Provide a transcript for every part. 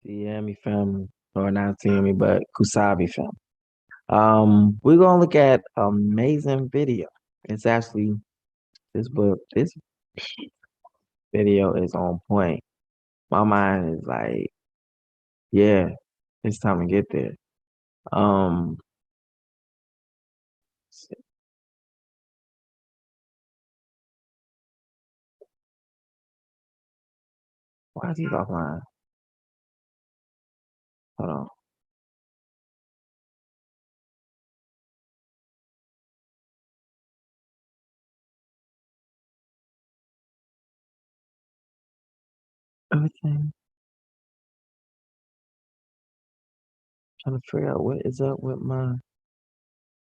TME family, or not TME, but Kusabi family. We're gonna look at amazing video. It's actually this video is on point. My mind is like, yeah, it's time to get there. Um, why is he offline? Hold on. Everything. Trying to figure out what is up with my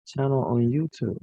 channel on YouTube.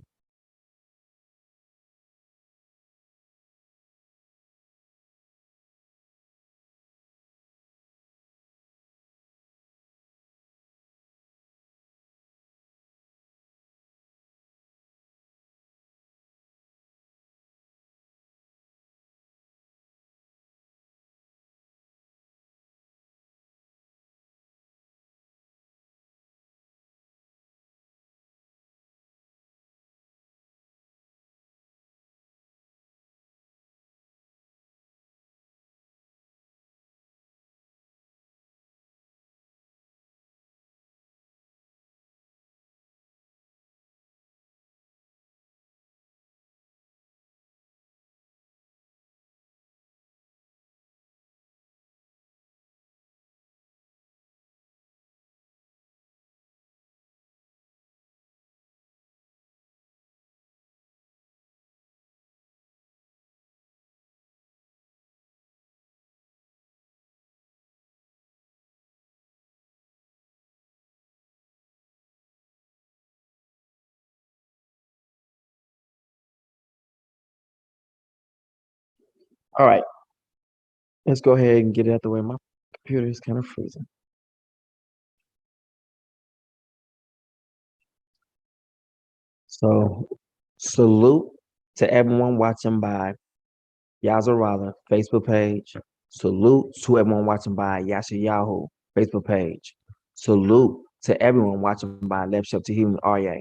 All right, let's go ahead and get it out the way. My computer is kind of freezing. So, salute to everyone watching by Yazarala Facebook page. Salute to everyone watching by Yasha Yahoo Facebook page. Salute to everyone watching by Left Shop to Human RA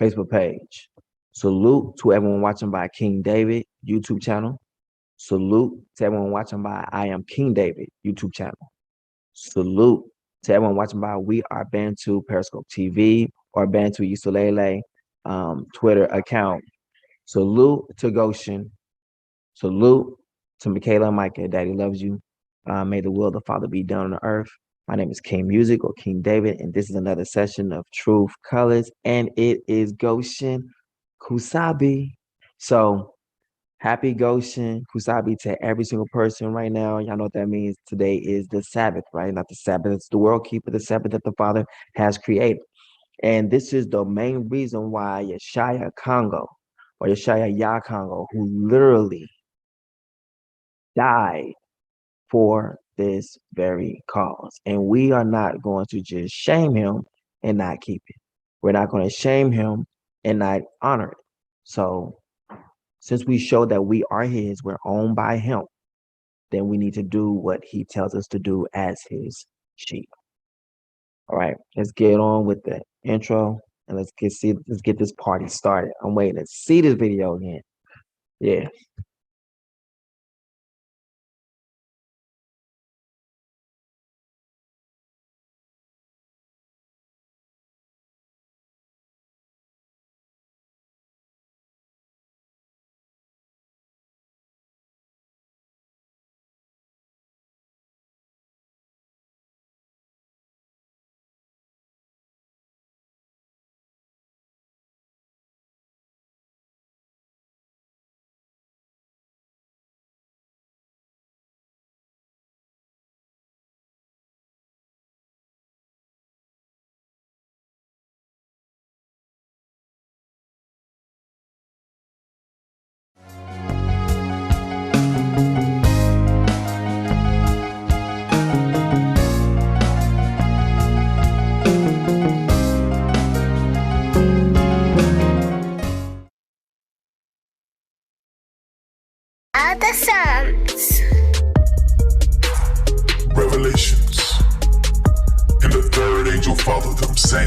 Facebook page. Salute to everyone watching by King David YouTube channel. Salute to everyone watching by I Am King David YouTube channel. Salute to everyone watching by We Are Bantu Periscope TV or Bantu Usulele Twitter account. Salute to Goshen. Salute to Michaela and Micah. Daddy loves you. May the will of the Father be done on the earth. My name is King Music or King David, and this is another session of Truth Colors, and it is Goshen Kusabi. So happy Goshen Kusabi to every single person right now. Y'all know what that means. Today is the Sabbath, right? Not the Sabbath, it's the world keeper, the Sabbath that the Father has created. And this is the main reason why Yeshaya Congo or Yeshaya Yah Congo, who literally died for this very cause. And we are not going to just shame him and not keep it. We're not going to shame him and not honor it. So since we show that we are his, we're owned by him, then we need to do what he tells us to do as his sheep. All right, let's get on with the intro and let's get this party started. I'm waiting to see this video again. Yeah.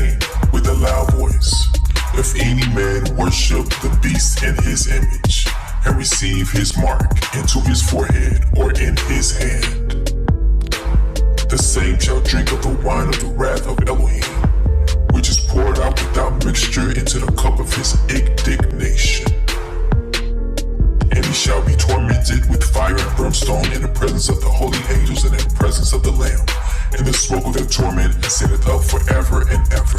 saying with a loud voice, if any man worship the beast in his image, and receive his mark into his forehead or in his hand, the same shall drink of the wine of the wrath of Elohim, which is poured out without mixture into the cup of his indignation. And he shall be tormented with fire and brimstone in the presence of the holy angels and in the presence of the Lamb. And the smoke of their torment ascendeth up forever and ever.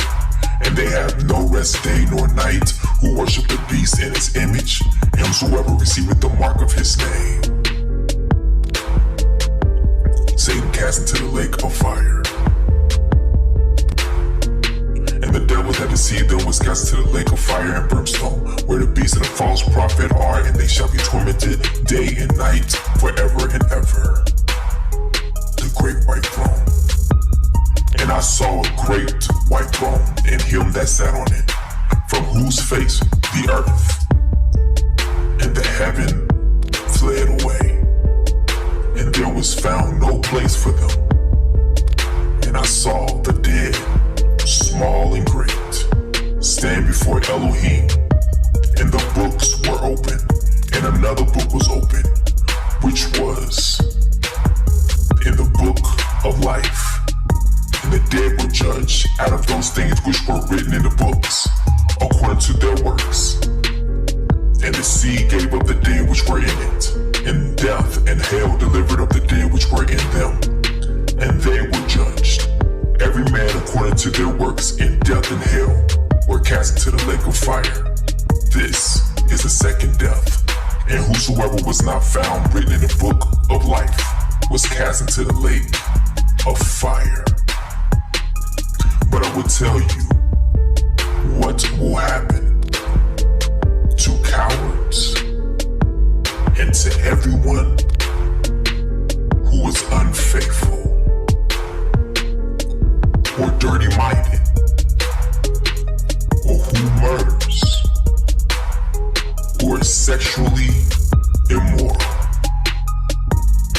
And they have no rest day nor night who worship the beast in his image, and whosoever receiveth the mark of his name. Satan cast into the lake of fire. And the devil that deceived them was cast into the lake of fire and brimstone, where the beast and the false prophet are, and they shall be tormented day and night forever and ever. The great white throne. And I saw a great white throne, and him that sat on it, from whose face the earth and the heaven fled away, and there was found no place for them. And I saw the dead, small and great, stand before Elohim, and the books were open, and another book was open, which was in the book of life. And the dead were judged out of those things which were written in the books, according to their works. And the sea gave up the dead which were in it, and death and hell delivered up the dead which were in them. And they were judged, every man according to their works, in death and hell were cast into the lake of fire. This is the second death. And whosoever was not found written in the book of life was cast into the lake of fire. But I will tell you what will happen to cowards and to everyone who is unfaithful or dirty-minded or who murders or is sexually immoral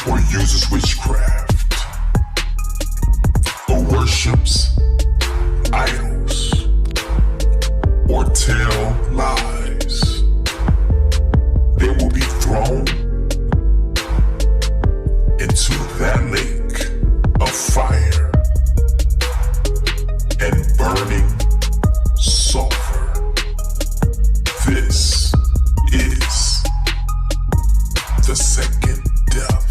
or uses witchcraft or worships idols or tell lies. They will be thrown into that lake of fire and burning sulfur. This is the second death.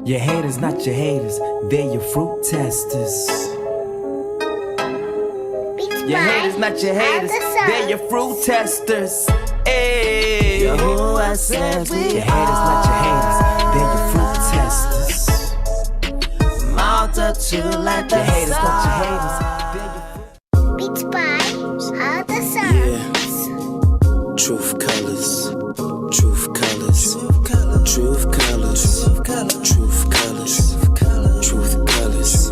Your haters, not your haters, they're your fruit testers. Your haters, not your haters, they're your fruit testers. Hey, Yahuwah says, your haters, not your haters, they're your fruit testers. Multitude like your haters, not your haters, they're your fruit. Beats by other songs. Truth colors, truth colors, truth colors, truth colors, truth colors,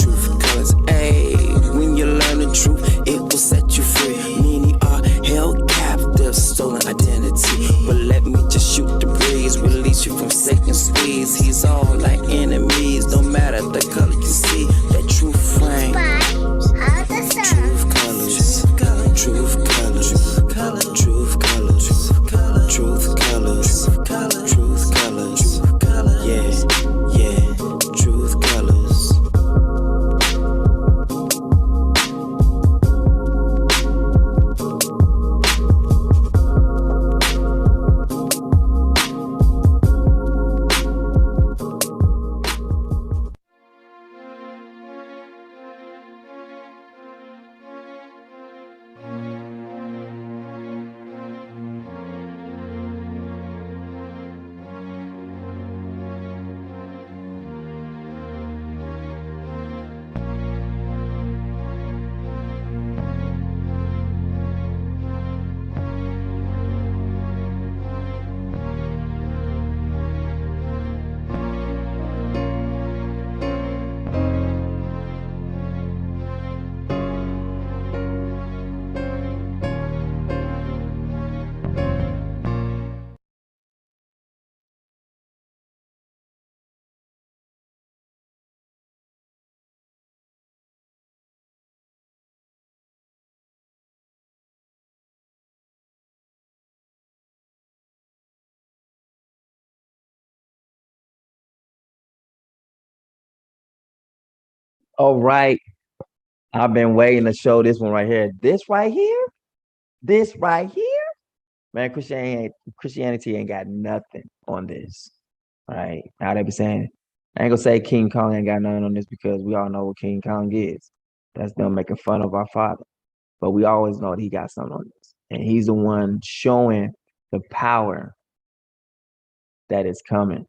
truth colors. Ayy, when you learn the truth, it will set you free. Many are held captive, stolen identity. But let me just shoot the breeze, release you from Satan's squeeze. He's all like enemies, no matter the color you see. That truth frame, truth colors, truth colors, truth colors, truth colors, truth colors, yeah, truth colors. All right. I've been waiting to show this one right here. This right here. This right here. Man, Christianity ain't got nothing on this. Right. Now they be saying, I ain't gonna say King Kong ain't got nothing on this because we all know what King Kong is. That's them making fun of our father. But we always know that he got something on this. And he's the one showing the power that is coming.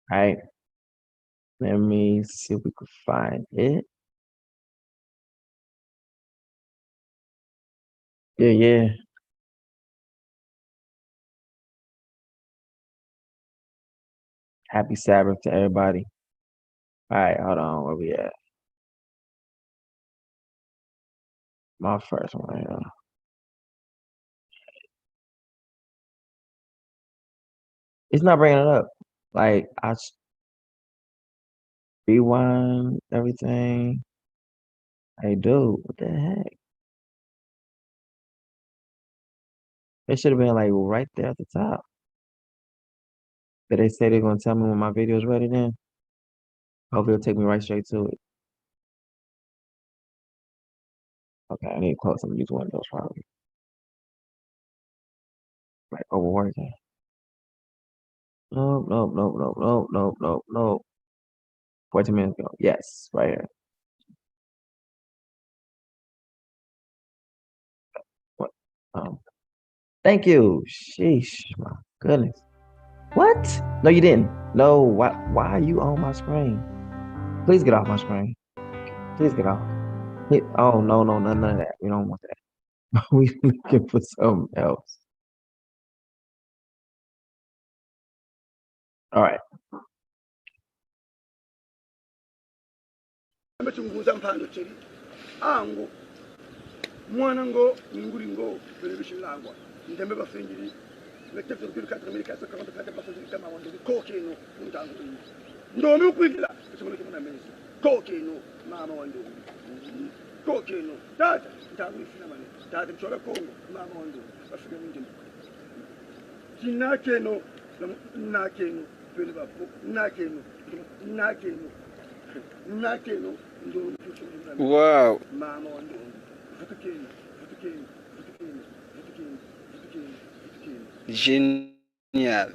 Right? Let me see if we can find it. Yeah. Happy Sabbath to everybody. All right, hold on. Where we at? My first one right here. It's not bringing it up. Like, rewind everything. Hey, dude, what the heck? It should have been like right there at the top. Did they say they're gonna tell me when my video is ready then? Hopefully it'll take me right straight to it. Okay, I need to close some of these windows probably. Like overworking. Nope. 14 minutes ago. Yes, right here. What? Thank you. Sheesh, my goodness. What? No, you didn't. No, why are you on my screen? Please get off my screen. Please get off. Oh no, none of that. We don't want that. We looking for something else. All right. amechunguza mphando chiri angu mwana ngo nguri ngo belebishilangwa ndembe bafengiri lekete kuri 4440 bafengiri kama wando kokeno ndangu ndomi ukwigila kuchimule kimuna mezi kokeno mama wando kokeno tata ndangu ifina mane tata mchola kongo mama wando bafika ndimbe kinakeno nakeno bele bafu nakeno Wow. Génial.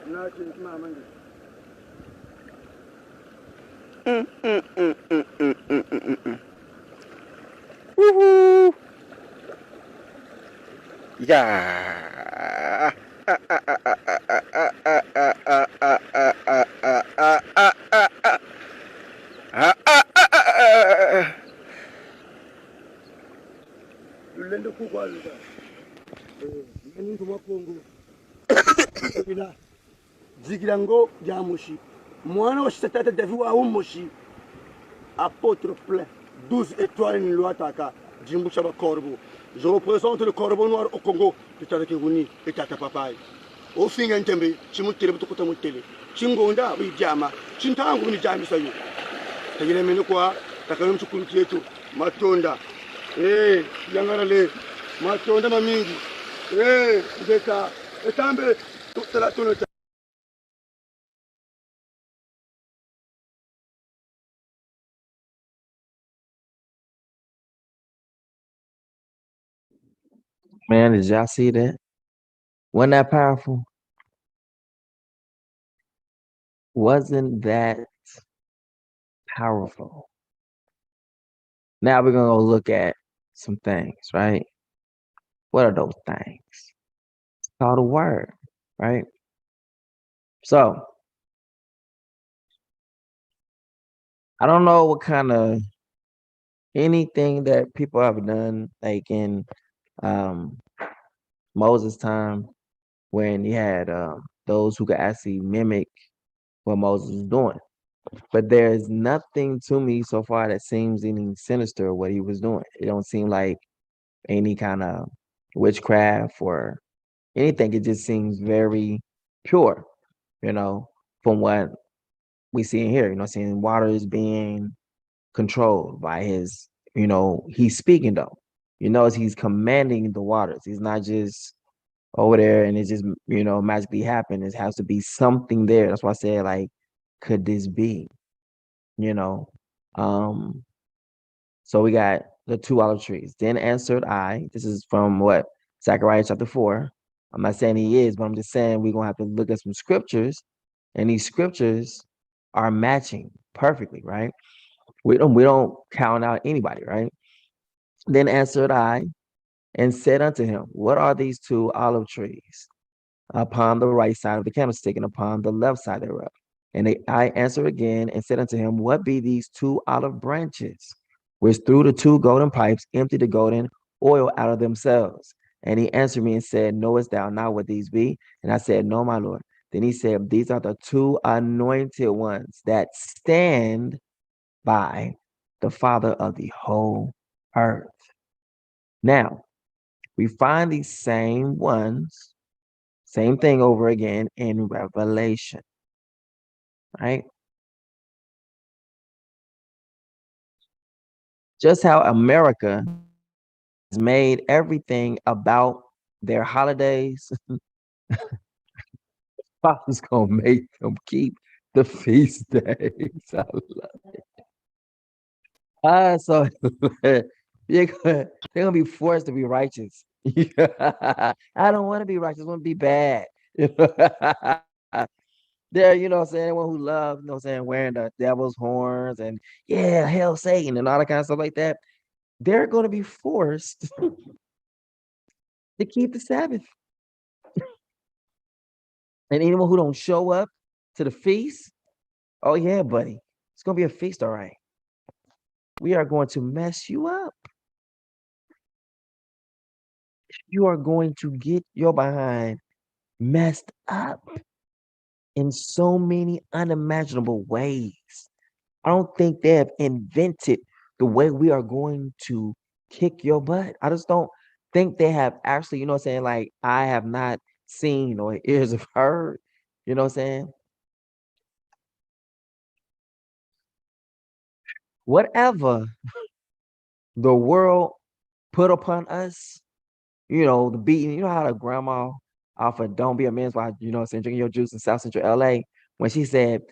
Nothing, mama. Woohoo! Yeah. Lulendo kukwaluka. Ngintu makongo. Bila. Zigirango jamushi. Mwana wa shatata David wa umushi. Apôtre plein. 12 étoiles in Luataka. Jimbu Chaba Corbeau. Je représente le corbeau noir au Congo. Tata Keguni et Tata Papai. Au fin Ntembe, Chimutele Butukuta Mutele. Chingonda, oui, Jama. Chintangu ni Jami Sayo. Tagile Menukwa, Takanum Chukulietu, Matonda. Yangarale, Matonda Mamingi. Deka, Etambe, toute la tonne. Man, did y'all see that? Wasn't that powerful? Wasn't that powerful? Now we're gonna go look at some things, right? What are those things? It's called a word, right? So I don't know what kind of anything that people have done, like in Moses' time, when he had those who could actually mimic what Moses was doing. But there's nothing to me so far that seems any sinister what he was doing. It don't seem like any kind of witchcraft or anything. It just seems very pure, you know, from what we see in here. Seeing water is being controlled by his, he's speaking though. He's commanding the waters. He's not just over there and it just, magically happen. It has to be something there. That's why I said, like, could this be? You know. Um, so we got the two olive trees. Then answered I. This is from what? Zechariah chapter 4. I'm not saying he is, but I'm just saying we're gonna have to look at some scriptures, and these scriptures are matching perfectly, right? We don't count out anybody, right? Then answered I and said unto him, what are these two olive trees upon the right side of the candlestick and upon the left side thereof? And I answered again and said unto him, what be these two olive branches, which through the two golden pipes empty the golden oil out of themselves? And he answered me and said, knowest thou not what these be? And I said, no, my Lord. Then he said, these are the two anointed ones that stand by the Father of the whole earth. Now, we find these same ones, same thing over again in Revelation, right? Just how America has made everything about their holidays, Father's gonna make them keep the feast days. I love it. So they're gonna be forced to be righteous. I don't want to be righteous, I want to be bad. They're, what I'm saying, anyone who loves, what I'm saying, wearing the devil's horns and yeah, hell Satan and all that kind of stuff like that, they're gonna be forced to keep the Sabbath. And anyone who don't show up to the feast, oh yeah, buddy, it's gonna be a feast, all right. We are going to mess you up. You are going to get your behind messed up in so many unimaginable ways. I don't think they have invented the way we are going to kick your butt. I just don't think they have actually, what I'm saying, like I have not seen or ears have heard, what I'm saying? Whatever the world put upon us, the beating, how the grandma off of Don't Be a Man's Wife, what I'm saying, drinking your juice in South Central LA, when she said,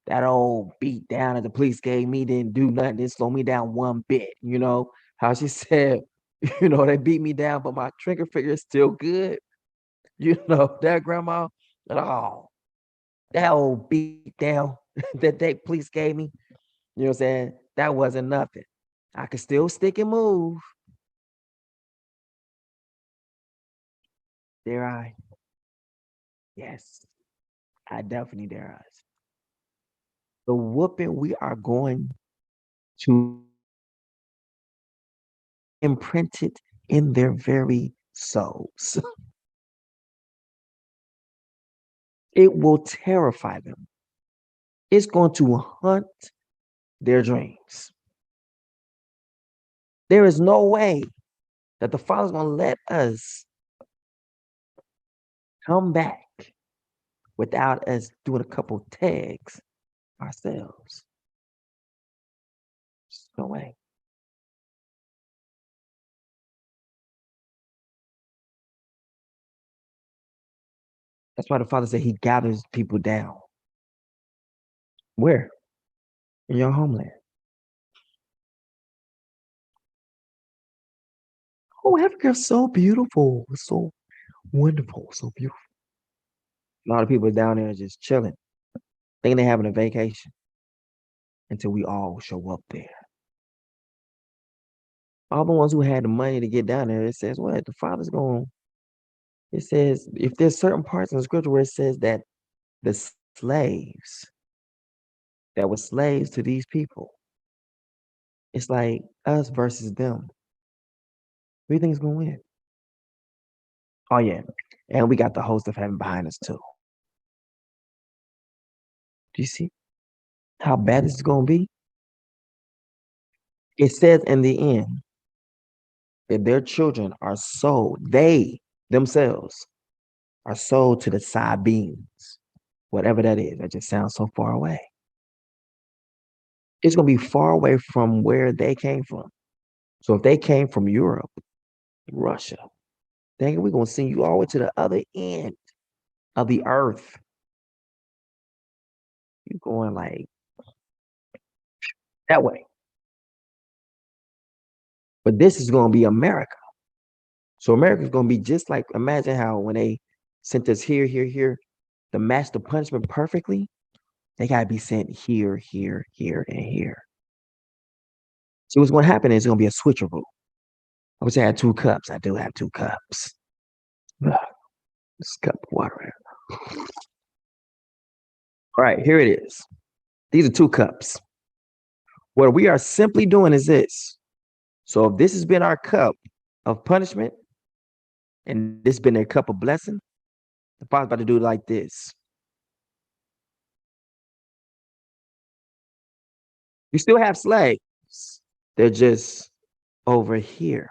that old beat down that the police gave me didn't do nothing, didn't slow me down one bit, how she said, they beat me down, but my trigger finger is still good. That grandma, oh, that old beat down that they police gave me, what I'm saying? That wasn't nothing. I could still stick and move. Dare I? Yes, I definitely dare us. The whooping we are going to imprint it in their very souls. It will terrify them. It's going to haunt their dreams. There is no way that the Father's going to let us come back without us doing a couple tags ourselves. There's no way. That's why the Father said he gathers people down. Where? In your homeland. Oh, Africa's so beautiful. It's so wonderful. So beautiful. A lot of people down there just chilling, thinking they're having a vacation until we all show up there. All the ones who had the money to get down there, it says, what? The Father's going, it says, if there's certain parts in the scripture where it says that the slaves that were slaves to these people, it's like us versus them. Who do you think is going to win? Oh, yeah. And we got the host of heaven behind us, too. Do you see? how bad this is going to be? It says in the end that their children are sold, they themselves are sold to the Sabines, whatever that is. That just sounds so far away. It's going to be far away from where they came from. So if they came from Europe, Russia, dang it, we're going to send you all the way to the other end of the earth. You're going like that way. But this is going to be America. So America is going to be just like, imagine how when they sent us here, here, here, to match the punishment perfectly, they got to be sent here, here, here, and here. See, what's going to happen is it's going to be a switcheroo. I wish I had 2 cups. I do have 2 cups. This cup of water. All right, here it is. These are 2 cups. What we are simply doing is this. So if this has been our cup of punishment, and this has been a cup of blessing, the Father's about to do it like this. You still have slaves. They're just over here.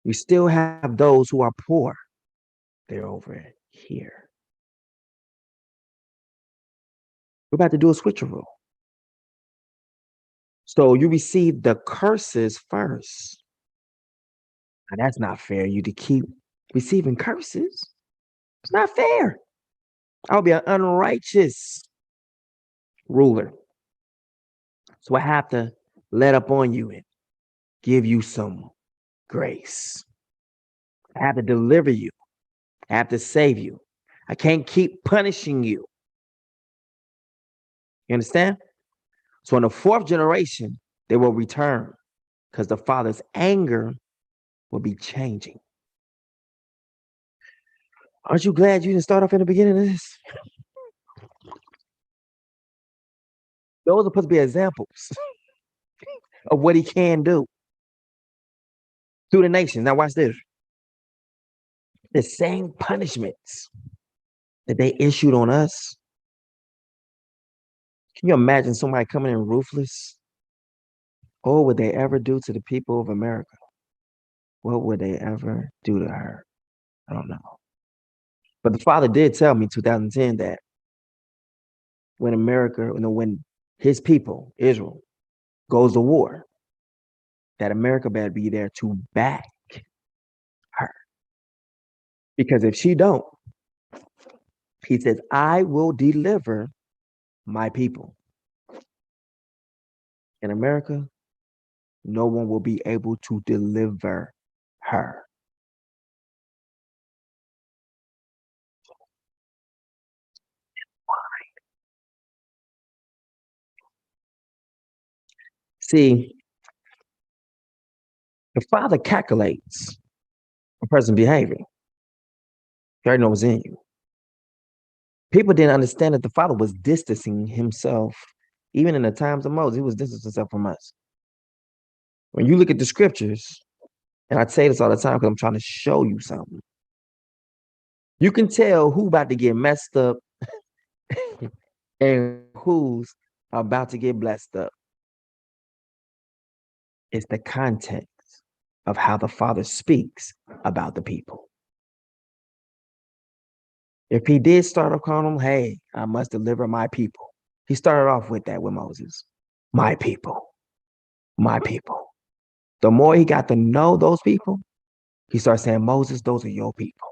You still have those who are poor. They're over here. We're about to do a switcheroo. So you receive the curses first. Now that's not fair. You to keep receiving curses. It's not fair. I'll be an unrighteous ruler. So I have to let up on you and give you some grace. I have to deliver you. I have to save you. I can't keep punishing you. You understand? So in the 4th generation, they will return because the Father's anger will be changing. Aren't you glad you didn't start off in the beginning of this? Those are supposed to be examples of what he can do through the nation. Now watch this. The same punishments that they issued on us. Can you imagine somebody coming in ruthless? What would they ever do to the people of America? What would they ever do to her? I don't know. But the Father did tell me 2010 that when America, when his people, Israel, goes to war, that America better be there to back her. Because if she don't, he says, I will deliver my people. In America, no one will be able to deliver her. See, the Father calculates a person's behavior. He already knows what's in you. People didn't understand that the Father was distancing himself. Even in the times of Moses, he was distancing himself from us. When you look at the scriptures, and I say this all the time because I'm trying to show you something. You can tell who about to get messed up and who's about to get blessed up. It's the context of how the Father speaks about the people. If he did start off calling them, hey, I must deliver my people. He started off with that with Moses. My people. My people. The more he got to know those people, he started saying, Moses, those are your people.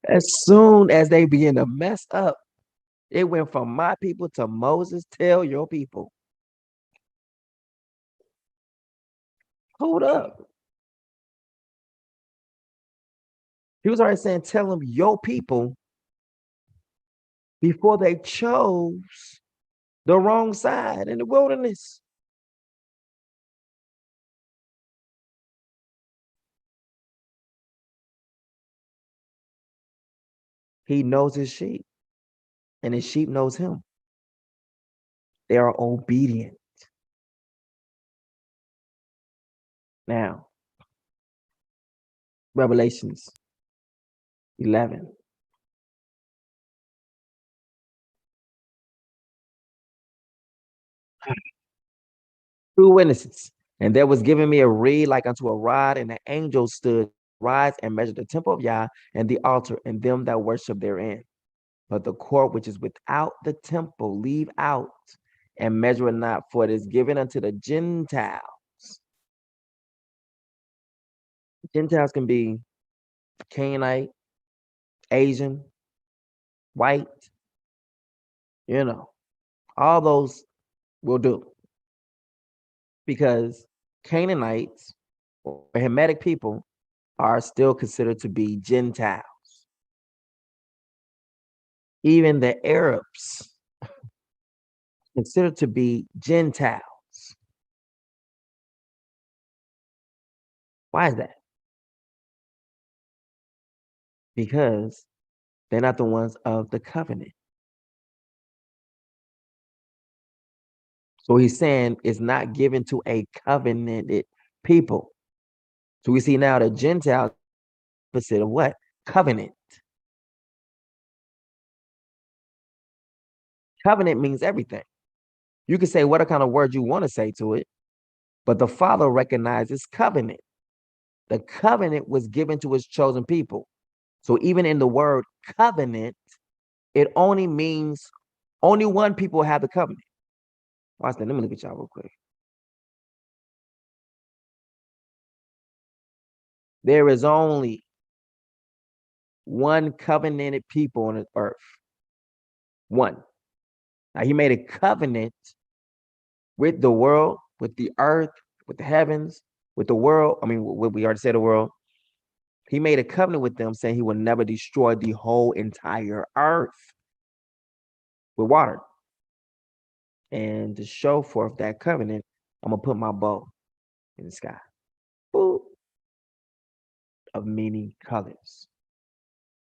As soon as they begin to mess up, it went from my people to Moses, tell your people. Hold up. He was already saying, tell them your people before they chose the wrong side in the wilderness. He knows his sheep, and his sheep knows him. They are obedient. Now, Revelations 11. Two witnesses. And there was given me a reed like unto a rod, and the angel stood rise and measured the temple of Yah and the altar and them that worship therein. But the court which is without the temple leave out and measure it not, for it is given unto the Gentiles. Gentiles can be Canaanite, Asian, white, all those will do. Because Canaanites or Hamitic people are still considered to be Gentiles. Even the Arabs considered to be Gentiles. Why is that? Because they're not the ones of the covenant. So he's saying it's not given to a covenanted people. So we see now the Gentiles opposite of what? Covenant. Covenant means everything. You can say what kind of word you want to say to it, but the Father recognizes covenant. The covenant was given to his chosen people. So even in the word covenant, it only means only one people have the covenant. Watch that. Let me look at y'all real quick. There is only one covenanted people on the earth. One. Now he made a covenant with the world, with the earth, with the heavens, with the world. I mean, we already said the world. He made a covenant with them saying he will never destroy the whole entire earth with water. And to show forth that covenant, I'm going to put my bow in the sky. Boop. Of many colors.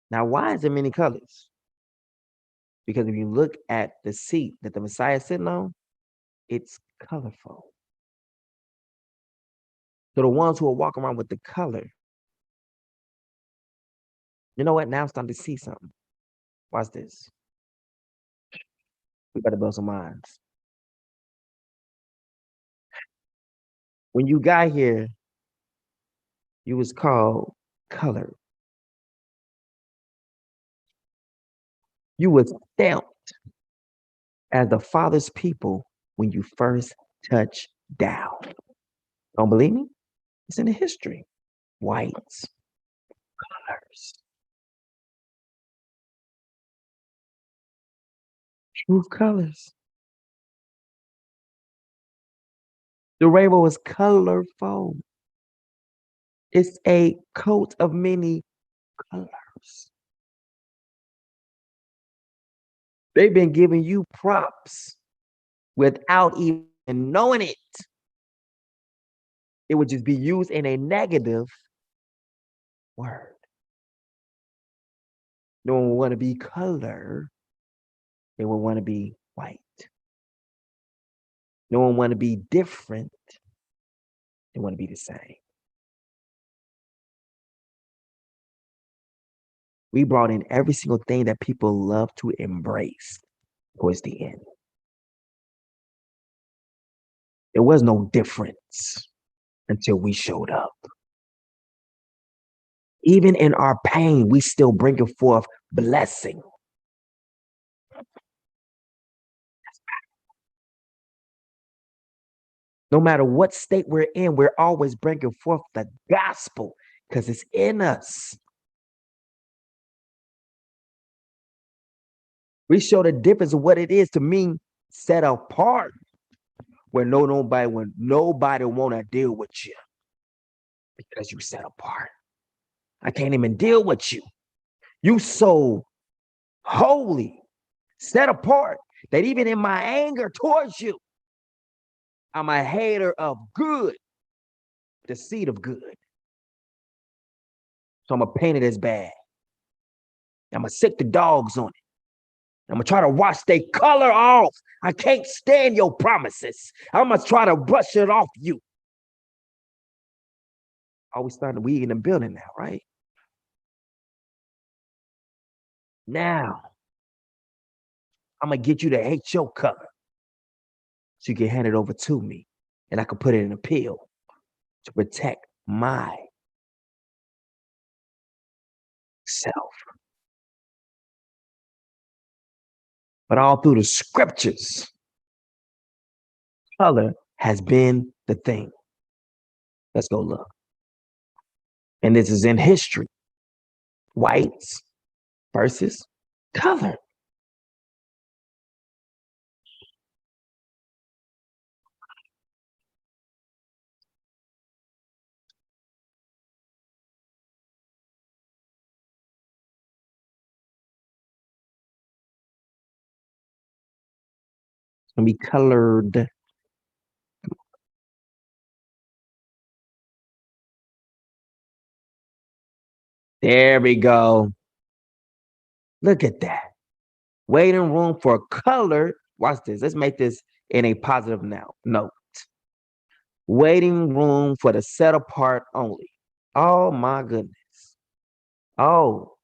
Now, why is there many colors? Because if you look at the seat that the Messiah is sitting on, it's colorful. So the ones who are walking around with the color, you know what? Now I'm starting to see something. Watch this. We better build some minds. When you got here, you was called color. You was stamped as the Father's people when you first touched down. Don't believe me? It's in the history. Whites, colors. True colors. The rainbow is colorful. It's a coat of many colors. They've been giving you props without even knowing it. It would just be used in a negative word. No one would want to be color. They would want to be white. No one want to be different. They want to be the same. We brought in every single thing that people love to embrace towards the end. There was no difference until we showed up. Even in our pain, we still bring forth blessing. No matter what state we're in, we're always bringing forth the gospel because it's in us. We show the difference of what it is to mean set apart, when nobody want to deal with you because you set apart. I can't even deal with you. You so holy, set apart, that even in my anger towards you, I'm a hater of good, the seed of good. So I'm going to paint it as bad. I'm going to sick the dogs on it. I'm going to try to wash their color off. I can't stand your promises. I'm going to try to brush it off you. Are we starting? We in the building now, right? Now, I'm gonna get you to hate your color, so you can hand it over to me, and I can put it in a pill to protect my self. But all through the scriptures, color has been the thing. Let's go look. And this is in history. Whites versus color. It's gonna be colored. There we go. Look at that. Waiting room for color. Watch this. Let's make this in a positive note. Waiting room for the set apart only. Oh my goodness. Oh,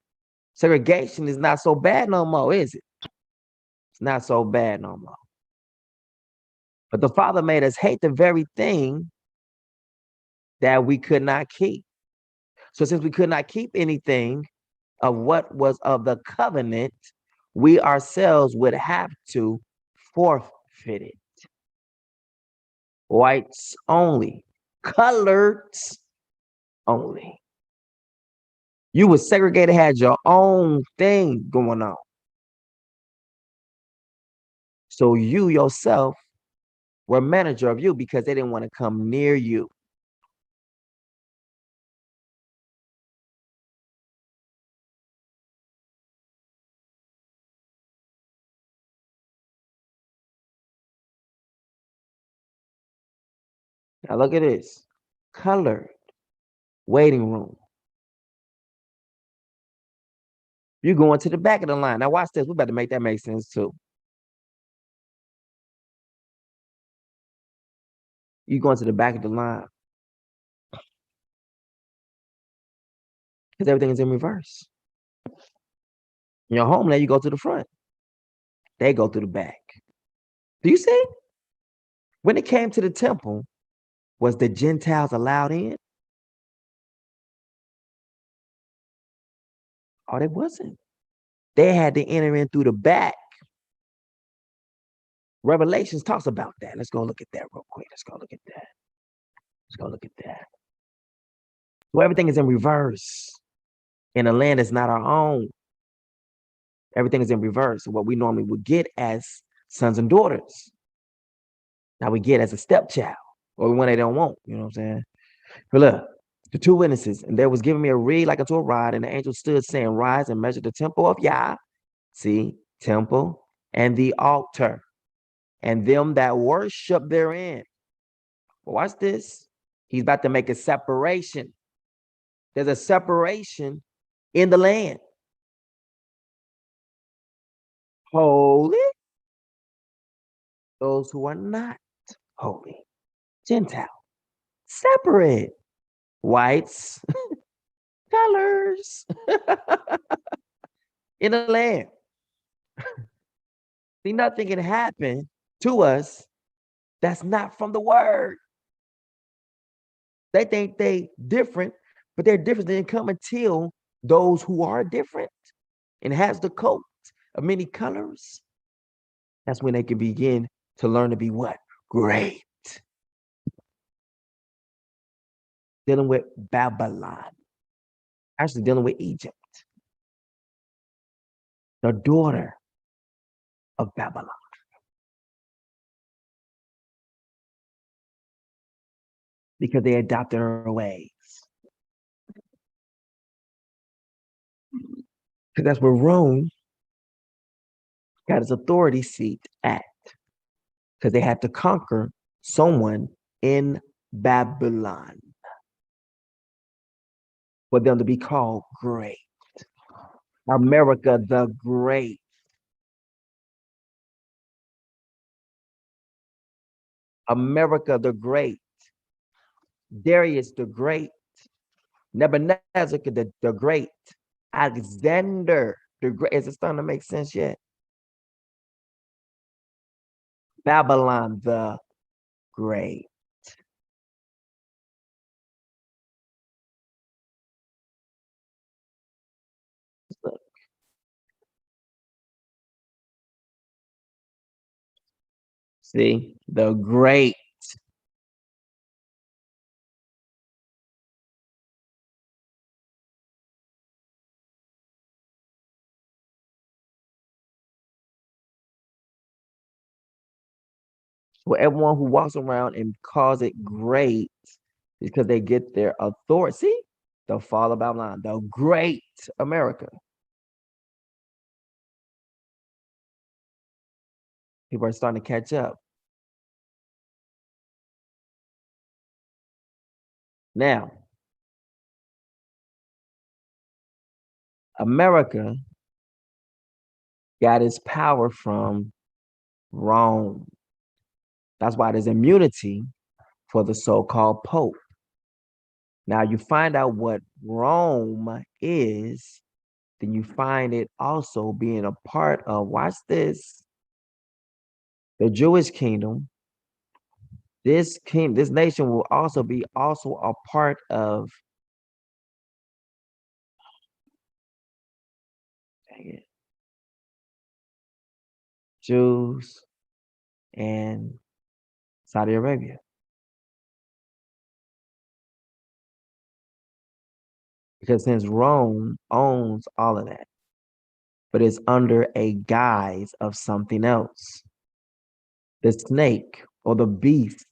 segregation is not so bad no more, is it? It's not so bad no more. But the Father made us hate the very thing that we could not keep. So since we could not keep anything of what was of the covenant, we ourselves would have to forfeit it. Whites only, coloreds only. You were segregated, had your own thing going on. So you yourself were manager of you because they didn't want to come near you. Now look at this. Colored waiting room. You going to the back of the line. Now watch this. We better make that make sense too. You going to the back of the line. Because everything is in reverse. In your homeland, you go to the front. They go through the back. Do you see? When it came to the temple, was the Gentiles allowed in? Oh, they wasn't. They had to enter in through the back. Revelations talks about that. Let's go look at that real quick. Let's go look at that. Let's go look at that. So everything is in reverse. In a land that's not our own. Everything is in reverse. What we normally would get as sons and daughters. Now we get as a stepchild. Or one they don't want. You know what I'm saying? But look, the two witnesses, and there was giving me a reed like unto a rod, and the angel stood saying, rise and measure the temple of Yah. See, temple and the altar, and them that worship therein. Well, watch this. He's about to make a separation. There's a separation in the land. Holy, those who are not holy. Gentile, separate. Whites, colors in the land. See, nothing can happen to us that's not from the word. They think they different, but their difference didn't come until those who are different and has the coat of many colors. That's when they can begin to learn to be what? Great. Dealing with Babylon. Actually dealing with Egypt. The daughter of Babylon. Because they adopted her ways. Because that's where Rome got its authority seat at. Because they had to conquer someone in Babylon for them to be called great. America the Great. America the Great. Darius the Great. Nebuchadnezzar, the great. Alexander the Great. Is it starting to make sense yet? Babylon the Great. Look. See, the great. So everyone who walks around and calls it great because they get their authority. See, the fall of Babylon, the great America. People are starting to catch up. Now, America got its power from Rome. That's why there's immunity for the so-called Pope. Now you find out what Rome is, then you find it also being a part of, watch this, the Jewish kingdom. This nation will also be a part of, dang it, Jews and Saudi Arabia. Because since Rome owns all of that, but it's under a guise of something else. The snake or the beast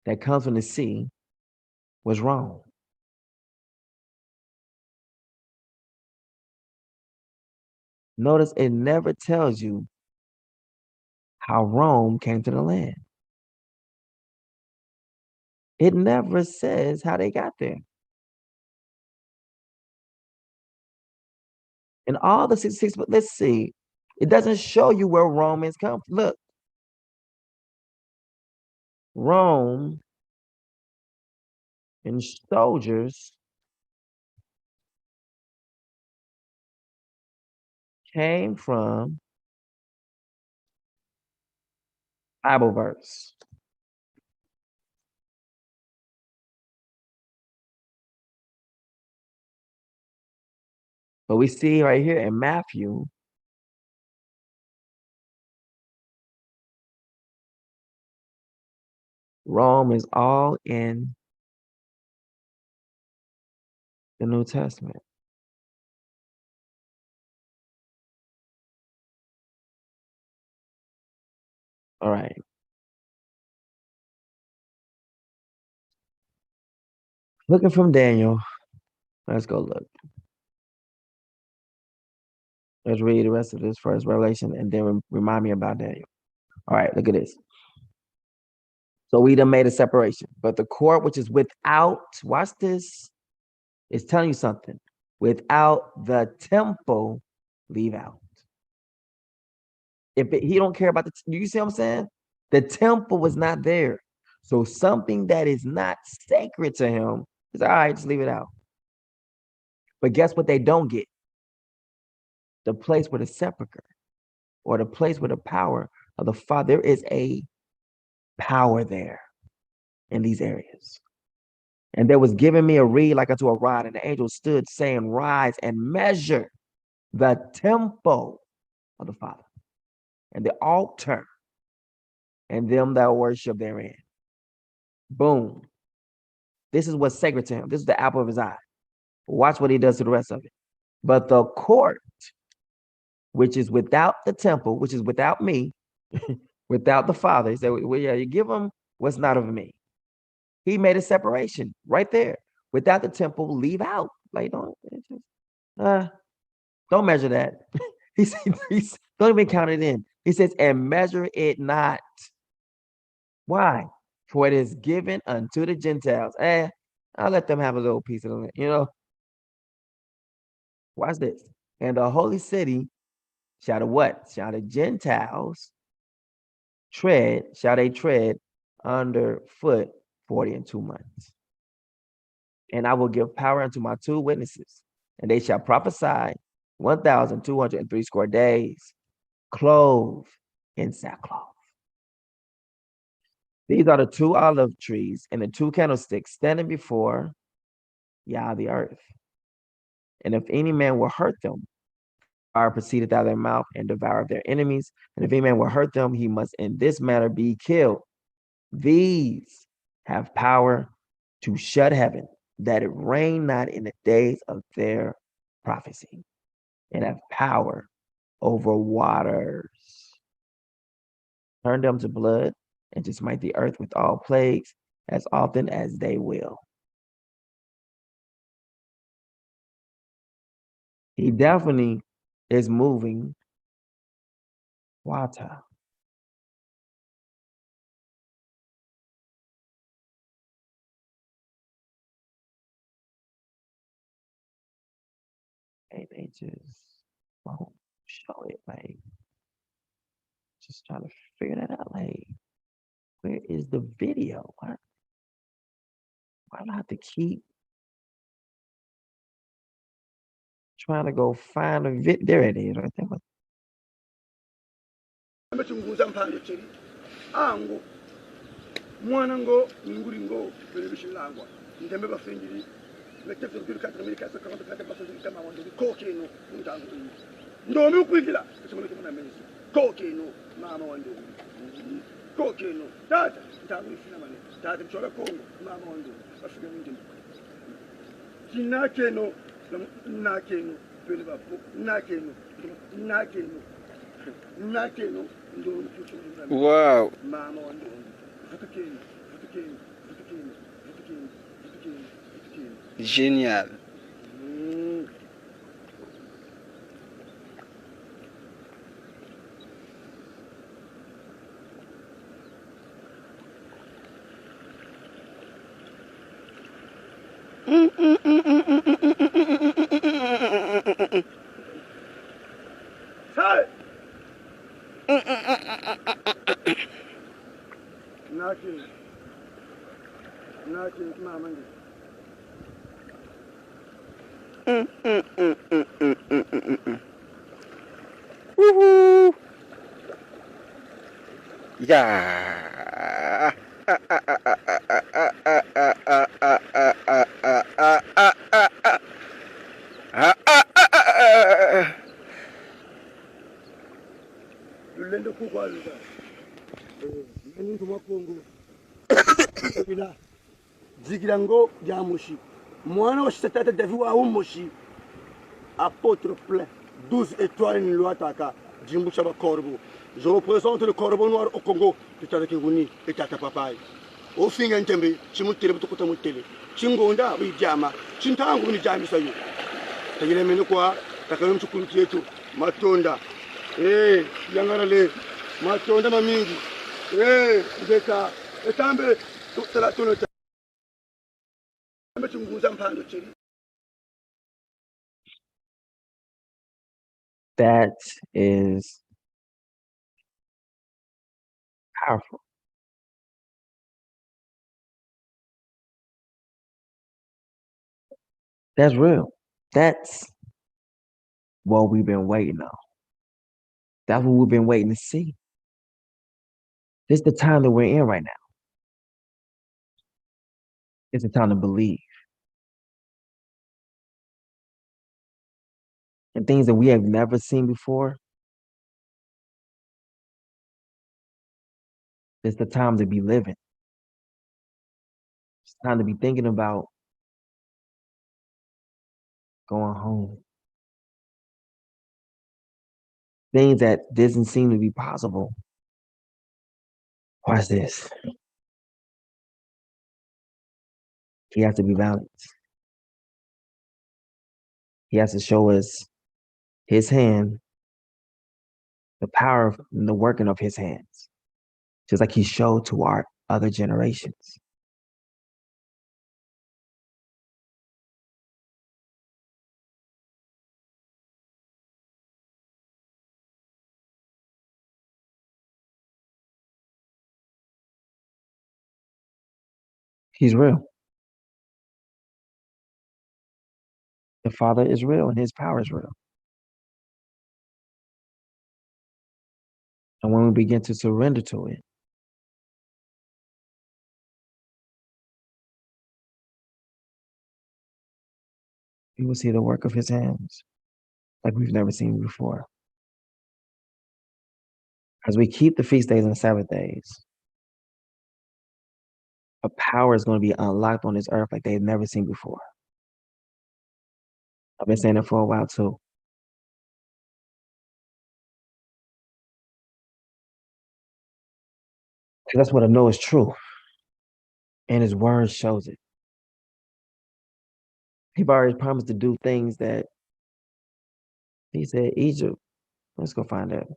that comes from the sea was Rome. Notice it never tells you how Rome came to the land. It never says how they got there. And all the 66, but let's see. It doesn't show you where Romans come from. Look. Rome and soldiers came from Bible verse. But we see right here in Matthew, Rome is all in the New Testament. All right. Looking from Daniel. Let's go look. Let's read the rest of this first Revelation and then remind me about Daniel. All right, look at this. So we done made a separation, but the court which is without, watch this, is telling you something. Without the temple, leave out. He don't care about do you see what I'm saying? The temple was not there. So something that is not sacred to him is all right, just leave it out. But guess what they don't get? The place where the sepulcher or the place where the power of the Father, there is a power there in these areas. And there was given me a reed like unto a rod, and the angel stood saying, rise and measure the temple of the Father and the altar and them that worship therein. Boom. This is what's sacred to him. This is the apple of his eye. Watch what he does to the rest of it. But the court, which is without the temple, which is without me, without the Father, he said, well, yeah, you give him what's not of me. He made a separation right there. Without the temple, leave out. Like, don't measure that. he said, don't even count it in. He says, and measure it not. Why? For it is given unto the Gentiles. I'll let them have a little piece of it, you know. Watch this. And the holy city shall the what? Shall the Gentiles shall they tread underfoot 40 and 2 months. And I will give power unto my two witnesses, and they shall prophesy 1,203 score days, clothed in sackcloth. These are the two olive trees and the two candlesticks standing before Yah the earth. And if any man will hurt them, fire proceedeth out of their mouth and devour their enemies. And if any man will hurt them, he must in this manner be killed. These have power to shut heaven, that it rain not in the days of their prophecy, and have power over waters. Turn them to blood, and to smite the earth with all plagues as often as they will. He definitely is moving water. And they just won't show it, like, just trying to figure that out. Like, where is the video? Why do I have to keep trying to go find a vid? There it is, right there. amechunguza mphando cheri angu mwana ngo nguri ngo bele bishilangwa ndembe bafengiri lekete kuri 4440 bafengiri kama wando kokeno ndangu ndomi ukwigila chimwe kimuna menisi kokeno mama wando kokeno tata ndangu ifina mane tata mchola kongo mama wando bafika ndimbo kinakeno nakeno bele bapo nakeno Wow. Génial. Nothing, mama. Woohoo! Yeah. Lulendo kukwaluka. Meni tuma Kongo. Bila. Zigirango Diamoshi. Mwana wa Shatata Davi wa Umoshi. Apôtre plein. 12 étoiles in Luataka. Jimbu Chaba Corbeau. Je représente le corbeau noir au Congo. Tutara Kinguni et Tata Papai. Au fin Ntembe, Chimutele Butukuta Mutele. Chingonda, oui, Diama. Chintangu ni Jami Sayo. Tagile Menukwa, Takalum Chukulutietu. Matonda. Yangarale. Matonda Mamingi. Deka. Etambe. Tutala Tunota. That is powerful. That's real. That's what we've been waiting on. That's what we've been waiting to see. This is the time that we're in right now. It's the time to believe. And things that we have never seen before. It's the time to be living. It's time to be thinking about going home. Things that doesn't seem to be possible. Watch this. He has to be balanced. He has to show us his hand, the power of the working of his hands, just like he showed to our other generations. He's real. The Father is real and his power is real. And when we begin to surrender to it, we will see the work of his hands like we've never seen before. As we keep the feast days and the Sabbath days, a power is going to be unlocked on this earth like they've never seen before. I've been saying it for a while too. Because that's what I know is true. And his word shows it. He already promised to do things that he said, Egypt, let's go find out.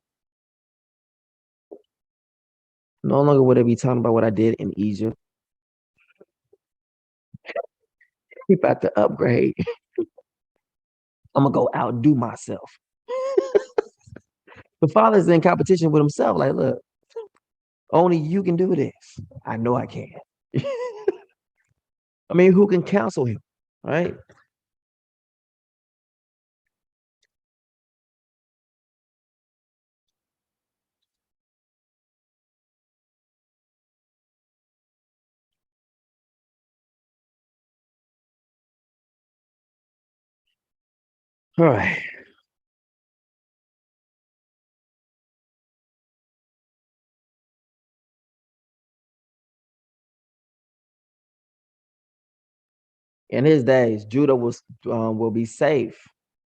No longer would I be talking about what I did in Egypt. He about to upgrade. I'm gonna go outdo myself. The Father's in competition with himself. Like, look, only you can do this. I know I can. I mean, who can counsel him? Right? All right. In his days, Judah will be safe,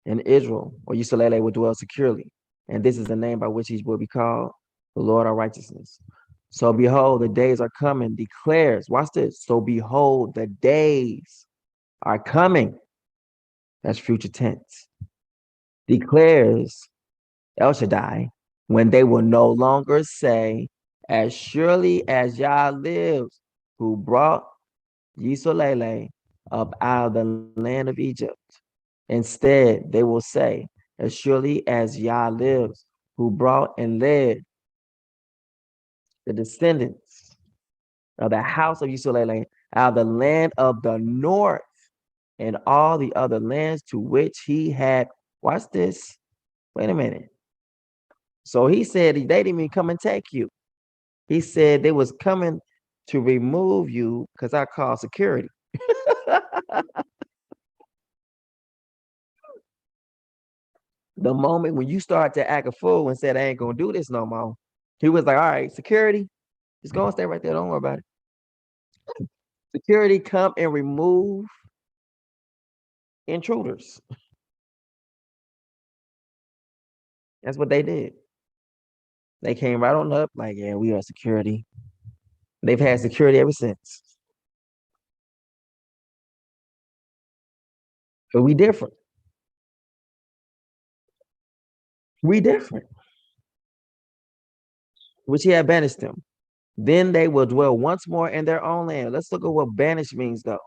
and Israel or Yisrael will dwell securely. And this is the name by which he will be called the Lord our righteousness. So behold, the days are coming, declares. Watch this. So behold, the days are coming. That's future tense. Declares El Shaddai, when they will no longer say, as surely as Yah lives, who brought Yisrael up out of the land of Egypt. Instead, they will say, as surely as Yah lives, who brought and led the descendants of the house of Yisrael out of the land of the north and all the other lands to which he had, watch this, wait a minute. So he said they didn't even come and take you. He said they was coming to remove you because I called security. The moment when you start to act a fool and said, I ain't gonna do this no more, he was like, all right, security, just go and stay right there. Don't worry about it. Security come and remove intruders. That's what they did. They came right on up, like, yeah, we are security. They've had security ever since. But we different. We different. Which he had banished them. Then they will dwell once more in their own land. Let's look at what banished means, though.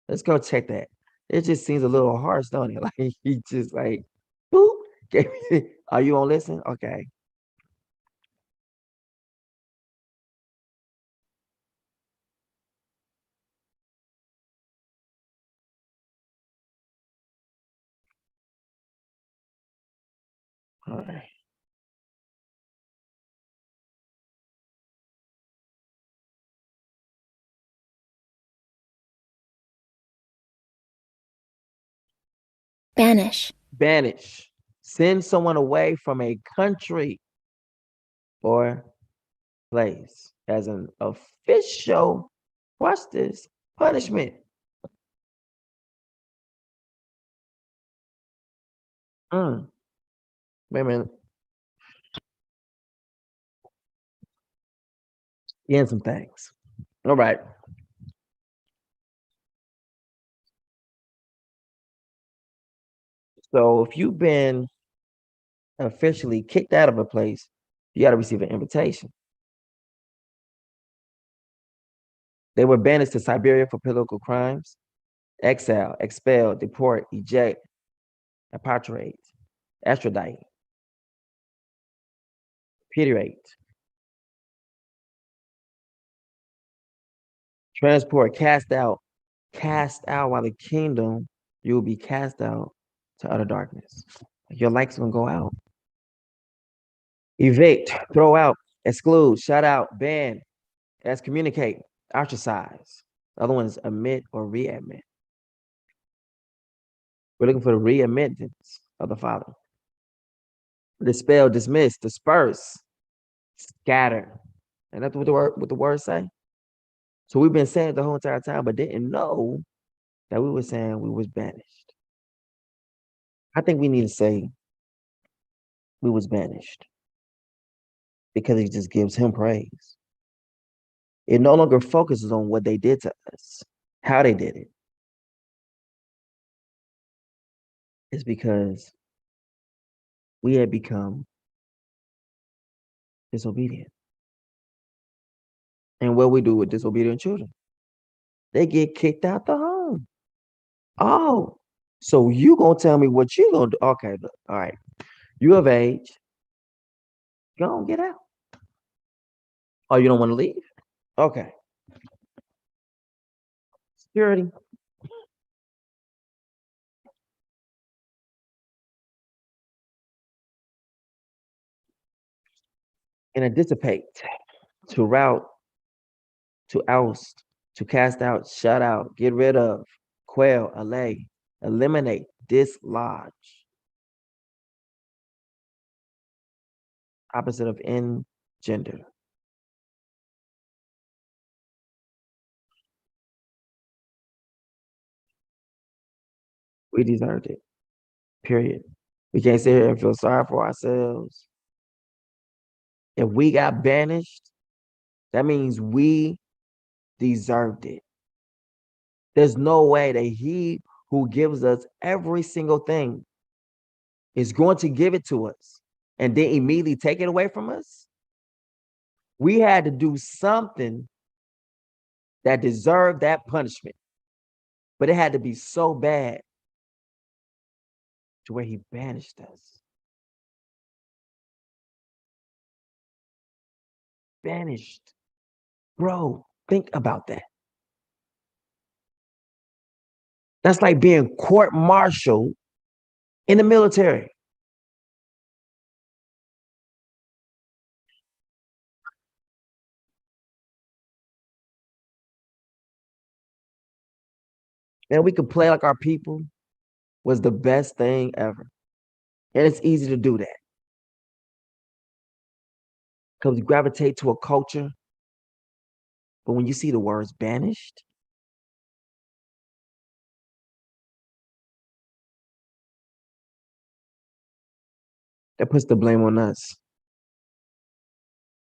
Let's go check that. It just seems a little harsh, don't it? Like he just like, boop. Are you on listen? Okay. All right. Banish. Banish. Send someone away from a country or place as an official, watch this, punishment. Wait a minute. Getting some things. All right. So if you've been officially kicked out of a place, you got to receive an invitation. They were banished to Siberia for political crimes, exile, expel, deport, eject, repatriate, extradite, repudiate, transport, cast out while the kingdom you will be cast out to utter darkness. Your light's gonna go out. Evict, throw out, exclude, shut out, ban, excommunicate, ostracize. The other one is admit or readmit. We're looking for the readmittance of the Father. Dispel, dismiss, disperse, scatter. And that's what the word say. So we've been saying it the whole entire time, but didn't know that we were saying we was banished. I think we need to say we was banished because it just gives him praise. It no longer focuses on what they did to us, how they did it. It's because we had become disobedient. And what we do with disobedient children, they get kicked out the home. Oh, so you gonna tell me what you gonna do? Okay, look, all right. You of age, go on, get out. Oh, you don't want to leave? Okay. Security. And a dissipate, to rout, to oust, to cast out, shut out, get rid of, quell, allay, eliminate, dislodge. Opposite of engender. We deserved it. Period. We can't sit here and feel sorry for ourselves. If we got banished, that means we deserved it. There's no way that he who gives us every single thing is going to give it to us and then immediately take it away from us. We had to do something that deserved that punishment, but it had to be so bad to where he banished us. Banished. Bro, think about that. That's like being court-martialed in the military. And we could play like our people was the best thing ever. And it's easy to do that. Because we gravitate to a culture. But when you see the words banished, that puts the blame on us.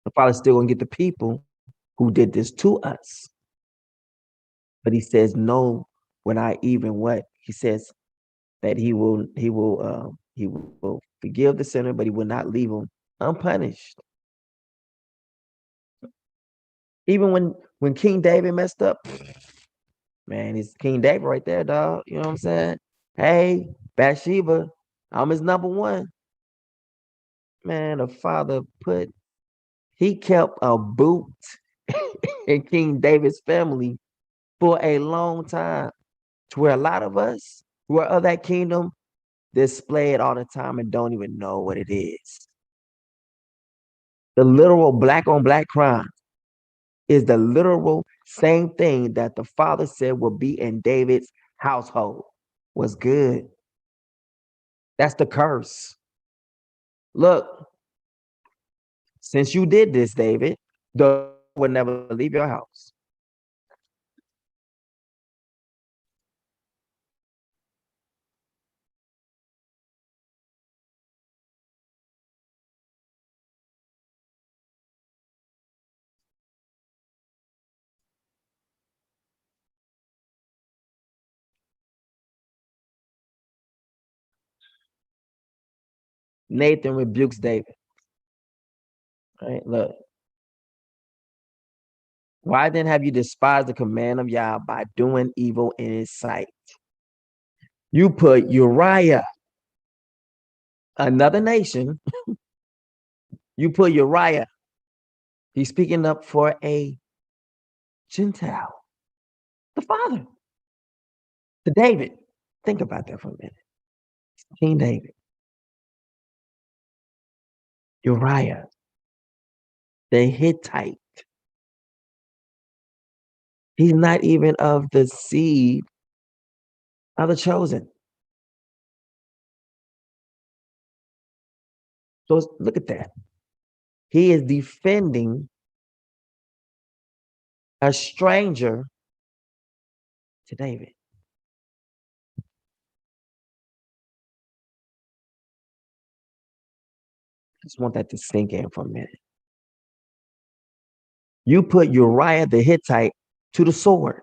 The Father's still gonna get the people who did this to us. But he says no when I even what? He says that he will forgive the sinner, but he will not leave him unpunished. Even when King David messed up, man, it's King David right there, dog. You know what I'm saying? Hey, Bathsheba, I'm his number one. Man, the Father he kept a boot in King David's family for a long time, to where a lot of us who are of that kingdom display it all the time and don't even know what it is. The literal black on black crime is the literal same thing that the Father said will be in David's household. Was good. That's the curse. Look, since you did this, David, the will never leave your house. Nathan rebukes David. All right, look. Why then have you despised the command of Yah by doing evil in his sight? You put Uriah, another nation, you put Uriah. He's speaking up for a Gentile, the Father, to David. Think about that for a minute. King David, Uriah, the Hittite. He's not even of the seed of the chosen. So look at that. He is defending a stranger to David. Just want that to sink in for a minute. You put Uriah the Hittite to the sword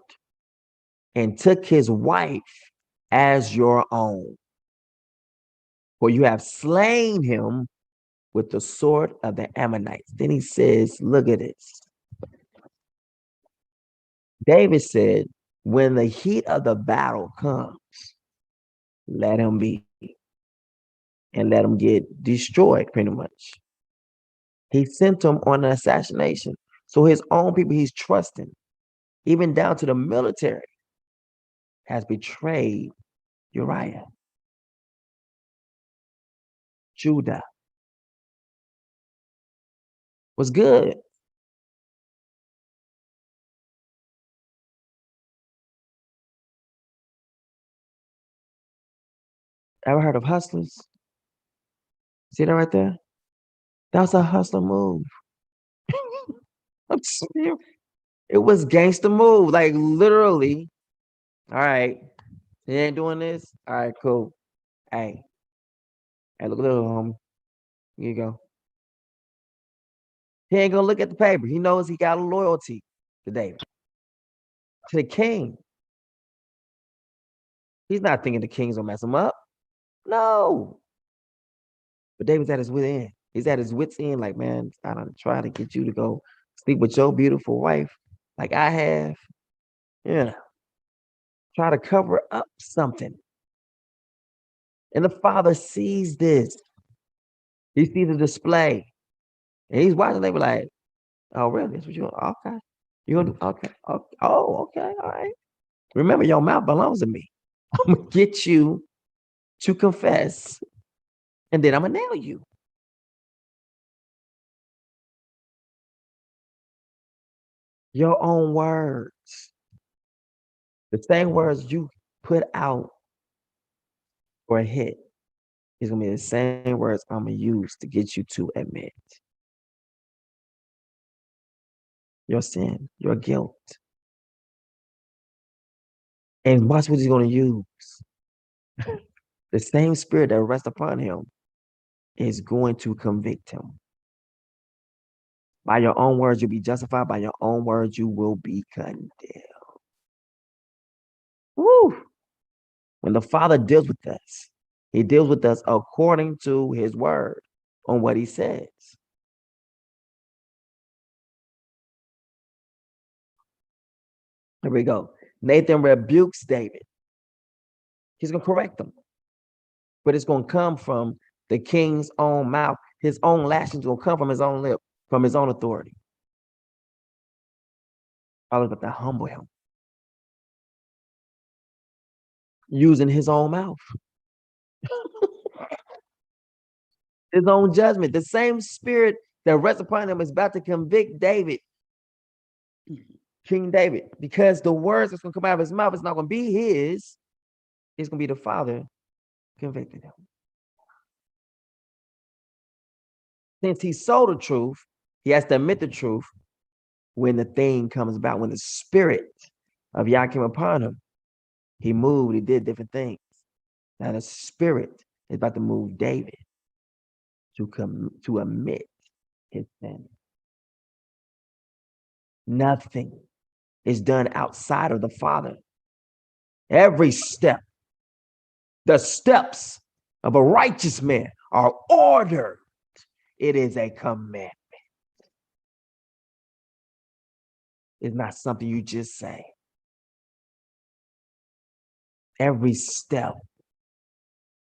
and took his wife as your own. For you have slain him with the sword of the Ammonites. Then he says, look at this. David said, when the heat of the battle comes, let him be and let him get destroyed pretty much. He sent him on an assassination. So his own people he's trusting, even down to the military, has betrayed Uriah. Judah was good. Ever heard of hustlers? See that right there? That's a hustler move. I'm serious. It was gangster move. Like literally. All right. He ain't doing this. All right, cool. Hey, look at little homie. Here you go. He ain't gonna look at the paper. He knows he got a loyalty to David, to the king. He's not thinking the king's gonna mess him up. No. But David's at his wit's end. He's at his wit's end, like, man, I don't try to get you to go sleep with your beautiful wife like I have. Yeah. Try to cover up something. And the father sees this. He sees the display. And he's watching, they were like, oh, really? That's what you want? Okay. You gonna do okay. Oh, okay, all right. Remember, your mouth belongs to me. I'm gonna get you to confess, and then I'm gonna nail you. Your own words. The same words you put out for a hit is gonna be the same words I'm gonna use to get you to admit your sin, your guilt. And watch what he's gonna use. The same spirit that rests upon him is going to convict him. By your own words, you'll be justified. By your own words, you will be condemned. Woo! When the Father deals with us, he deals with us according to his word on what he says. Here we go. Nathan rebukes David. He's going to correct him. But it's going to come from the king's own mouth. His own lashings will come from his own lip, from his own authority. I was about to humble him. Using his own mouth. His own judgment. The same spirit that rests upon him is about to convict David, King David, because the words that's going to come out of his mouth is not going to be his. It's going to be the Father convicting him. Since he saw the truth, he has to admit the truth when the thing comes about, when the spirit of Yah came upon him. He moved, he did different things. Now the spirit is about to move David to admit his sin. Nothing is done outside of the Father. Every step, the steps of a righteous man are ordered. It is a commandment. It's not something you just say. Every step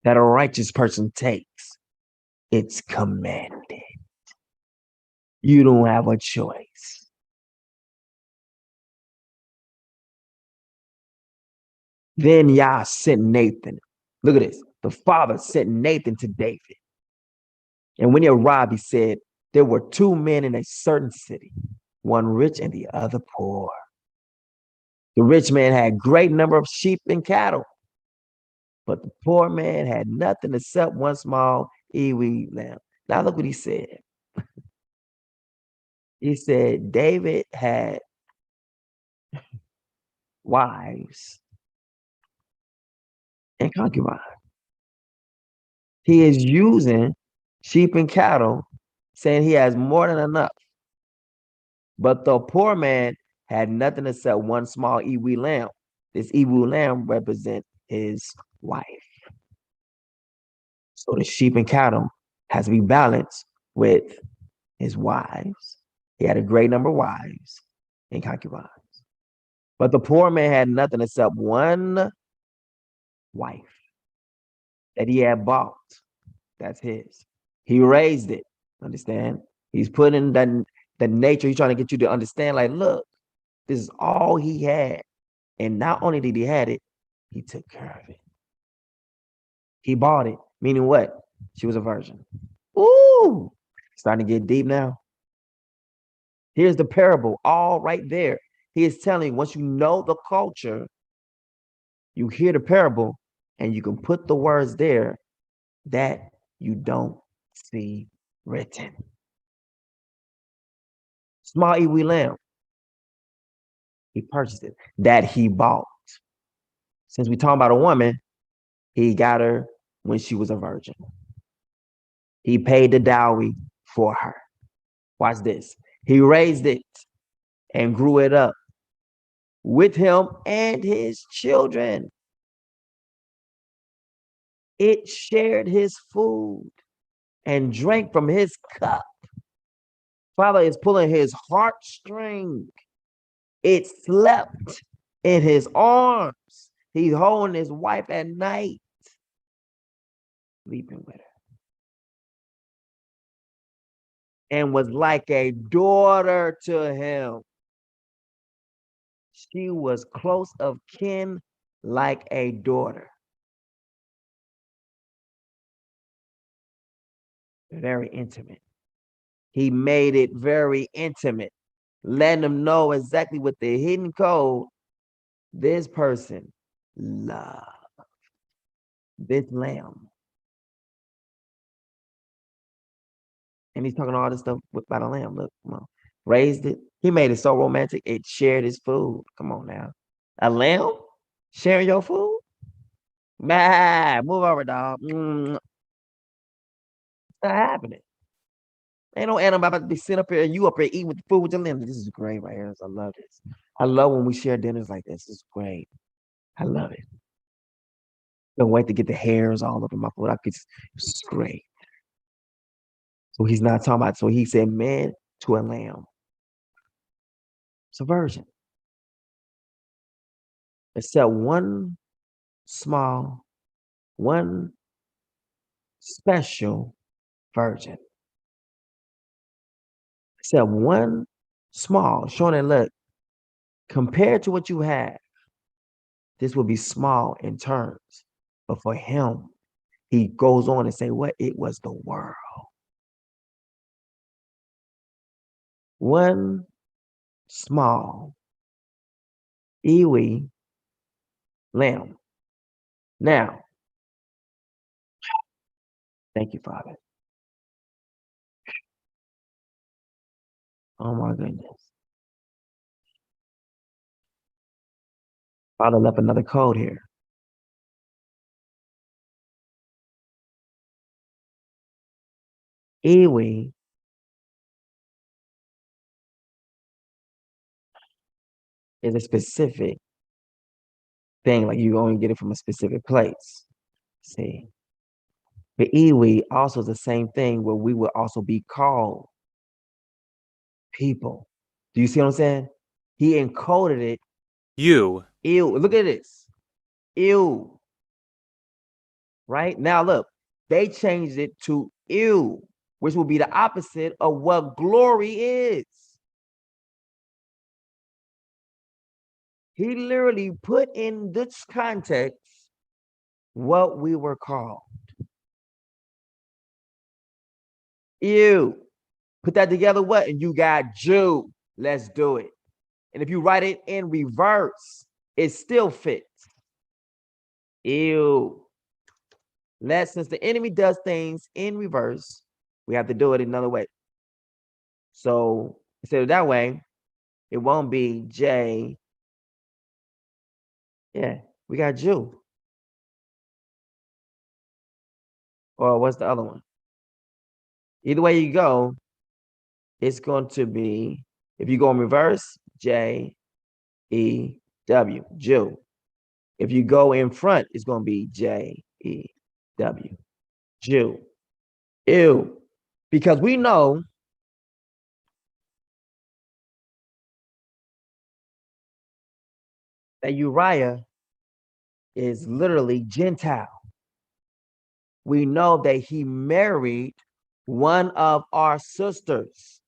that a righteous person takes, it's commanded. You don't have a choice. Then Yah sent Nathan. Look at this. The father sent Nathan to David. And when he arrived, he said, there were two men in a certain city, one rich and the other poor. The rich man had great number of sheep and cattle, but the poor man had nothing except one small ewe lamb. Now look what he said. He said David had wives and concubines. He is using sheep and cattle, saying he has more than enough. But the poor man had nothing except one small ewe lamb. This ewe lamb represents his wife. So the sheep and cattle has to be balanced with his wives. He had a great number of wives and concubines. But the poor man had nothing except one wife that he had bought. That's his. He raised it. Understand? He's putting the nature. He's trying to get you to understand, like, look, this is all he had. And not only did he have it, he took care of it. He bought it. Meaning what? She was a virgin. Ooh, starting to get deep now. Here's the parable, all right there. He is telling you, once you know the culture, you hear the parable, and you can put the words there that you don't see written. Small ewe lamb. He purchased it. That he bought. Since we're talking about a woman, he got her when she was a virgin. He paid the dowry for her. Watch this. He raised it and grew it up with him and his children. It shared his food and drank from his cup. Father is pulling his heartstring. It slept in his arms. He's holding his wife at night, sleeping with her. And was like a daughter to him. She was close of kin like a daughter. Very intimate. He made it very intimate, letting them know exactly what the hidden code this person loved. This lamb. And he's talking all this stuff about a lamb. Look, come on. Raised it. He made it so romantic, it shared his food. Come on now. A lamb sharing your food? Bah, move over, dog. It's not happening. Ain't no animal about to be sitting up here and you up here eating with the food with your lamb. This is great right here. I love this. I love when we share dinners like this. It's great. I love it. Don't wait to get the hairs all over my food. It's great. So he's not talking about, so he said man to a lamb. It's a virgin. Except one small, one special virgin. Except one small, showing that look, compared to what you have, this will be small in terms. But for him, he goes on and say, what? It was the world. One small ewe lamb. Now, thank you, Father. Oh my goodness. Father left another code here. Ewe is a specific thing, like you only get it from a specific place. See, the Iwi also is the same thing where we will also be called people. Do you see what I'm saying? He encoded it. You. Ew. Look at this. Ew. Right? Now look, they changed it to ew, which will be the opposite of what glory is. He literally put in this context what we were called. Ew. Put that together, what? And you got Jew. Let's do it. And if you write it in reverse, it still fits. Ew. Since the enemy does things in reverse, we have to do it another way. So instead of that way, it won't be J. Yeah, we got Jew. Or what's the other one? Either way you go, it's going to be, if you go in reverse, J, E, W, Jew. If you go in front, it's going to be J, E, W, Jew. Ew. Because we know that Uriah is literally Gentile. We know that he married one of our sisters.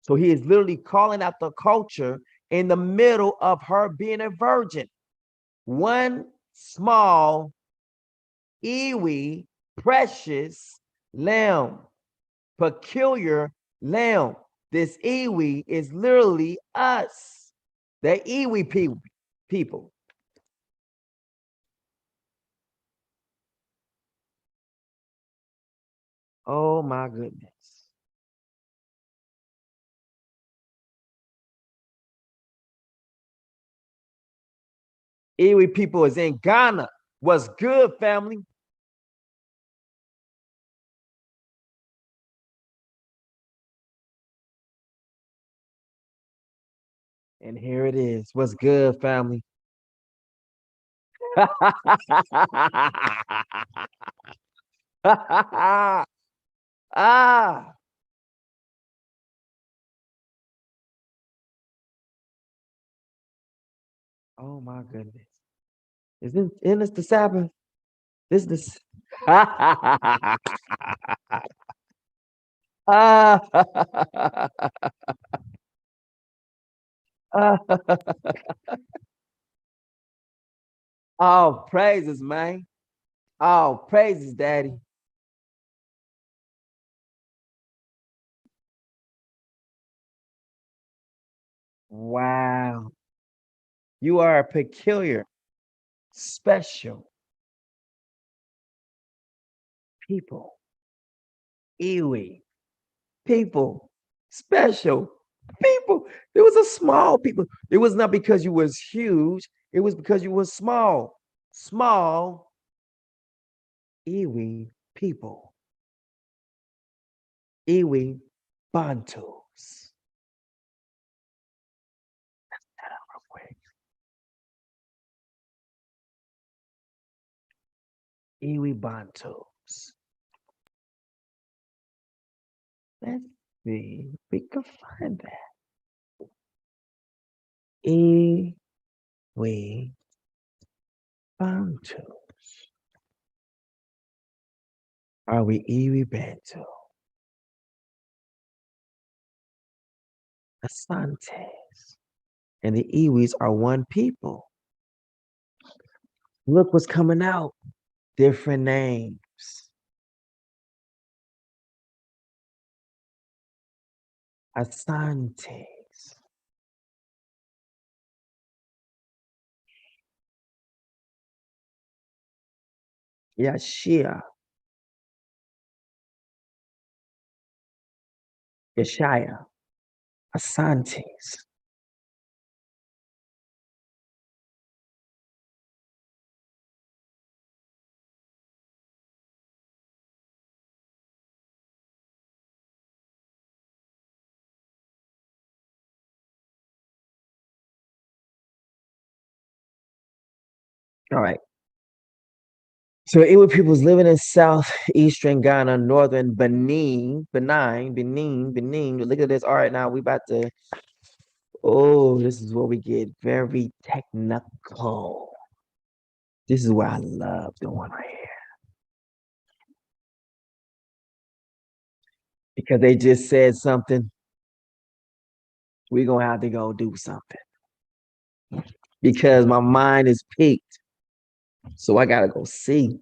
So he is literally calling out the culture in the middle of her being a virgin. One small, ewe, precious lamb, peculiar lamb. This iwi is literally us, the iwi people. Oh my goodness. Iwi people is in Ghana. What's good, family? And here it is. What's good, family? Ah. Oh my goodness. Isn't this the Sabbath? This is the Oh, praises, man. Oh, praises, daddy. Wow. You are a peculiar, special people. Iwi. People. Special people. It was a small people. It was not because you was huge. It was because you was small. Small Iwi people. Iwi Bantus. Real quick. Iwi Bantus. Let's see if we can find that. Iwi Bantus. Are we Iwi Bantu? Asantes. And the Iwis are one people. Look what's coming out. Different names. Asantes. Yashia. Yeshaya. Asantes. All right. So Iwi peoples living in southeastern Ghana, northern Benin. Look at this. All right, now we about to. Oh, this is where we get very technical. This is what I love doing right here. Because they just said something. We're gonna have to go do something. because my mind is peaked. So I gotta go see.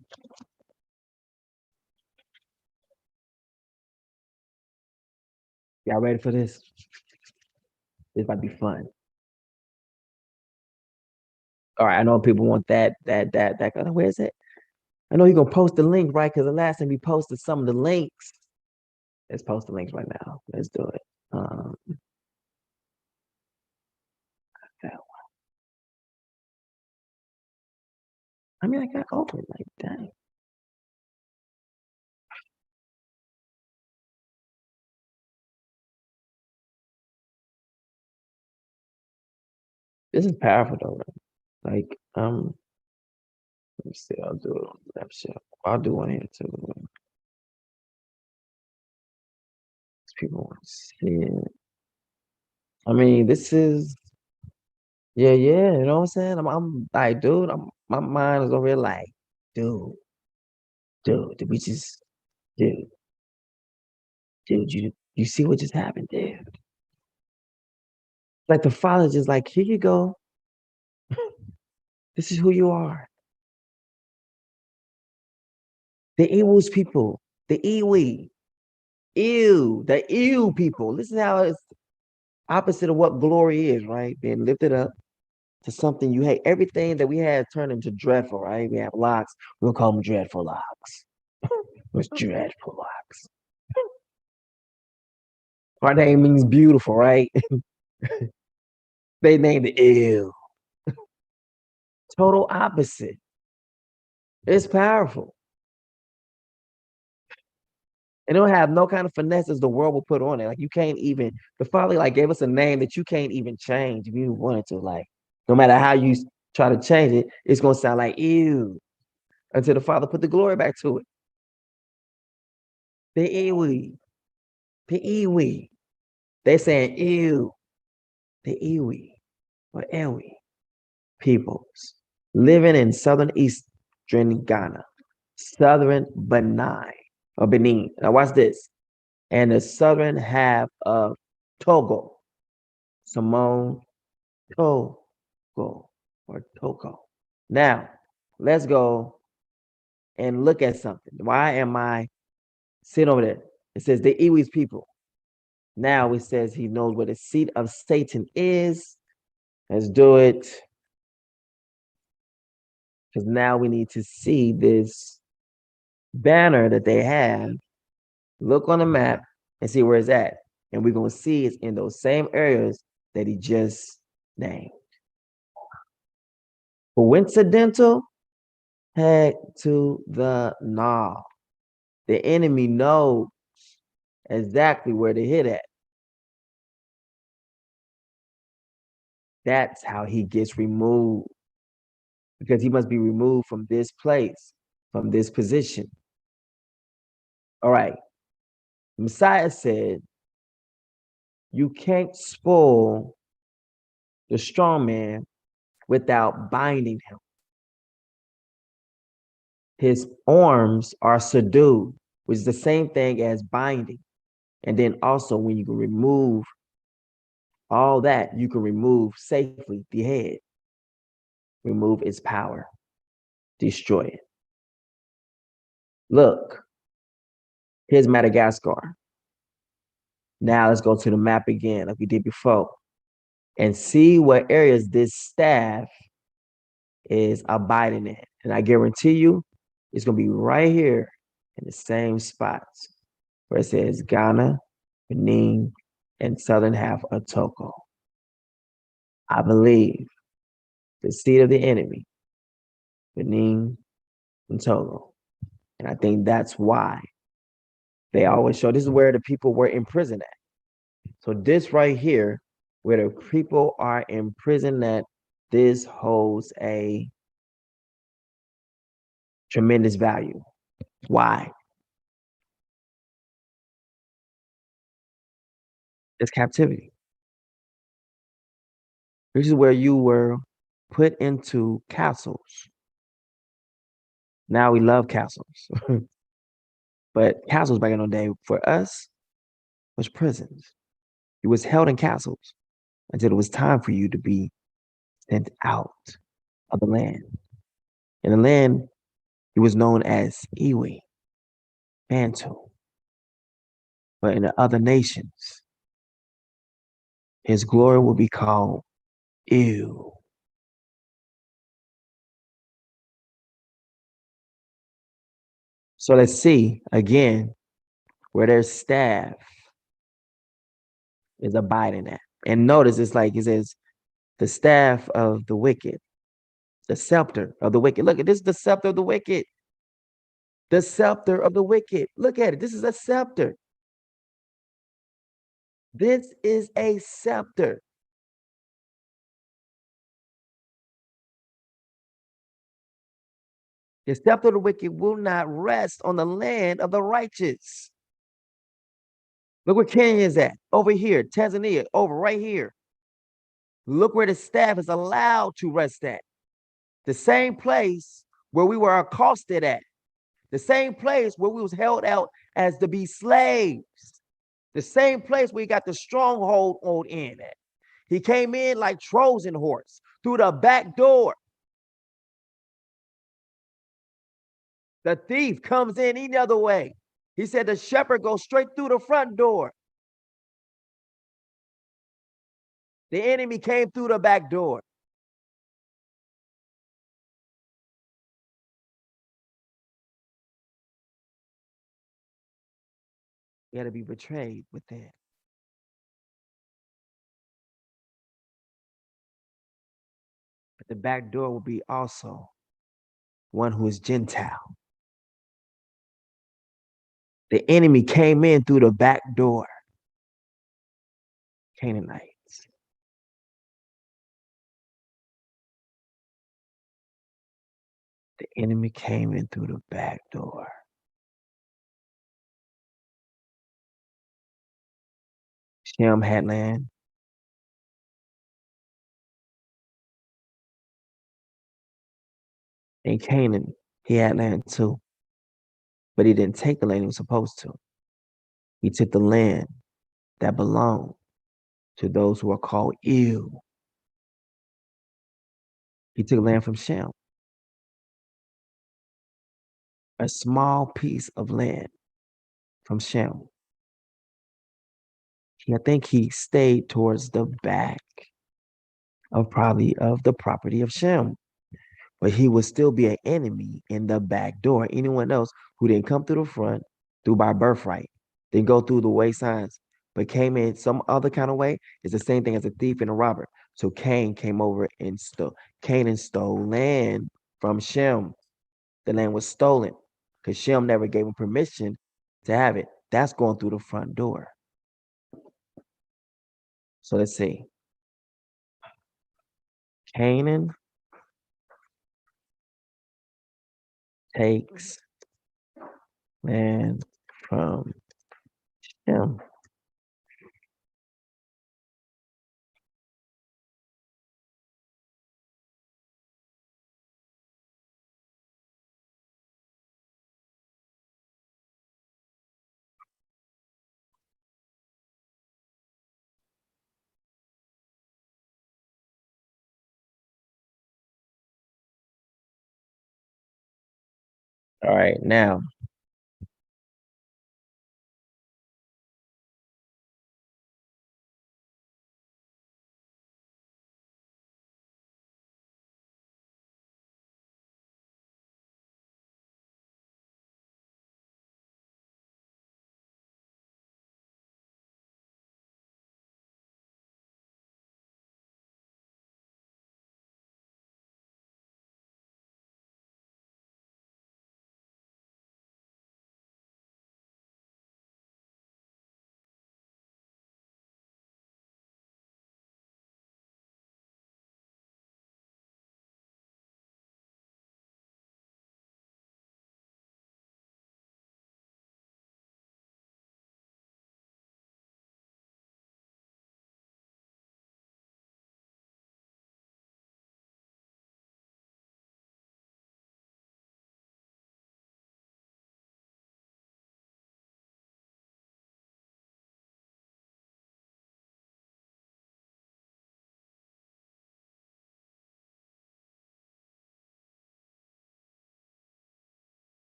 Y'all ready for this? This might be fun. All right, I know people want that. Where is it? I know you're gonna post the link, right? Because the last time we posted some of the links. Let's post the links right now. Let's do it. That one. I mean, I got open like dang. This is powerful though. Right? Like, let me see. I'll do it on Snapchat. I'll do one here too. People want to see it. I mean, this is yeah. You know what I'm saying? I'm like, dude. My mind is over here like, dude, did we just, dude, you see what just happened, dude? Like the father just like, here you go. This is who you are. The Ewu's people, the Iwi, the Ew people. This is how it's opposite of what glory is, right? Being lifted up to something you hate. Everything that we had turned into dreadful, right? We have locks. We'll call them dreadful locks. It's dreadful locks. Our name means beautiful, right? They named it ill. Total opposite. It's powerful. And it'll have no kind of finesses the world will put on it. Like you can't even, the Father like gave us a name that you can't even change if you wanted to. Like, no matter how you try to change it, it's gonna sound like ew until the Father put the glory back to it. The Iwi. The Iwi. They're saying ew. The Iwi or Ewi peoples living in southern eastern Ghana, southern Benin. Now watch this. And the southern half of Togo, Simone Togo or Togo. Now, let's go and look at something. Why am I sitting over there? It says the Iwi's people. Now it says he knows where the seat of Satan is. Let's do it. Because now we need to see this banner that they have. Look on the map and see where it's at. And we're going to see it's in those same areas that he just named. Coincidental? Head to the knob. The enemy knows exactly where to hit at. That's how he gets removed. Because he must be removed from this place, from this position. All right. Messiah said, you can't spoil the strong man without binding him. His arms are subdued, which is the same thing as binding. And then also when you can remove all that, you can remove safely the head, remove its power, destroy it. Look, here's Madagascar. Now let's go to the map again, like we did before, and see what areas this staff is abiding in. And I guarantee you, it's going to be right here in the same spots where it says Ghana, Benin, and southern half of Togo. I believe the seat of the enemy, Benin and Togo. And I think that's why they always show this is where the people were in prison at. So this right here, where the people are in prison at, this holds a tremendous value. Why? It's captivity. This is where you were put into castles. Now we love castles. But castles back in the day for us was prisons. You was held in castles until it was time for you to be sent out of the land. In the land, he was known as Iwi, Bantu. But in the other nations, his glory will be called Ew. So let's see again where their staff is abiding at. And notice it's like it says, the staff of the wicked, the scepter of the wicked. Look at this, the scepter of the wicked. The scepter of the wicked. Look at it. This is a scepter. This is a scepter. The scepter of the wicked will not rest on the land of the righteous. Look where Kenya is at. Over here. Tanzania. Over right here. Look where the staff is allowed to rest at. The same place where we were accosted at. The same place where we was held out as to be slaves. The same place where he got the stronghold on in at. He came in like Trojan horse through the back door. The thief comes in any other way. He said the shepherd goes straight through the front door. The enemy came through the back door. You got to be betrayed within. But the back door will be also one who is Gentile. The enemy came in through the back door. Canaanites. The enemy came in through the back door. Shem had land. In Canaan, he had land too. But he didn't take the land he was supposed to. He took the land that belonged to those who are called Ew. He took land from Shem. A small piece of land from Shem. I think he stayed towards the back of probably of the property of Shem. But he would still be an enemy in the back door. Anyone else who didn't come through the front, through by birthright, didn't go through the way signs, but came in some other kind of way, is the same thing as a thief and a robber. So Cain came over and Canaan stole land from Shem. The land was stolen because Shem never gave him permission to have it. That's going through the front door. So let's see. Canaan takes land from Shem. All right, now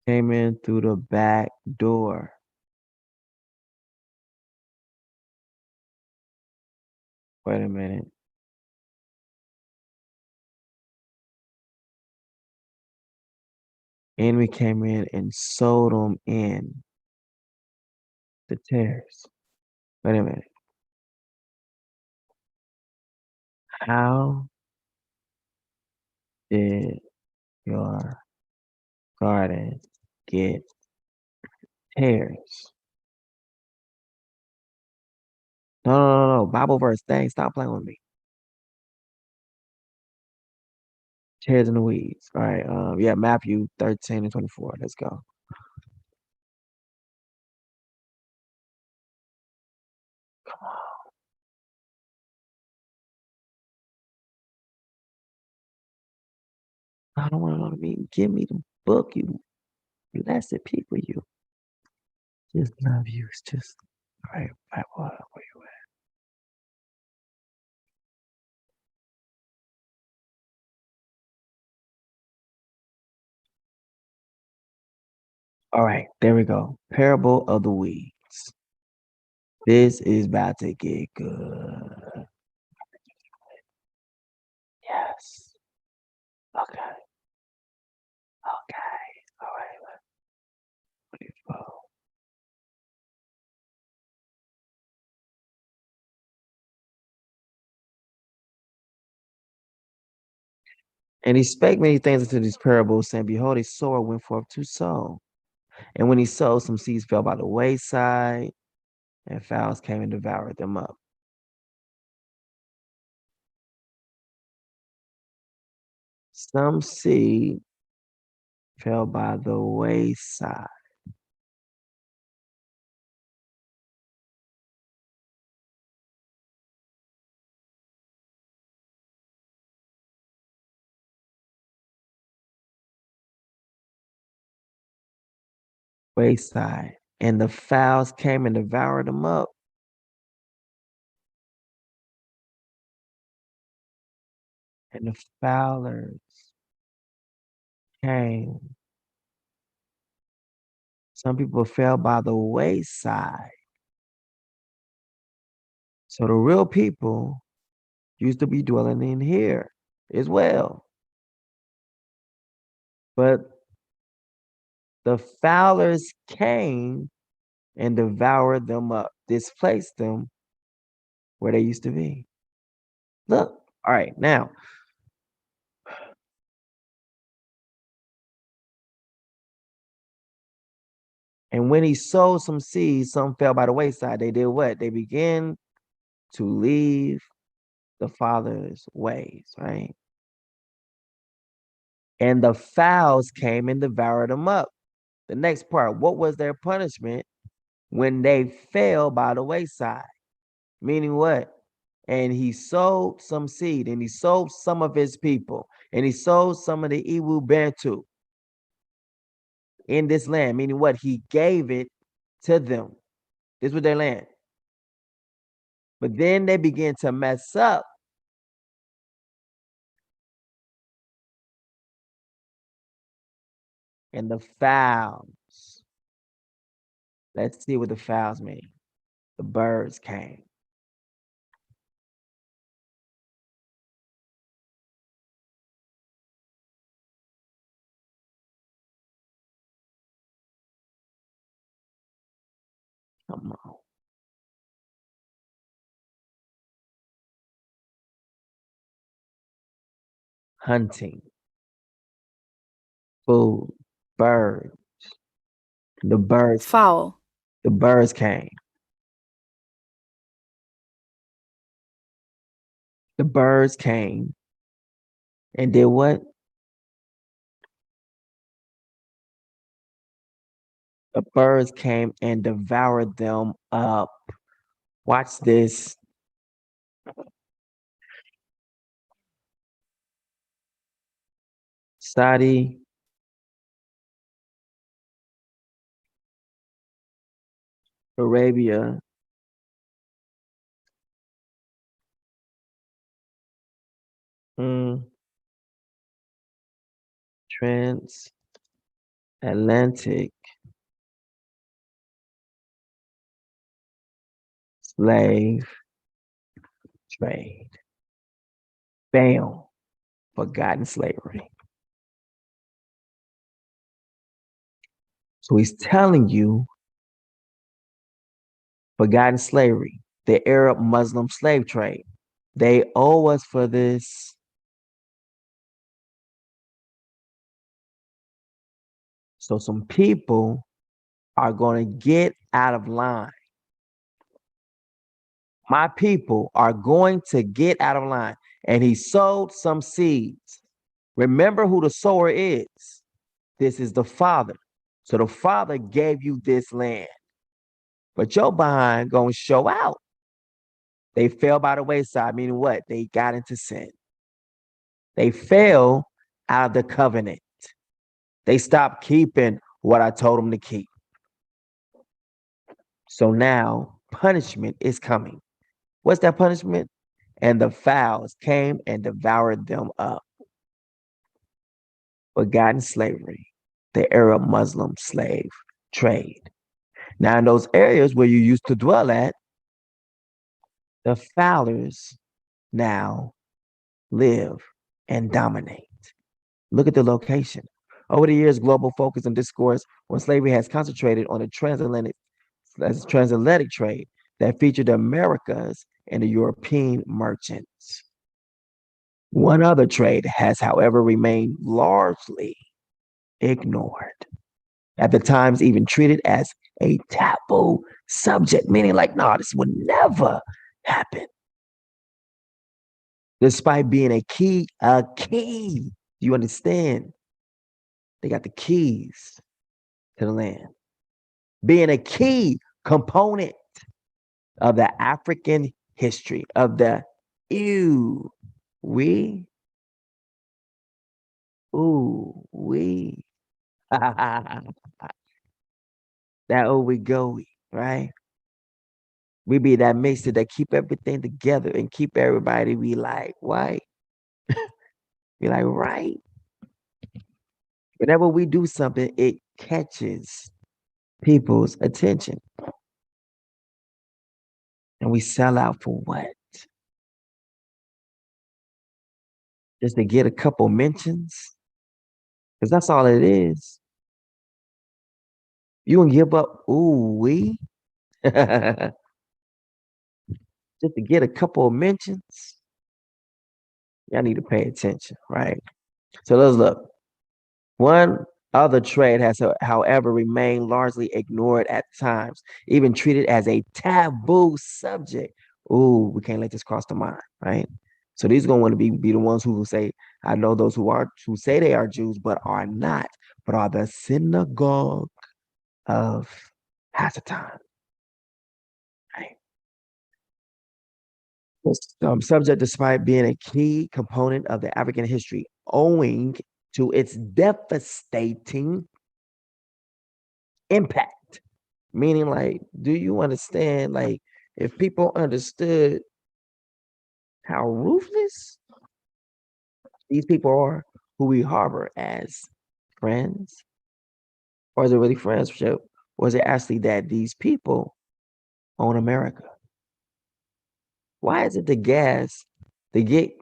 came in through the back door. Wait a minute. Enemy came in and sold them in the tares. Wait a minute. How did your garden get tares? No. Bible verse. Dang, stop playing with me. Tares in the weeds. All right. Yeah, Matthew 13 and 24. Let's go. I don't want to know what I mean. Give me the book, you blessed people, you. Just love you. It's just, all right, where you at? All right, there we go. Parable of the weeds. This is about to get good. Yes. Okay. All right. Let's go. And he spake many things into these parables, saying, Behold, a sower went forth to sow. And when he sowed, some seeds fell by the wayside, and fowls came and devoured them up. Some seed fell by the wayside. Wayside. And the fowls came and devoured them up. And the fowlers came. Some people fell by the wayside. So the real people used to be dwelling in here as well. But the fowlers came and devoured them up, displaced them where they used to be. Look, all right, now. And when he sowed some seeds, some fell by the wayside. They did what? They began to leave the Father's ways, right? And the fowls came and devoured them up. The next part, what was their punishment when they fell by the wayside? Meaning what? And he sowed some seed, and he sowed some of his people, and he sowed some of the Iwu Bantu in this land. Meaning what? He gave it to them. This was their land. But then they began to mess up. And the fowls, let's see what the fowls mean. The birds came. Come on. Hunting. Food. Birds. The birds. Fowl. The birds came. The birds came and did what? The birds came and devoured them up. Watch this. Saudi Arabia Atlantic slave trade. Bam. Forgotten slavery. So he's telling you forgotten slavery, the Arab Muslim slave trade. They owe us for this. So some people are going to get out of line. My people are going to get out of line. And he sowed some seeds. Remember who the sower is. This is the Father. So the Father gave you this land. But your behind gonna show out. They fell by the wayside, meaning what? They got into sin. They fell out of the covenant. They stopped keeping what I told them to keep. So now punishment is coming. What's that punishment? And the fowls came and devoured them up. Forgotten slavery, the Arab Muslim slave trade. Now, in those areas where you used to dwell at, the fowlers now live and dominate. Look at the location. Over the years, global focus and discourse on slavery has concentrated on the transatlantic trade that featured the Americas and the European merchants. One other trade has, however, remained largely ignored. At the times, even treated as a taboo subject, meaning like, no, this would never happen. Despite being a key, you understand? They got the keys to the land. Being a key component of the African history of the we. That we go, right? We be that mixture that keep everything together and keep everybody be like, white. Be like, right. Whenever we do something, it catches people's attention. And we sell out for what? Just to get a couple mentions? Because that's all it is. You gonna give up, we? Just to get a couple of mentions? Y'all need to pay attention, right? So let's look. One other trade has, however, remained largely ignored at times, even treated as a taboo subject. We can't let this cross the mind, right? So these are going to want to be the ones who will say, I know those who say they are Jews, but are not, but are the synagogue of Hasatan. Right? Subject, despite being a key component of the African history, owing to its devastating impact. Meaning, like, do you understand, like, if people understood how ruthless these people are who we harbor as friends, or is it really friendship, or is it actually that these people own America? Why is it the gas, they get,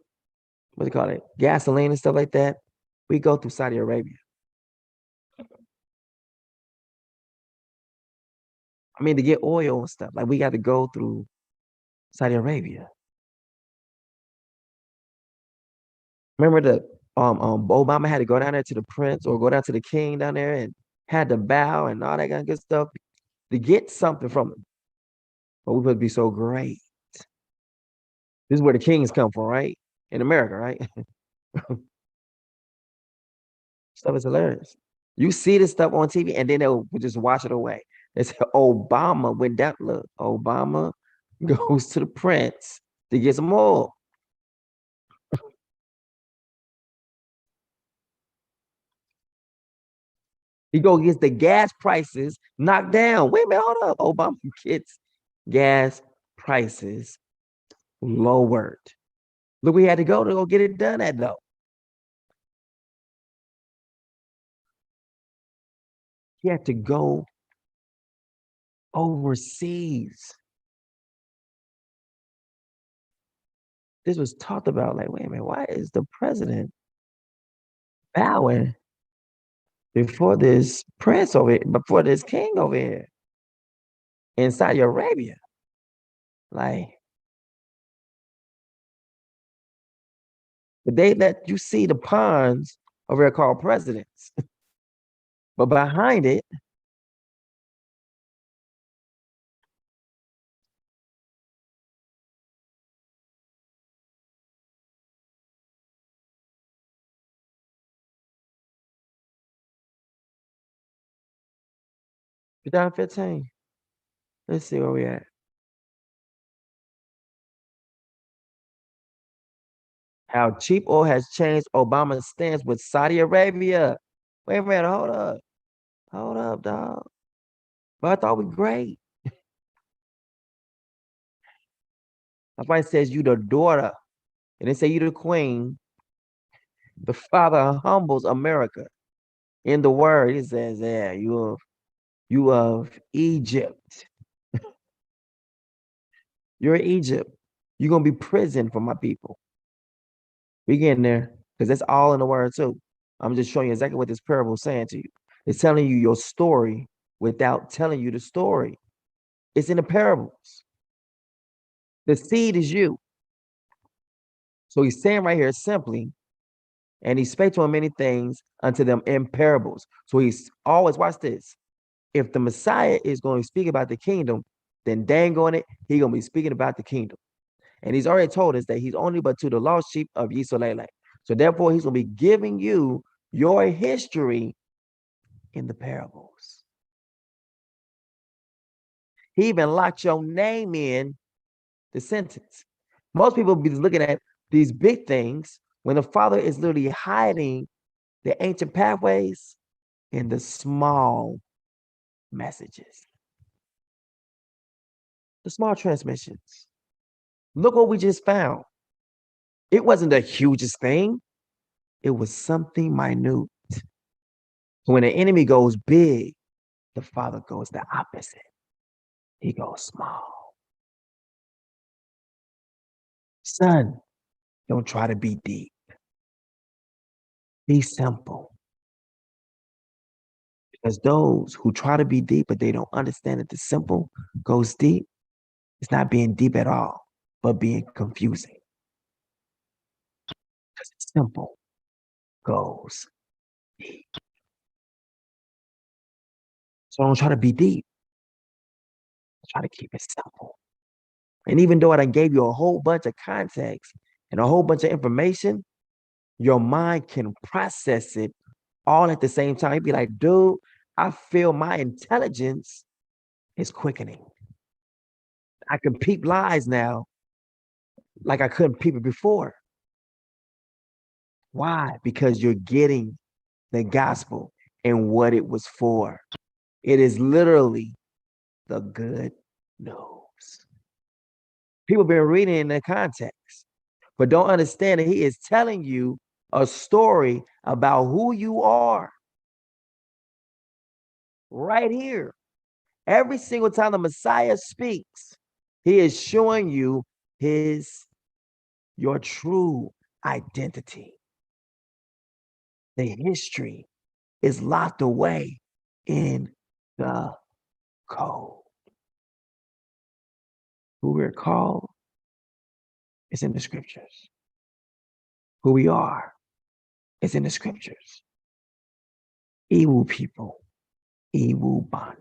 what do you call it, gasoline and stuff like that, we go through Saudi Arabia? I mean, to get oil and stuff, like we got to go through Saudi Arabia. Remember the Obama had to go down there to the prince or go down to the king down there and had to bow and all that kind of good stuff to get something from him. But we would be so great. This is where the kings come from, right? In America, right? Stuff is hilarious. You see this stuff on TV and then they'll just wash it away. They say Obama went down. Look, Obama goes to the prince to get some oil. He go gets the gas prices knocked down. Wait a minute, hold up. Obama gets gas prices lowered. Look, we had to go get it done at though. He had to go overseas. This was talked about, like, wait a minute, why is the president bowing before this prince over here, before this king over here in Saudi Arabia? Like, but they let you see the pawns over here called presidents. But behind it, you're down 15. Let's see where we at. How cheap oil has changed Obama's stance with Saudi Arabia. Wait a minute, hold up. Hold up, dog. But I thought we great. Somebody says you the daughter, and they say you the queen. The father humbles America. In the word, it says, yeah, you of Egypt. You're Egypt. You're gonna be prison for my people. We getting there, because that's all in the word too. I'm just showing you exactly what this parable is saying to you. It's telling you your story without telling you the story. It's in the parables. The seed is you. So he's saying right here simply, and he spake to him many things unto them in parables. So he's always, watch this. If the Messiah is going to speak about the kingdom, then dang on it, he's going to be speaking about the kingdom. And he's already told us that he's only but to the lost sheep of Yisrael. So therefore, he's going to be giving you your history in the parables. He even locked your name in the sentence. Most people be looking at these big things when the Father is literally hiding the ancient pathways in the small messages, the small transmissions. Look what we just found. It wasn't the hugest thing. It was something minute. When the enemy goes big, the Father goes the opposite. He goes small. Son, don't try to be deep. Be simple. Because those who try to be deep, but they don't understand that the simple goes deep, it's not being deep at all, but being confusing. Because it's simple goes deep. So don't try to be deep. Try to keep it simple. And even though I gave you a whole bunch of context and a whole bunch of information, your mind can process it all at the same time. You'd be like, dude, I feel my intelligence is quickening. I can peep lies now like I couldn't peep it before. Why? Because you're getting the gospel and what it was for. It is literally the good news. People have been reading in the context, but don't understand that he is telling you a story about who you are. Right here. Every single time the Messiah speaks, he is showing you your true identity. The history is locked away in the code. Who we're called is in the scriptures. Who we are is in the scriptures. Evil people, evil bandos.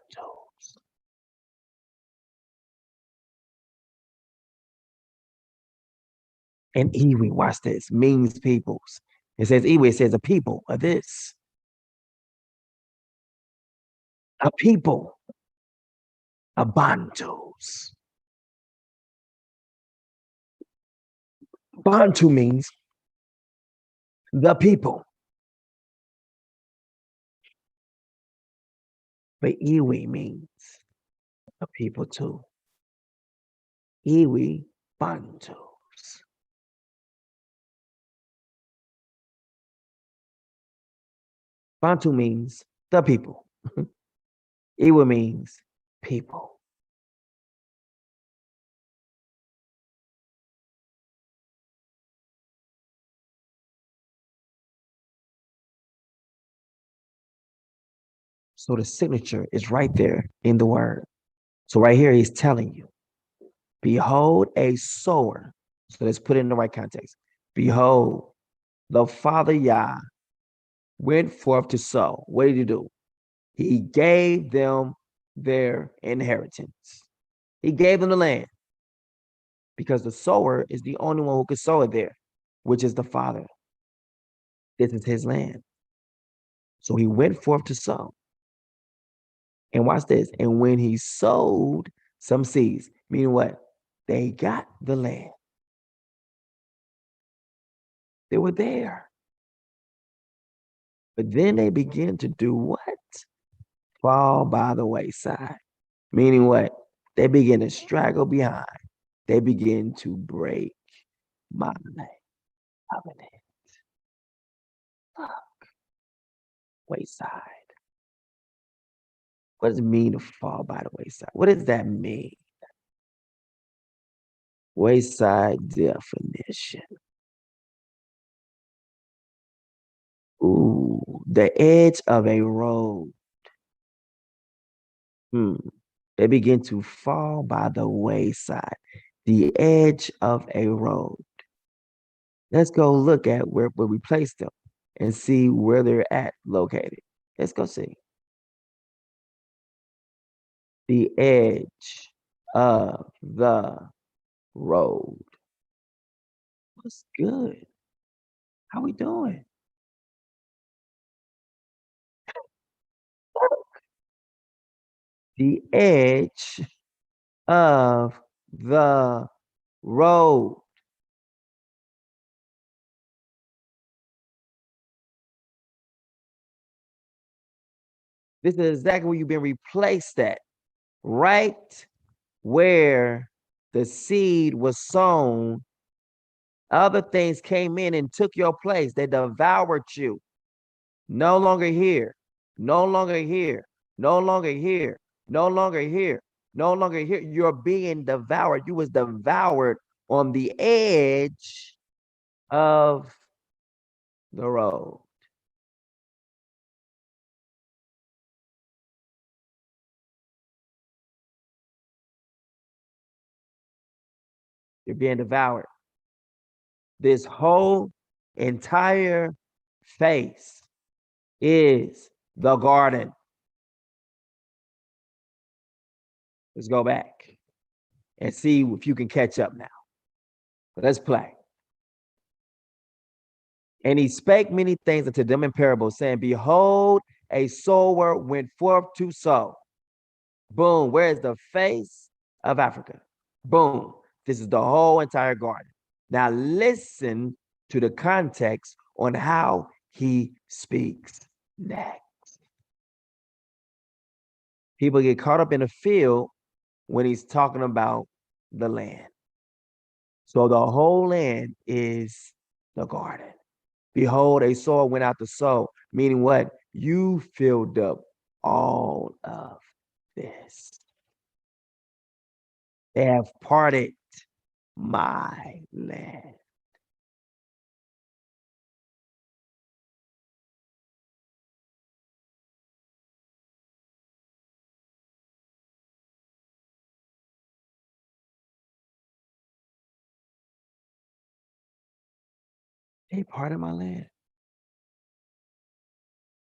And Iwi, watch this, means peoples. It says Iwi, it says a people of this. A people, a bandos. Bantu means the people. But Iwi means a people too. Iwi Bantus. Bantu means the people. Iwa means people. So the signature is right there in the word. So right here, he's telling you, behold a sower. So let's put it in the right context. Behold, the Father Yah went forth to sow. What did he do? He gave them their inheritance. He gave them the land because the sower is the only one who could sow it there, which is the Father. This is his land. So he went forth to sow. And watch this. And when he sowed some seeds, meaning what? They got the land. They were there. But then they begin to do what? Fall by the wayside. Meaning what? They begin to straggle behind. They begin to break my covenant. Fuck. Wayside. What does it mean to fall by the wayside? What does that mean? Wayside definition. Ooh, the edge of a road. They begin to fall by the wayside, the edge of a road. Let's go look at where we placed them and see where they're at located. Let's go see. The edge of the road. What's good? How we doing? The edge of the road. This is exactly where you've been replaced at, right where the seed was sown. Other things came in and took your place. They devoured you. No longer here. No longer here. No longer here. No longer here. No longer here. You're being devoured. You was devoured on the edge of the road. You're being devoured. This whole entire face is the garden. Let's go back and see if you can catch up now. Let's play. And he spake many things unto them in parables, saying, behold, a sower went forth to sow. Boom. Where's the face of Africa? Boom. This is the whole entire garden. Now listen to the context on how he speaks next. People get caught up in the field when he's talking about the land. So the whole land is the garden. Behold, a sower went out to sow, meaning what? You filled up all of this. They have parted my land. They part of my land.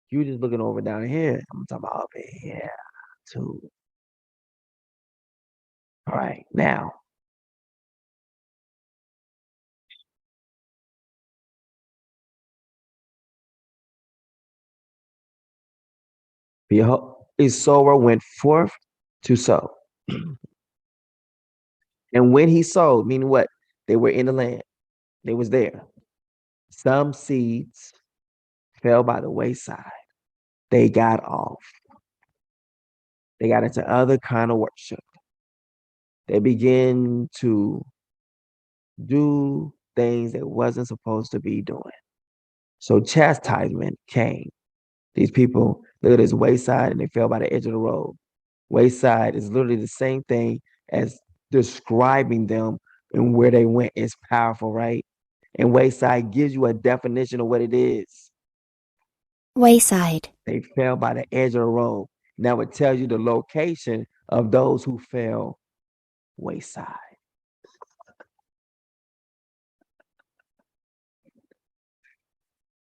You just looking over down here. I'm talking about over here too. All right, now. Behold, a sower went forth to sow. And when he sowed, meaning what? They were in the land. They was there. Some seeds fell by the wayside. They got off. They got into other kind of worship. They began to do things they wasn't supposed to be doing. So chastisement came. These people look at this wayside and they fell by the edge of the road. Wayside is literally the same thing as describing them and where they went. It's powerful, right? And wayside gives you a definition of what it is. Wayside. They fell by the edge of the road. Now it tells you the location of those who fell wayside.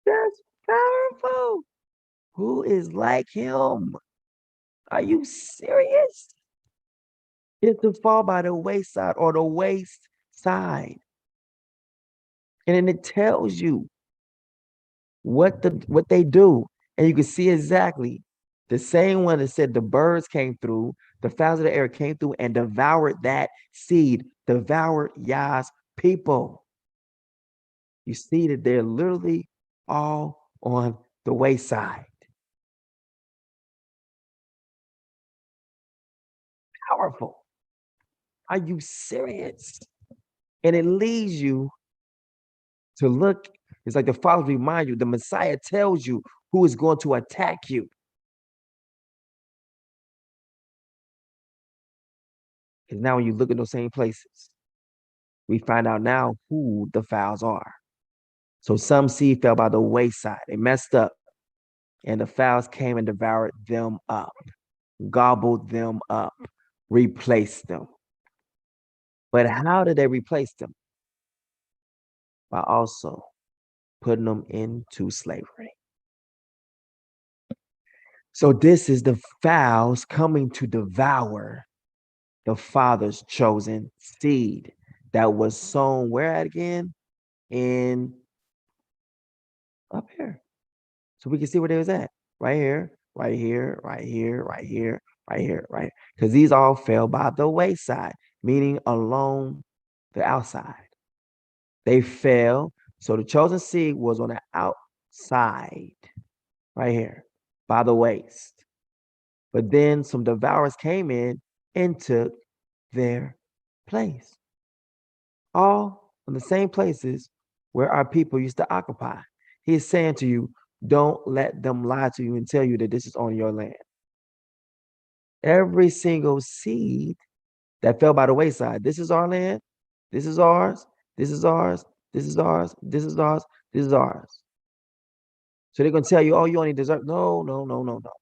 That's powerful. Who is like him? Are you serious? It's to fall by the wayside or the waist side. And then it tells you what they do. And you can see exactly the same one that said the birds came through, the fowls of the air came through and devoured that seed, devoured Yah's people. You see that they're literally all on the wayside. Powerful. Are you serious? And it leads you to look. It's like the fathers remind you, the Messiah tells you who is going to attack you. Because now when you look at those same places, we find out now who the fowls are. So some seed fell by the wayside. They messed up. And the fowls came and devoured them up, gobbled them up, replaced them. But how did they replace them? By also putting them into slavery. So this is the fowls coming to devour the Father's chosen seed that was sown where at again? In up here. So we can see where they was at. Right here, right here, right here, right here, right here, right. Because these all fell by the wayside, meaning along the outside. They fell. So the chosen seed was on the outside, right here, by the waist. But then some devourers came in and took their place. All in the same places where our people used to occupy. He's saying to you, don't let them lie to you and tell you that this is on your land. Every single seed that fell by the wayside, this is our land, this is ours, this is ours, this is ours, this is ours, this is ours. So they're going to tell you, oh, you only deserve. No, no, no, no, no.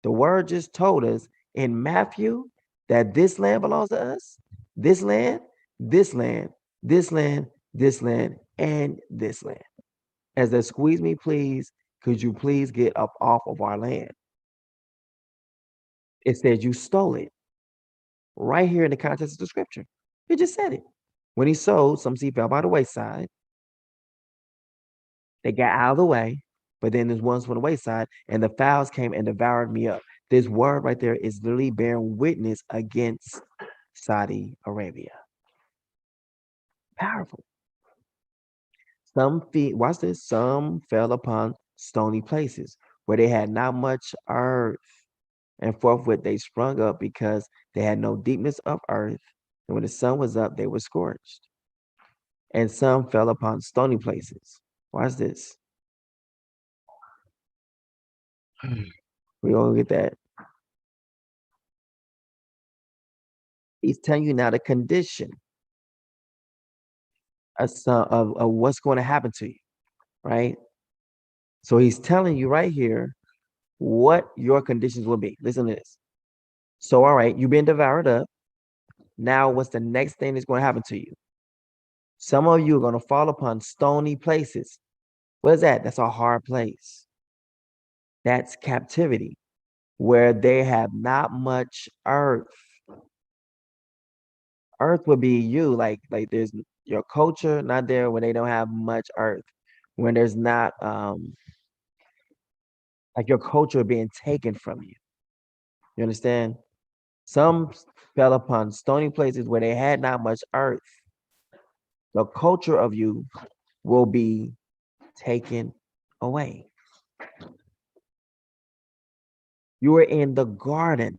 The word just told us in Matthew that this land belongs to us, this land, this land, this land, this land, and this land. As they squeeze me, please, could you please get up off of our land? It says you stole it. Right here in the context of the scripture. It just said it. When he sowed, some seed fell by the wayside. They got out of the way, but then there's ones from the wayside, and the fowls came and devoured me up. This word right there is literally bearing witness against Saudi Arabia. Powerful. Some feet, watch this, some fell upon stony places where they had not much earth, and forthwith they sprung up because they had no deepness of earth, and when the sun was up, they were scorched. And some fell upon stony places. Watch this. We're gonna get that. He's telling you now the condition of what's going to happen to you, right? So he's telling you right here what your conditions will be. Listen to this. So, all right, you've been devoured up. Now, what's the next thing that's going to happen to you? Some of you are going to fall upon stony places. What is that? That's a hard place. That's captivity, where they have not much earth. Earth would be you, like there's your culture not there when they don't have much earth. When there's not like your culture being taken from you. You understand? Some fell upon stony places where they had not much earth. The culture of you will be taken away. You were in the garden.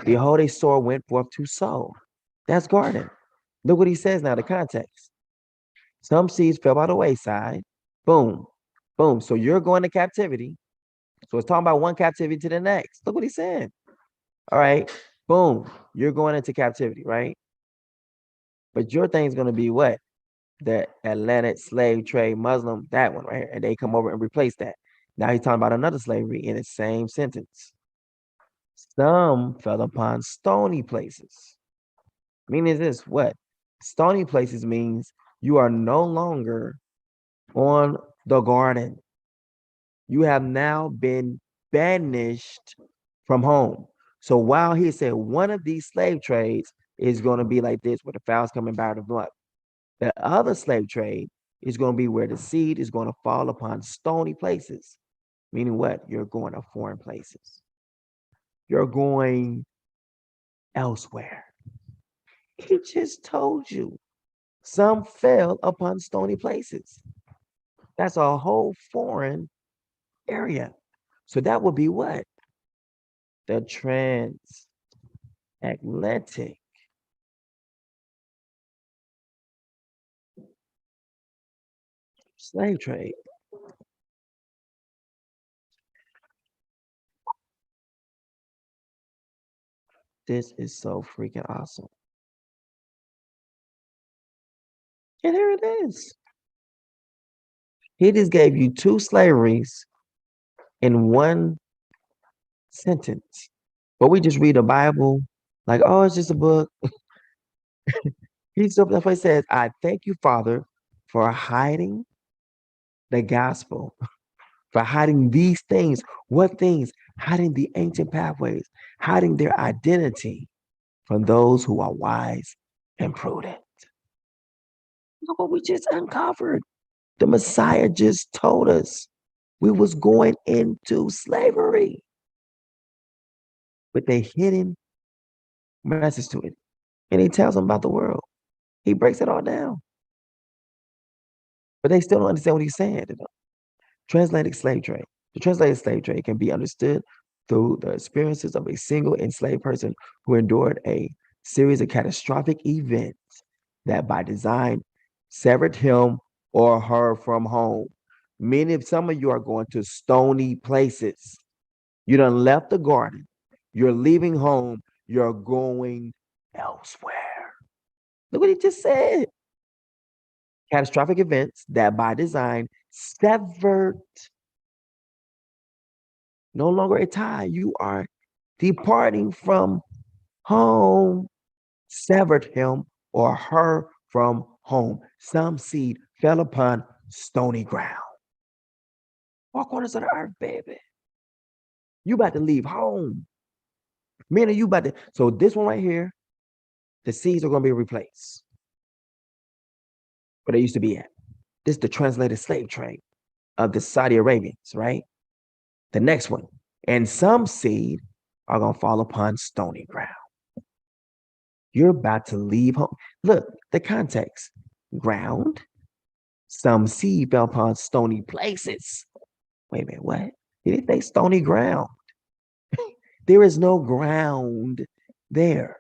Behold, a sower went forth to sow. That's garden. Look what he says now, the context. Some seeds fell by the wayside. Boom, boom. So you're going to captivity. So it's talking about one captivity to the next. Look what he's saying. All right. Boom, you're going into captivity, right? But your thing's going to be what? The Atlantic slave trade Muslim, that one right here. And they come over and replace that. Now he's talking about another slavery in the same sentence. Some fell upon stony places. Meaning this, what? Stony places means you are no longer on the garden. You have now been banished from home. So while he said one of these slave trades is going to be like this, where the fowls coming by the blood, the other slave trade is going to be where the seed is going to fall upon stony places. Meaning what? You're going to foreign places. You're going elsewhere. He just told you. Some fell upon stony places. That's a whole foreign area. So that would be what? The transatlantic slave trade. This is so freaking awesome. And here it is. He just gave you two slaveries in one sentence. But we just read the Bible like, oh, it's just a book. That's why he says, I thank you, Father, for hiding the gospel, for hiding these things. What things? Hiding the ancient pathways, hiding their identity from those who are wise and prudent. Look what we just uncovered. The Messiah just told us we was going into slavery with a hidden message to it. And he tells them about the world. He breaks it all down. But they still don't understand what he's saying. Transatlantic slave trade. The transatlantic slave trade can be understood through the experiences of a single enslaved person who endured a series of catastrophic events that by design severed him or her from home. Meaning if some of you are going to stony places, you done left the garden, you're leaving home, you're going elsewhere. Look what he just said. Catastrophic events that by design severed, no longer a tie. You are departing from home, severed him or her from home. Some seed fell upon stony ground. All corners of the earth, baby. You about to leave home. Meaning you about to, so this one right here, the seeds are going to be replaced. Where they used to be at. This is the translated slave trade of the Saudi Arabians, right? The next one. And some seed are going to fall upon stony ground. You're about to leave home. Look, the context. Ground. Some seed fell upon stony places. Wait a minute, what? He didn't say stony ground. There is no ground there.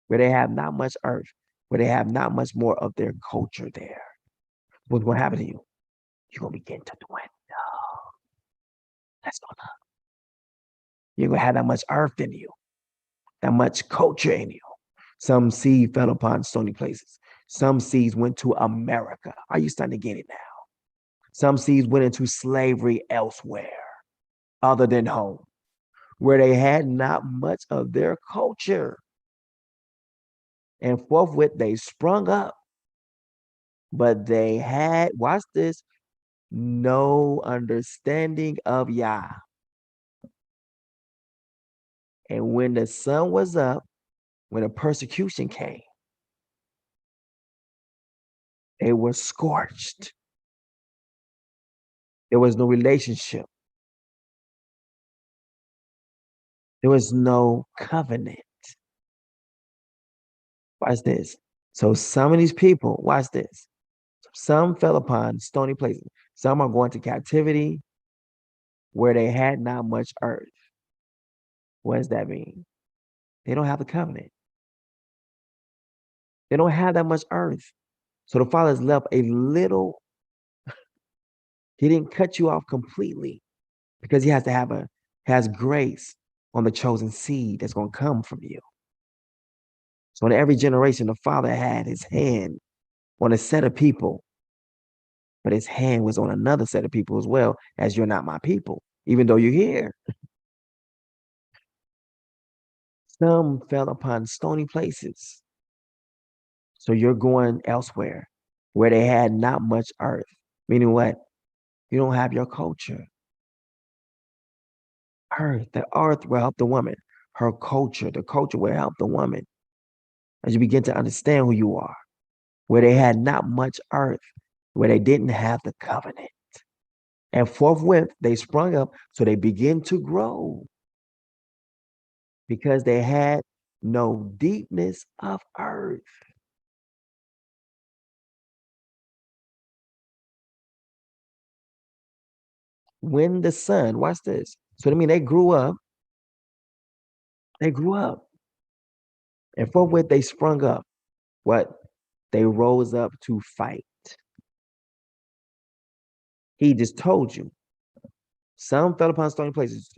Where they have not much earth. Where they have not much more of their culture there. What's going to happen to you? You're going to begin to dwindle. That's going to. You're going to have that much earth in you. That much culture in you. Some seed fell upon stony places. Some seeds went to America. Are you starting to get it now? Some seeds went into slavery elsewhere other than home, where they had not much of their culture. And forthwith they sprung up, but they had, watch this, no understanding of Yah. And when the sun was up, when a persecution came, they were scorched. There was no relationship. There was no covenant. Watch this. So some of these people, watch this. Some fell upon stony places. Some are going to captivity where they had not much earth. What does that mean? They don't have the covenant. They don't have that much earth. So the Father has left a little. He didn't cut you off completely because he has to have has grace on the chosen seed that's going to come from you. So in every generation, the Father had his hand on a set of people, but his hand was on another set of people as well, as you're not my people, even though you're here. Some fell upon stony places. So you're going elsewhere where they had not much earth. Meaning what? You don't have your culture. The earth will help the woman. Her culture, the culture will help the woman. As you begin to understand who you are, where they had not much earth, where they didn't have the covenant. And forthwith they sprung up, so they begin to grow because they had no deepness of earth. When the sun, watch this. So I mean they grew up. And forthwith they sprung up. What? They rose up to fight. He just told you. Some fell upon stony places.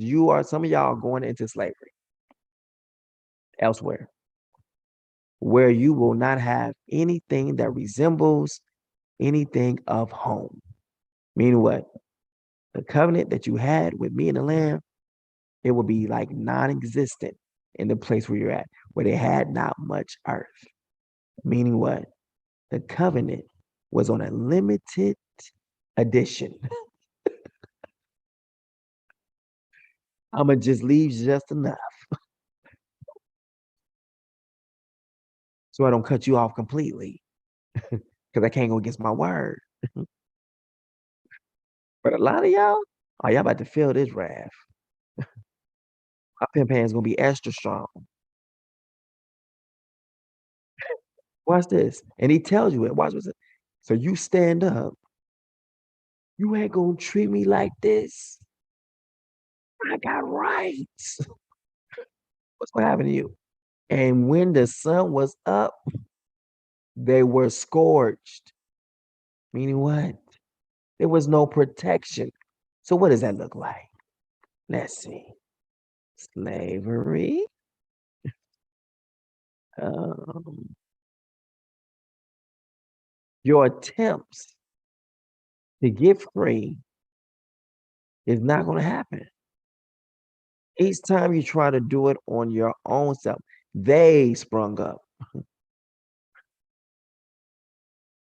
Some of y'all are going into slavery elsewhere, where you will not have anything that resembles anything of home. Meaning what? The covenant that you had with me and the Lamb, it will be like non-existent in the place where you're at, where they had not much earth. Meaning what? The covenant was on a limited edition. I'm going to just leave just enough so I don't cut you off completely because I can't go against my word. But a lot of y'all, y'all about to feel this wrath. My pimp hand's going to be extra strong. Watch this. And he tells you it. Watch this. So you stand up. You ain't going to treat me like this. I got rights. What's going to happen to you? And when the sun was up, they were scorched. Meaning what? There was no protection. So what does that look like? Let's see. Slavery. Your attempts to get free is not going to happen. Each time you try to do it on your own self, they sprung up.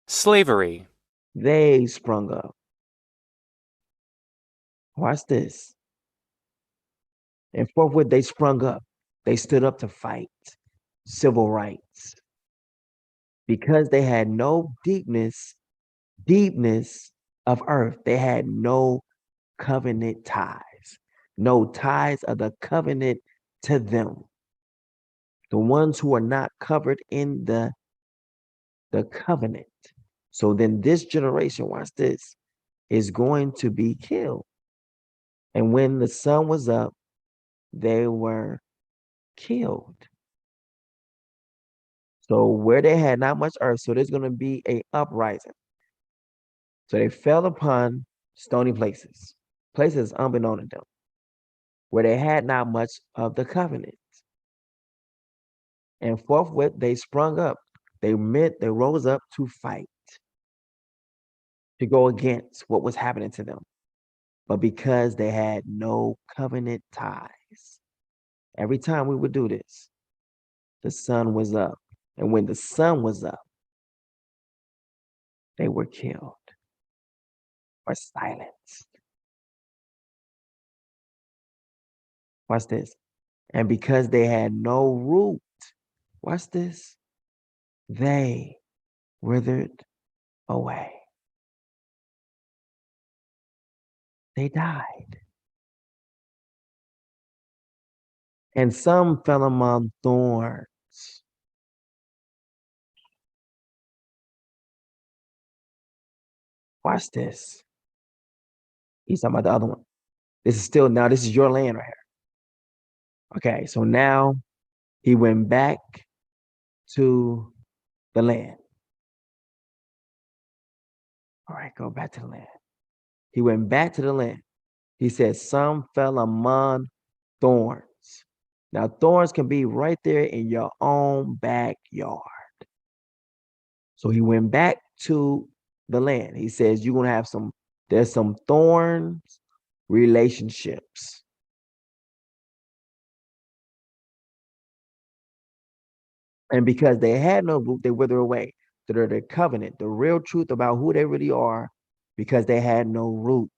Slavery. They sprung up. Watch this. And forthwith they sprung up. They stood up to fight civil rights. Because they had no deepness of earth. They had no covenant ties. No ties of the covenant to them. The ones who are not covered in the covenant. So then this generation, watch this, is going to be killed. And when the sun was up, they were killed. So where they had not much earth, so there's going to be a uprising. So they fell upon stony places unbeknown to them, where they had not much of the covenant. And forthwith they sprung up. They rose up to fight, to go against what was happening to them. But because they had no covenant ties, every time we would do this, the sun was up. And when the sun was up, they were killed or silenced. Watch this. And because they had no root, watch this, they withered away. They died. And some fell among thorns. Watch this. He's talking about the other one. This is your land right here. Okay, so now he went back to the land. All right, go back to the land. He went back to the land. He said, some fell among thorns. Now, thorns can be right there in your own backyard. So he went back to the land. He says, you're going to have there's some thorns relationships. And because they had no root, they wither away. So they're the covenant, the real truth about who they really are, because they had no root,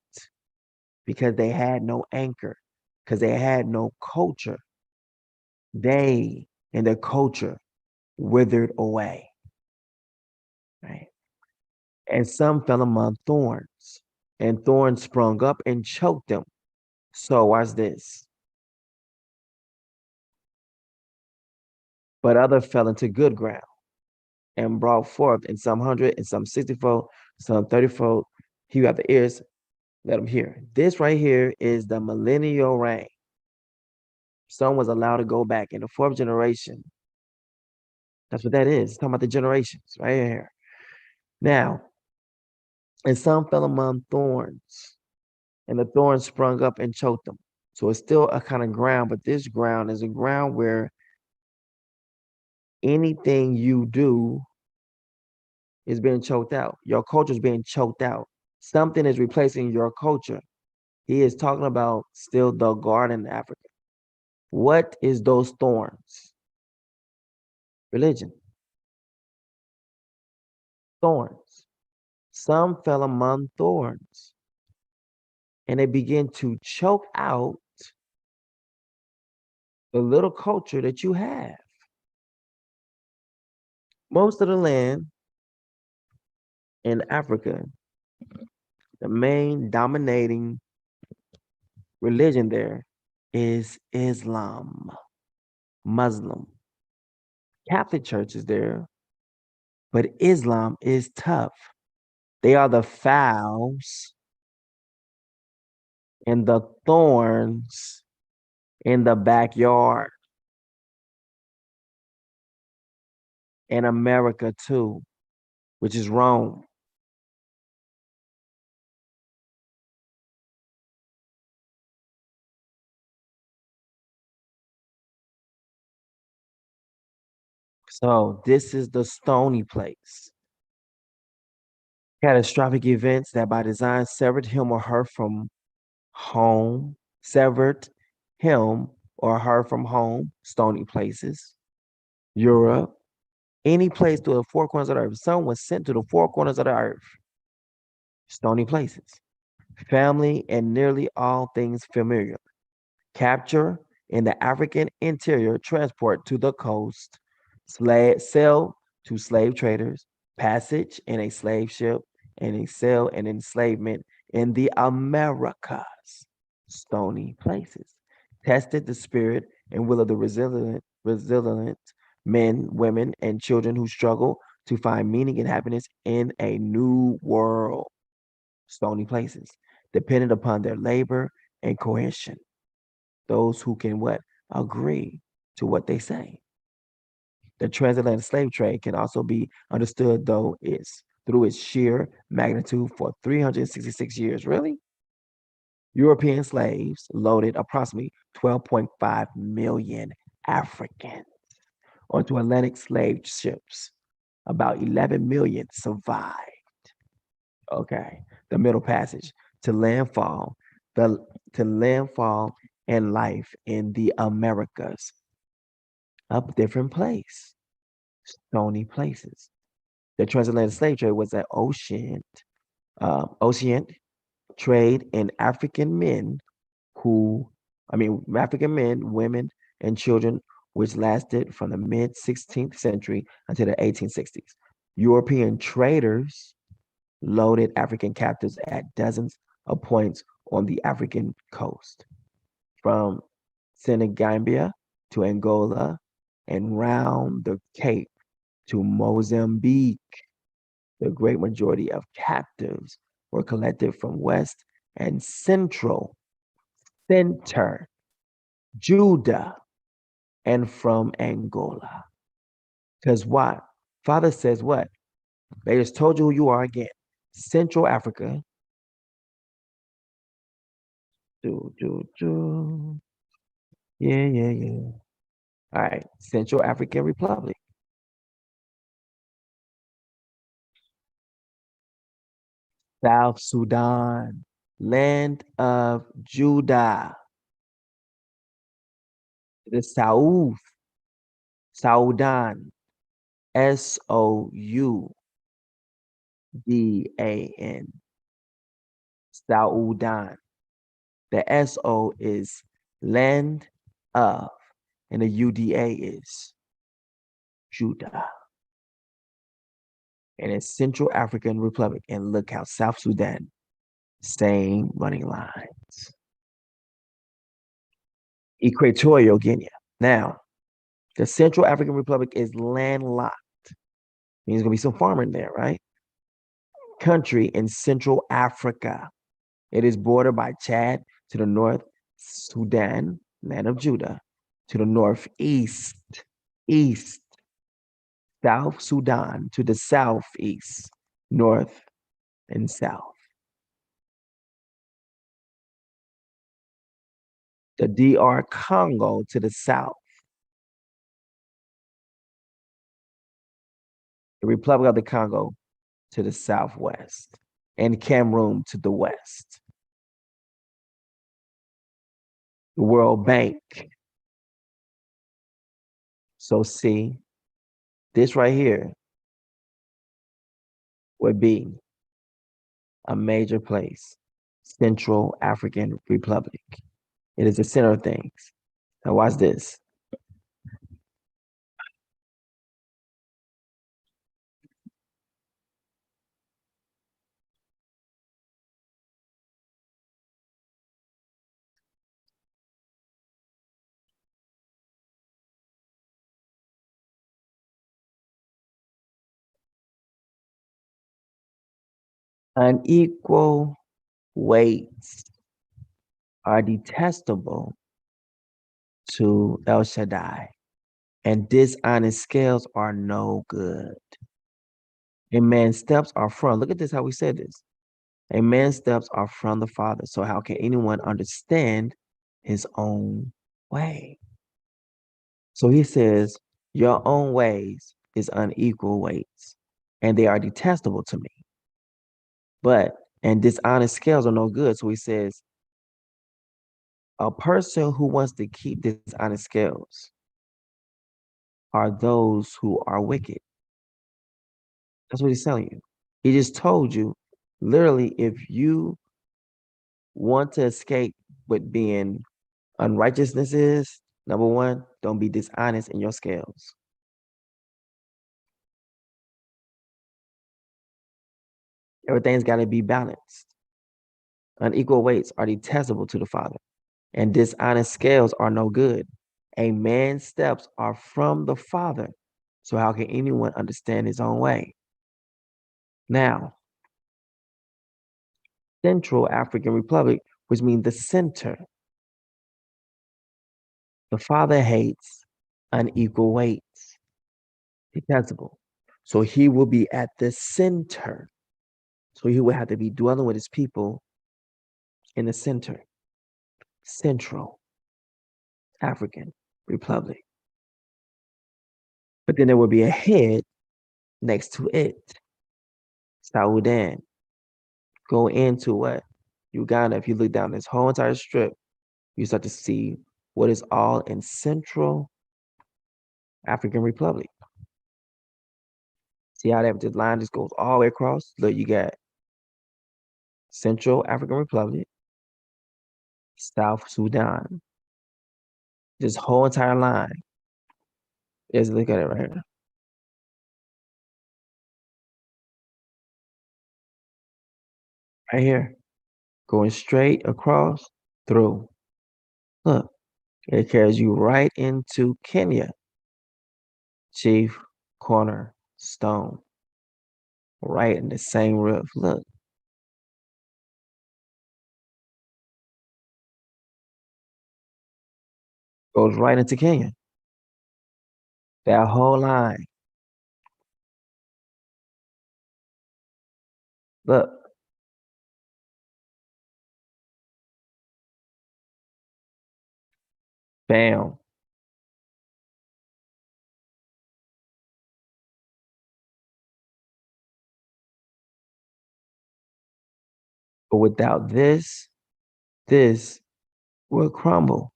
because they had no anchor, because they had no culture. They and their culture withered away. Right? And some fell among thorns, and thorns sprung up and choked them. So watch this. But others fell into good ground and brought forth, in some 100, and some 60-fold, some 30-fold. He who have the ears, let him hear. This right here is the millennial reign. Son was allowed to go back in the fourth generation. That's what that is. It's talking about the generations right here. Now, and some fell among thorns, and the thorns sprung up and choked them. So it's still a kind of ground, but this ground is a ground where anything you do is being choked out. Your culture is being choked out. Something is replacing your culture. He is talking about still the garden in Africa. What is those thorns? Religion. Thorns. Some fell among thorns, and they begin to choke out the little culture that you have. Most of the land in Africa, the main dominating religion there is Islam, Muslim. Catholic Church is there, but Islam is tough. They are the fowls and the thorns in the backyard. In America too, which is Rome. So this is the stony place. Catastrophic events that by design severed him or her from home, severed him or her from home, stony places. Europe, any place to the four corners of the earth. Someone was sent to the four corners of the earth. Stony places. Family and nearly all things familiar. Capture in the African interior, transport to the coast, sell to slave traders, passage in a slave ship, and a sale and enslavement in the Americas, stony places. Tested the spirit and will of the resilient men, women, and children who struggle to find meaning and happiness in a new world, stony places, dependent upon their labor and coercion. Those who can what? Agree to what they say. The transatlantic slave trade can also be understood, though, is through its sheer magnitude for 366 years. Really? European slaves loaded approximately 12.5 million Africans onto Atlantic slave ships. About 11 million survived. Okay, the Middle Passage to landfall, and life in the Americas. A different place, stony places. The transatlantic slave trade was an ocean trade in African men African men, women, and children, which lasted from the mid 16th century until the 1860s. European traders loaded African captives at dozens of points on the African coast, from Senegambia to Angola and round the Cape to Mozambique. The great majority of captives were collected from West and Center Judah, and from Angola. Because what? Father says what? They just told you who you are again. Central Africa. Yeah. All right, Central African Republic. South Sudan, land of Judah. The South, Soudan, Soudan, Soudan. The SO is land of, and the UDA is Judah. And it's Central African Republic. And look how South Sudan, same running lines. Equatorial Guinea. Now, the Central African Republic is landlocked. Means there's gonna be some farming there, right? Country in Central Africa. It is bordered by Chad to the north, Sudan, land of Judah, to the northeast, east, South Sudan to the southeast, north and south. The DR Congo to the south. The Republic of the Congo to the southwest, and Cameroon to the west. The World Bank. So see, this right here would be a major place, Central African Republic. It is the center of things. Now watch this. Unequal weights are detestable to El Shaddai, and dishonest scales are no good. A man's steps are from, look at this, how we said this. A man's steps are from the Father. So how can anyone understand his own way? So he says, your own ways is unequal weights, and they are detestable to me. And dishonest scales are no good. So he says, a person who wants to keep dishonest scales are those who are wicked. That's what he's telling you. He just told you, literally, if you want to escape what being unrighteousness is, number one, don't be dishonest in your scales. Everything's got to be balanced. Unequal weights are detestable to the Father, and dishonest scales are no good. A man's steps are from the Father, so how can anyone understand his own way? Now, Central African Republic, which means the center. The Father hates unequal weights, detestable. So he will be at the center. So he will have to be dwelling with his people in the center. Central African Republic. But then there will be a head next to it. Soudan. Go into what? Uganda. If you look down this whole entire strip, you start to see what is all in Central African Republic. See how that line just goes all the way across? Look, you got Central African Republic, South Sudan. This whole entire line. Let's look at it right here. Right here. Going straight across through. Look, it carries you right into Kenya. Chief Cornerstone. Right in the same roof. Look. Goes right into Kenya. That whole line. Look. Bam. But without this will crumble.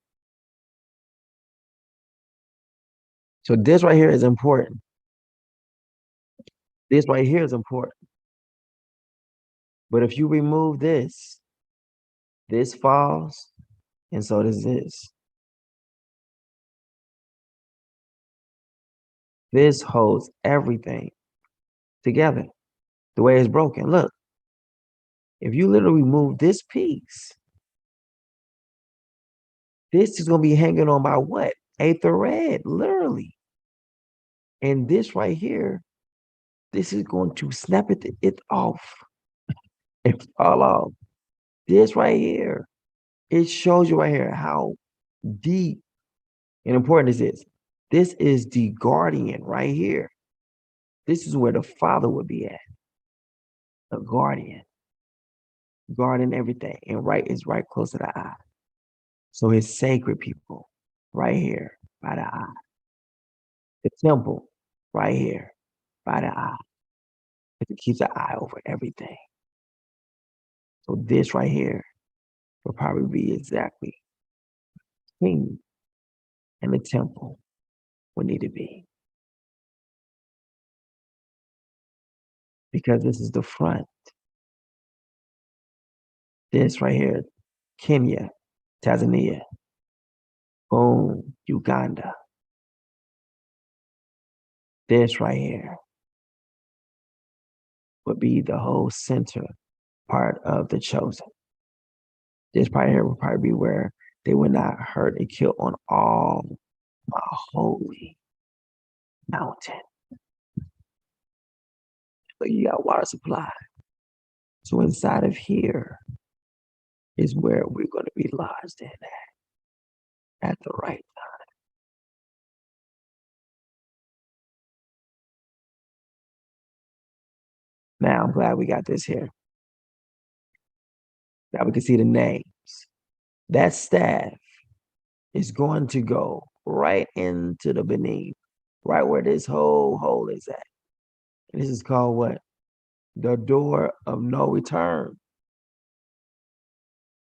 So this right here is important. This right here is important. But if you remove this falls, and so does this. This holds everything together the way it's broken. Look, if you literally remove this piece, this is going to be hanging on by what? A thread, literally. And this right here, this is going to snap it off and fall off. This right here, it shows you right here how deep and important this is. This is the guardian right here. This is where the father would be at. The guardian. Guarding everything. And right is right close to the eye. So his sacred people right here by the eye. The temple right here by the eye. It keeps the eye over everything. So this right here will probably be exactly king and the temple would need to be. Because this is the front. This right here, Kenya, Tanzania, boom, Uganda. This right here would be the whole center part of the chosen. This part here would probably be where they would not hurt and kill on all my holy mountain. But you got water supply. So inside of here is where we're going to be lodged in at the right time. Now I'm glad we got this here. Now we can see the names. That staff is going to go right into the beneath, right where this whole hole is at. And this is called what? The door of no return.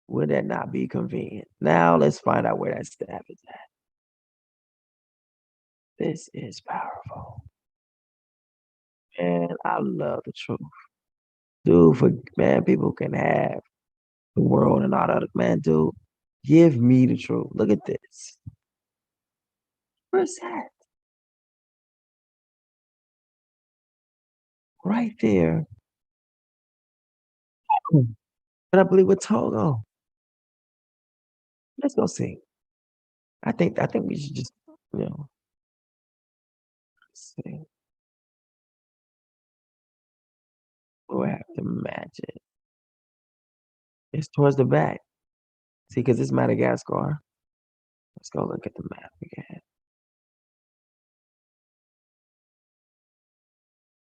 Would that not be convenient? Now let's find out where that staff is at. This is powerful. And I love the truth. Dude, for man, people can have the world and all that. Man, dude, give me the truth. Look at this. Where's that? Right there. But I believe with Togo. Let's go see. I think we should just, see. We'll have to match it. It's towards the back. See, because it's Madagascar. Let's go look at the map again.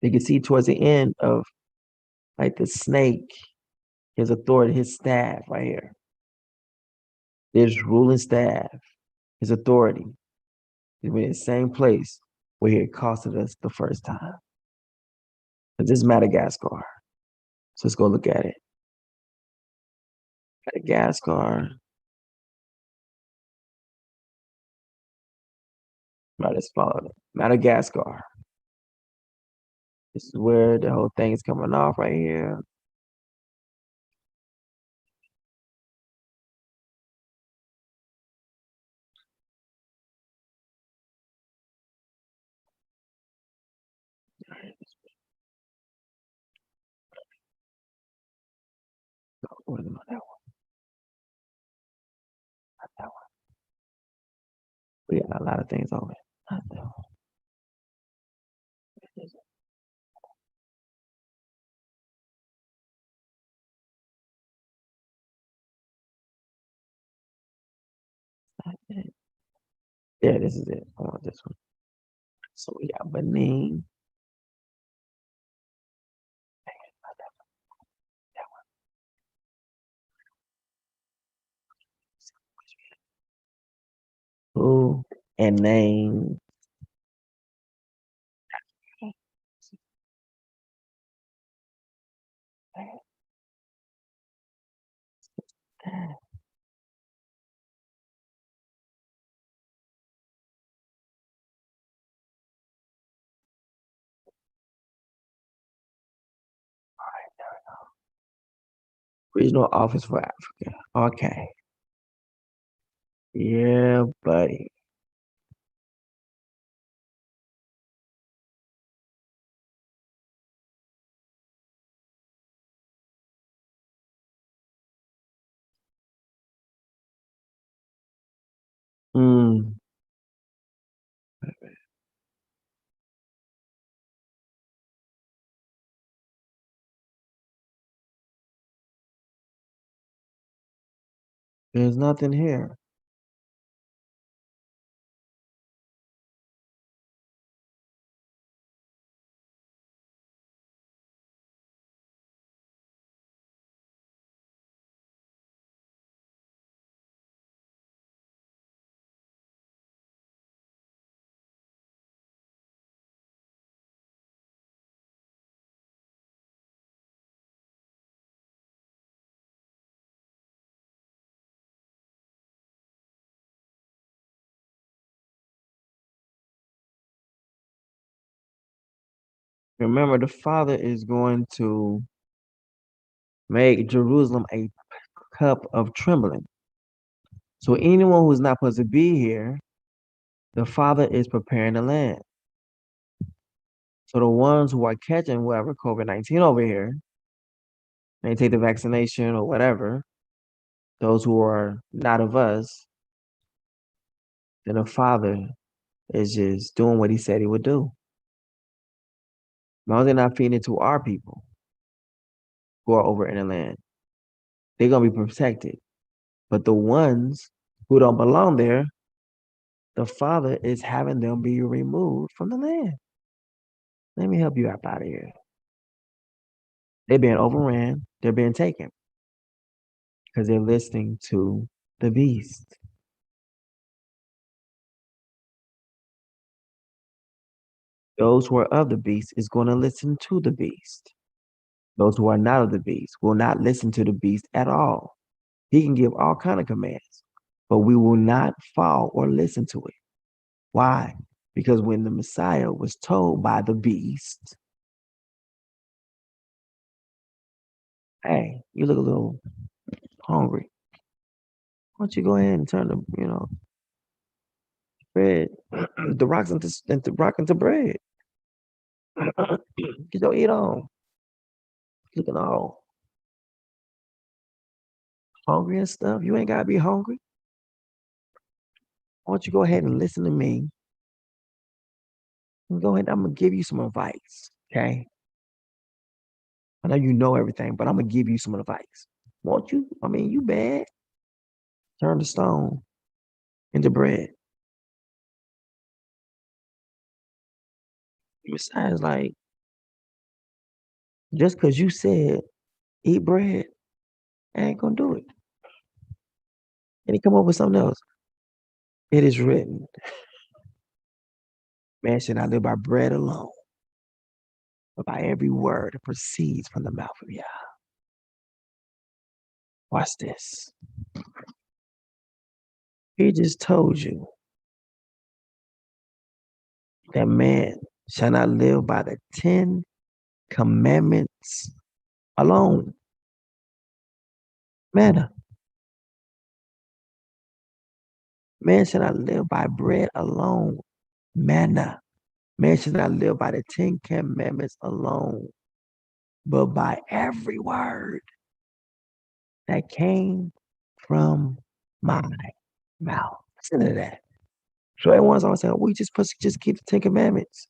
You can see towards the end of like the snake, his authority, his staff right here. There's ruling staff, his authority. He's in the same place where he accosted us the first time. This is Madagascar. So let's go look at it. Madagascar. Right, let's follow it. Madagascar. This is where the whole thing is coming off right here. Where's that one? Not that one. We got a lot of things over it. Not that one. Yeah, this is it. I want this one. So we got Benin. Who and name. Regional Office for Africa. Okay. Yeah, buddy. Hmm. There's nothing here. Remember, the Father is going to make Jerusalem a cup of trembling. So anyone who's not supposed to be here, the Father is preparing the land. So the ones who are catching whatever COVID-19 over here, they take the vaccination or whatever, those who are not of us, then the Father is just doing what he said he would do. As long as they're not feeding it to our people who are over in the land, they're going to be protected. But the ones who don't belong there, the Father is having them be removed from the land. Let me help you out of here. They're being overran. They're being taken because they're listening to the beast. Those who are of the beast is going to listen to the beast. Those who are not of the beast will not listen to the beast at all. He can give all kind of commands, but we will not fall or listen to it. Why? Because when the Messiah was told by the beast, hey, you look a little hungry. Why don't you go ahead and turn the, bread, the rocks into bread. Get your eat on. Looking all hungry and stuff. You ain't gotta be hungry. Why don't you go ahead and listen to me? And go ahead. I'm gonna give you some advice. Okay. I know you know everything, but I'm gonna give you some advice. Won't you? I mean, you bad. Turn the stone into bread. Besides, like, just because you said eat bread, I ain't gonna do it. And he come up with something else. It is written, man should not live by bread alone, but by every word that proceeds from the mouth of Yah. Watch this. He just told you that man shall not live by the 10 commandments alone. Manna. Man shall not live by bread alone. Manna. Man should not live by the 10 commandments alone, but by every word that came from my mouth. Listen to that. So everyone's always saying, we just keep the 10 commandments.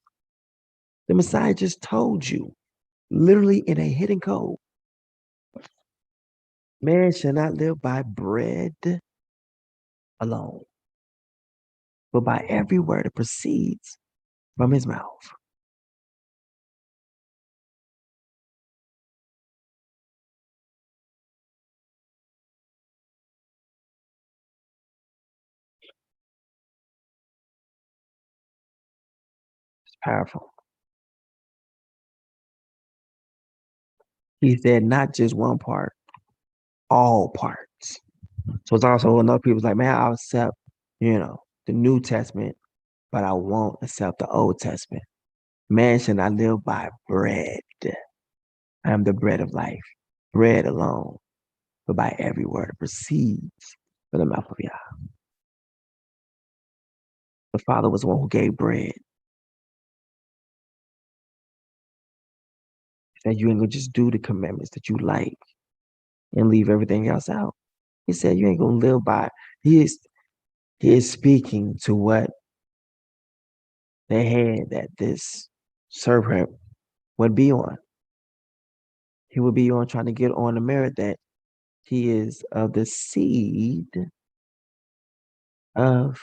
The Messiah just told you, literally in a hidden code, man shall not live by bread alone, but by every word that proceeds from his mouth. It's powerful. He said not just one part, all parts. So it's also another people's like, man, I'll accept, the New Testament, but I won't accept the Old Testament. Man should not live by bread. I am the bread of life, bread alone, but by every word that proceeds from the mouth of Yah. The Father was the one who gave bread. He said, you ain't gonna just do the commandments that you like and leave everything else out. He said, you ain't gonna live by. He is speaking to what they had that this servant would be on. He would be on trying to get on the merit that he is of the seed of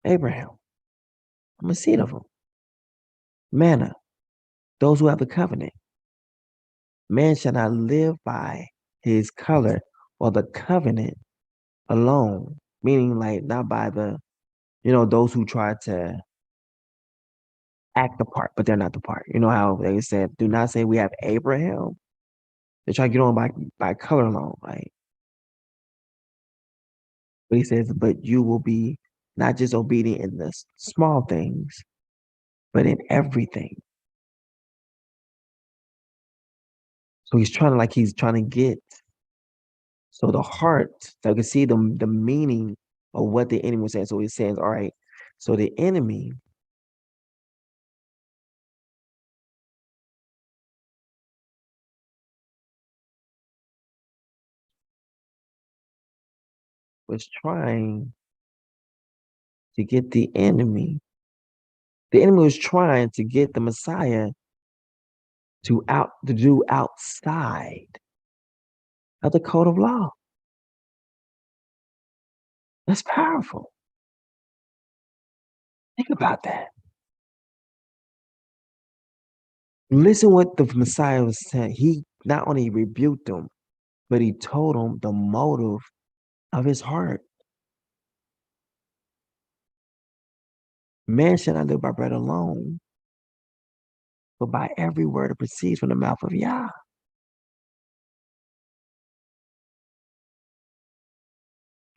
Abraham. I'm a seed of him. Manna, those who have the covenant. Man shall not live by his color or the covenant alone, meaning like not by the, those who try to act the part, but they're not the part. You know how they said, do not say we have Abraham. They try to get on by color alone, right? But he says, but you will be not just obedient in the small things, but in everything. So he's trying to get, so the heart, so you can see the meaning of what the enemy was saying. So he says, all right, so the enemy was trying to get the enemy was trying to get the Messiah to do outside of the code of law. That's powerful. Think about that. Listen what the Messiah was saying. He not only rebuked them, but he told them the motive of his heart. Man shall not live by bread alone, but by every word that proceeds from the mouth of Yah.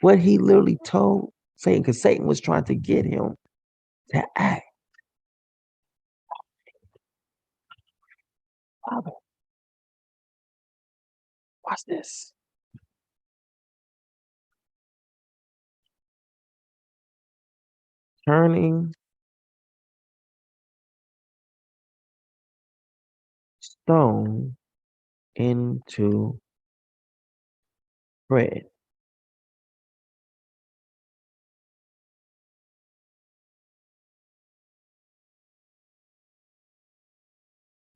What he literally told Satan, because Satan was trying to get him to act. Father, watch this. Turning stone into bread.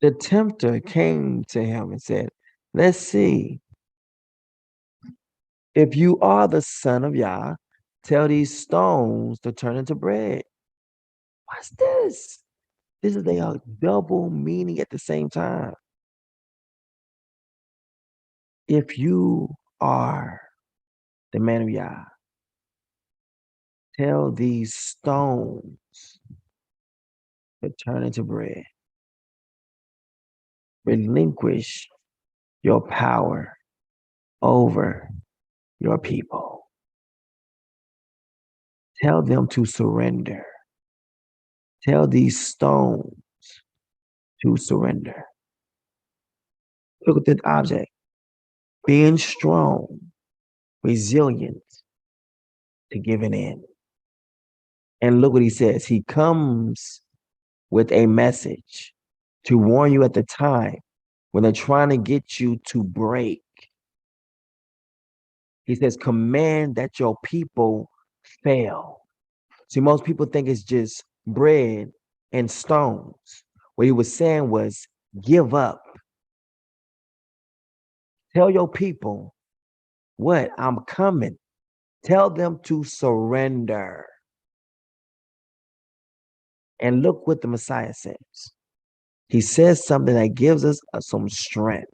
The tempter came to him and said, let's see. If you are the son of Yah, tell these stones to turn into bread. What's this? This is a double meaning at the same time. If you are the man of Yah, tell these stones to turn into bread. Relinquish your power over your people. Tell them to surrender. Tell these stones to surrender. Look at the object. Being strong, resilient to giving in. And look what he says. He comes with a message to warn you at the time when they're trying to get you to break. He says, command that your people fail. See, most people think it's just bread and stones. What he was saying was, give up. Tell your people what? I'm coming. Tell them to surrender. And look what the Messiah says. He says something that gives us some strength.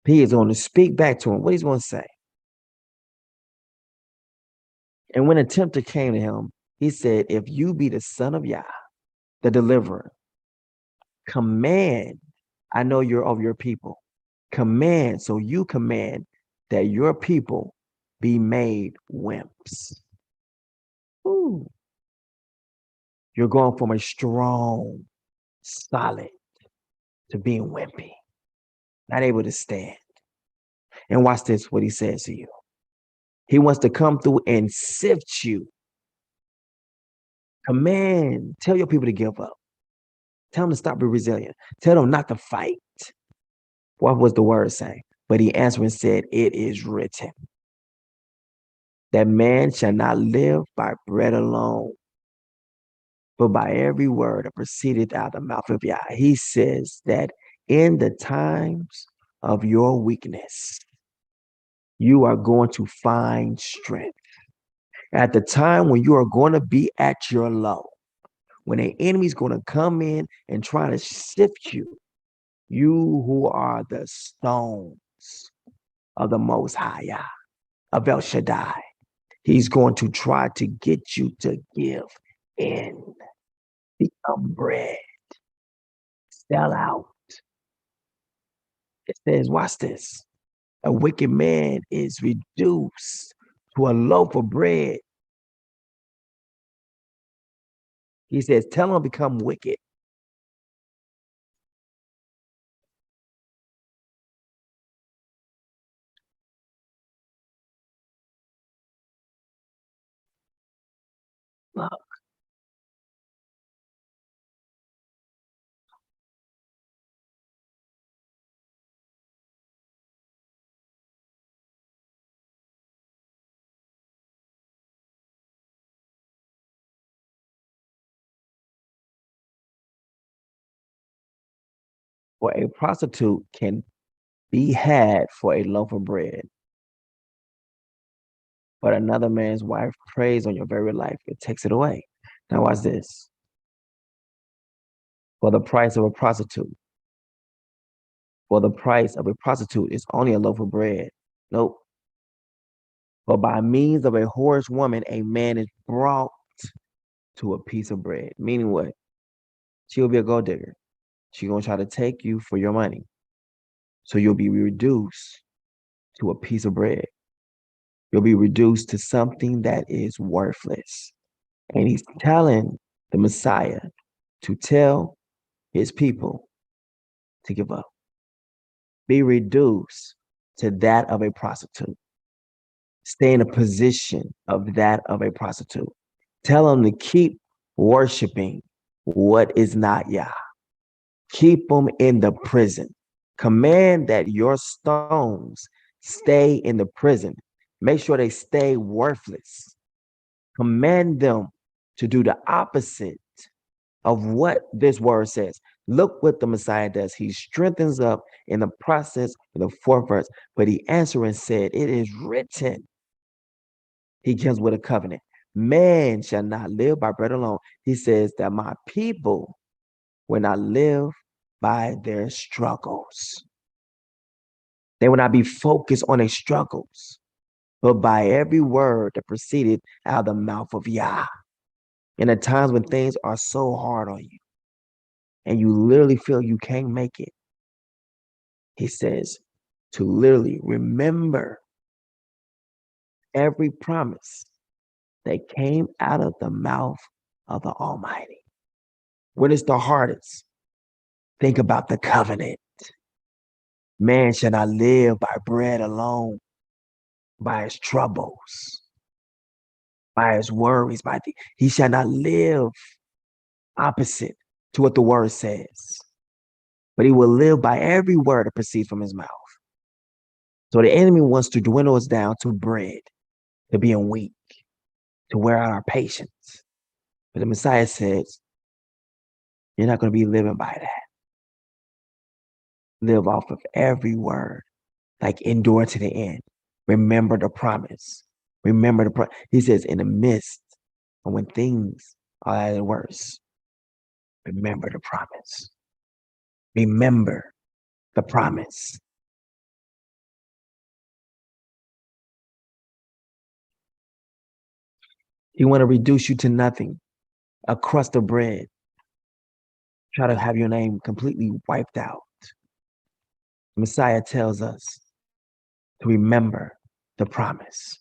He is going to speak back to him. What he's going to say. And when a tempter came to him, he said, if you be the son of Yah, the deliverer, command, I know you're of your people. Command, so you command that your people be made wimps. Ooh. You're going from a strong, solid to being wimpy, not able to stand. And watch this, what he says to you. He wants to come through and sift you. Command, tell your people to give up. Tell them to stop being resilient. Tell them not to fight. What was the word saying? But he answered and said, it is written that man shall not live by bread alone, but by every word that proceedeth out of the mouth of Yah. He says that in the times of your weakness, you are going to find strength. At the time when you are going to be at your low, when an enemy is going to come in and try to sift you, you who are the stones of the Most High, Yah, of El Shaddai, he's going to try to get you to give in, become bread, sell out. It says, watch this. A wicked man is reduced to a loaf of bread. He says, tell him to become wicked. Look. For a prostitute can be had for a loaf of bread, but another man's wife preys on your very life. It takes it away. Now watch this. For the price of a prostitute. For the price of a prostitute is only a loaf of bread. Nope. But by means of a whorish woman, a man is brought to a piece of bread. Meaning what? She'll be a gold digger. She's going to try to take you for your money. So you'll be reduced to a piece of bread. You'll be reduced to something that is worthless. And he's telling the Messiah to tell his people to give up. Be reduced to that of a prostitute. Stay in a position of that of a prostitute. Tell them to keep worshiping what is not Yah. Keep them in the prison. Command that your stones stay in the prison. Make sure they stay worthless. Command them to do the opposite of what this word says. Look what the Messiah does. He strengthens up in the process of the fourth verse, but he answered and said, it is written. He comes with a covenant. Man shall not live by bread alone. He says that my people will not live by their struggles. They will not be focused on their struggles, but by every word that proceeded out of the mouth of Yah. In the times when things are so hard on you and you literally feel you can't make it, he says to literally remember every promise that came out of the mouth of the Almighty. When it's the hardest, think about the covenant. Man shall not live by bread alone, by his troubles, by his worries, he shall not live opposite to what the word says, but he will live by every word that proceeds from his mouth. So the enemy wants to dwindle us down to bread, to being weak, to wear out our patience. But the Messiah says, you're not going to be living by that. Live off of every word, like endure to the end. Remember the promise. Remember he says, in the midst of when things are at their worst, remember the promise. Remember the promise. He want to reduce you to nothing, a crust of bread. Try to have your name completely wiped out. Messiah tells us to remember the promise.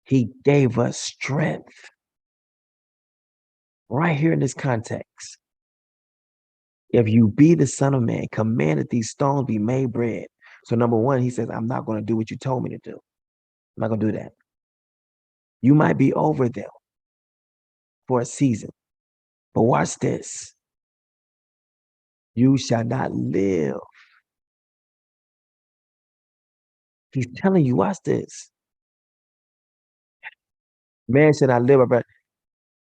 He gave us strength. Right here in this context. If you be the Son of Man, command that these stones be made bread. So number one, he says, I'm not going to do what you told me to do. I'm not going to do that. You might be over them for a season, but watch this. You shall not live. He's telling you, watch this. Man shall not live, but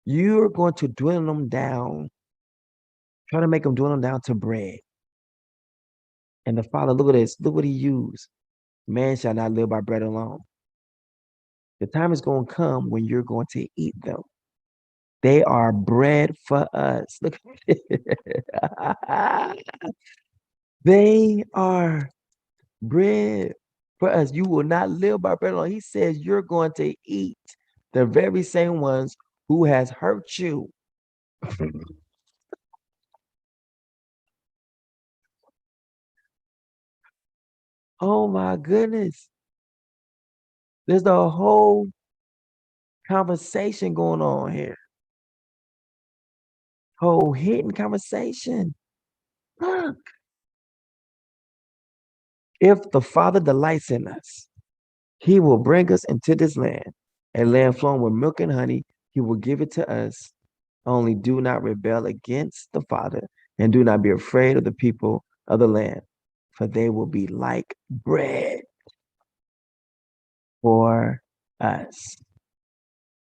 you're going to dwindle them down, try to make them dwindle down to bread. And the Father, look at this. Look what he used. Man shall not live by bread alone. The time is going to come when you're going to eat them. They are bread for us. Look at it. They are bread for us. You will not live by bread alone. He says you're going to eat the very same ones who has hurt you. Oh my goodness. There's a whole conversation going on here. Whole hidden conversation. Look. If the Father delights in us, he will bring us into this land, a land flowing with milk and honey. He will give it to us. Only do not rebel against the Father, and do not be afraid of the people of the land, for they will be like bread for us.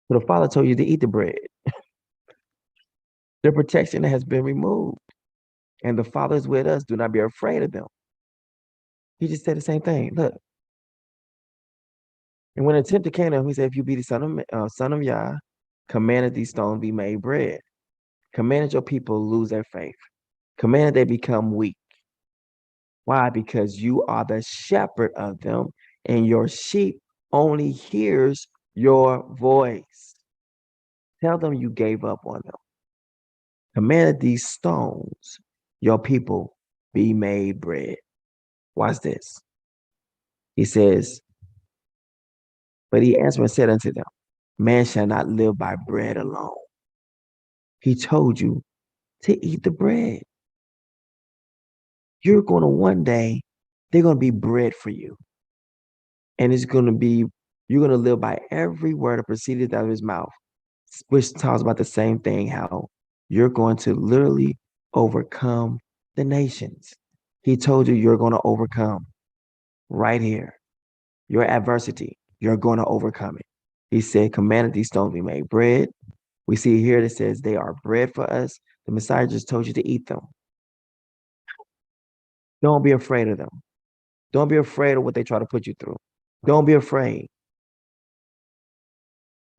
So the Father told you to eat the bread. The protection has been removed, and the Father is with us. Do not be afraid of them. He just said the same thing. Look. And when the tempter came to him, he said, if you be the son of Yah, command that these stones be made bread. Command that your people lose their faith. Command that they become weak. Why? Because you are the shepherd of them, and your sheep only hears your voice. Tell them you gave up on them. Command that these stones, your people, be made bread. Watch this. He says, but he answered and said unto them, man shall not live by bread alone. He told you to eat the bread. You're going to one day, they're going to be bread for you. And it's going to be, you're going to live by every word that proceeded out of his mouth, which talks about the same thing, how you're going to literally overcome the nations. He told you you're going to overcome right here. Your adversity, you're going to overcome it. He said, commanded these stones be made bread. We see here that says they are bread for us. The Messiah just told you to eat them. Don't be afraid of them. Don't be afraid of what they try to put you through. Don't be afraid.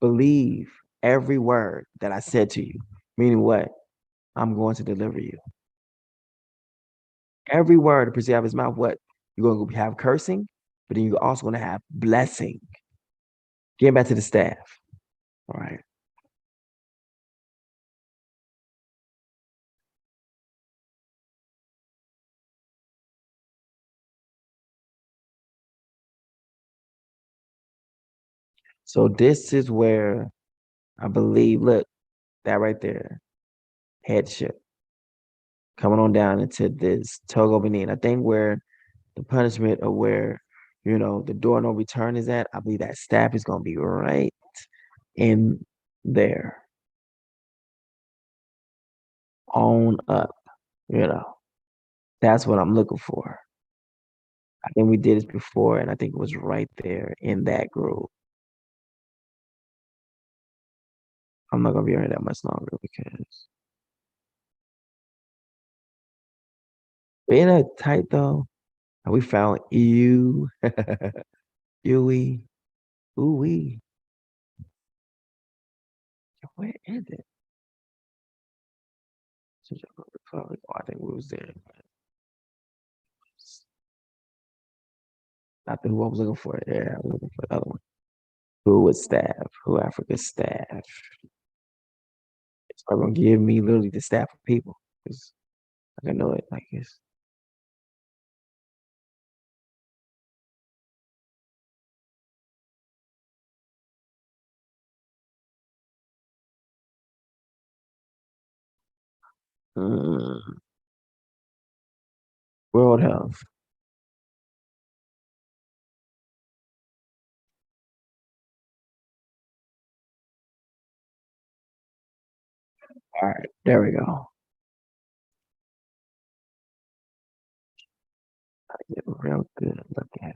Believe every word that I said to you. Meaning what? I'm going to deliver you. Every word that proceeds out of his mouth, what? You're going to have cursing, but then you're also going to have blessing. Getting back to the staff. All right. So this is where I believe, look, that right there, headship. Coming on down into this Togo Benin. I think where the punishment of where, the door no return is at, I believe that staff is going to be right in there. On up, That's what I'm looking for. I think we did this before, and I think it was right there in that group. I'm not gonna be here that much longer because being that tight though, and we found you, Yui, ooh where is it? Oh, I think we was there. Not the who I was looking for. Yeah, I was looking for the other one. Who was staff? Who Africa staff? It's probably gonna give me literally the staff of people because I know it like this. Mm, World Health. All right, there we go. Get a real good look at it.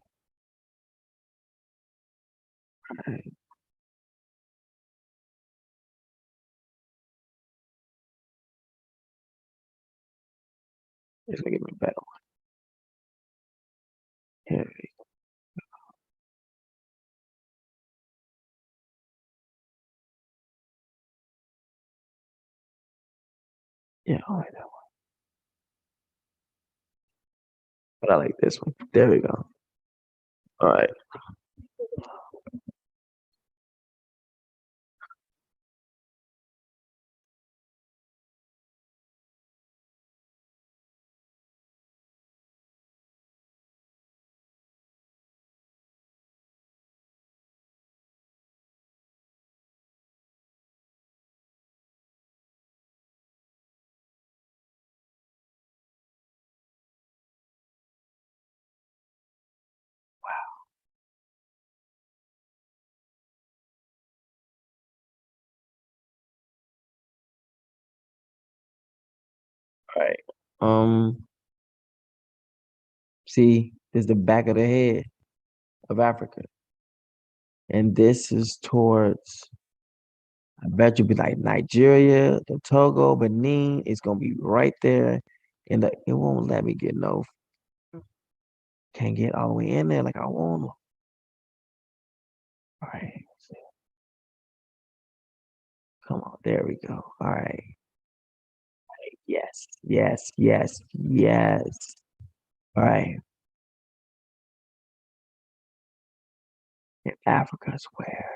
All right. It's gonna give me a better one. Here we go. Yeah, I like that one. But I like this one. There we go. All right. All right. See, this is the back of the head of Africa. And this is towards, I bet you be like Nigeria, the Togo, Benin. It's gonna be right there. And it won't let me get can't get all the way in there like I want. All right. Come on, there we go. All right. Yes, yes, yes, yes. All right. In Africa's where?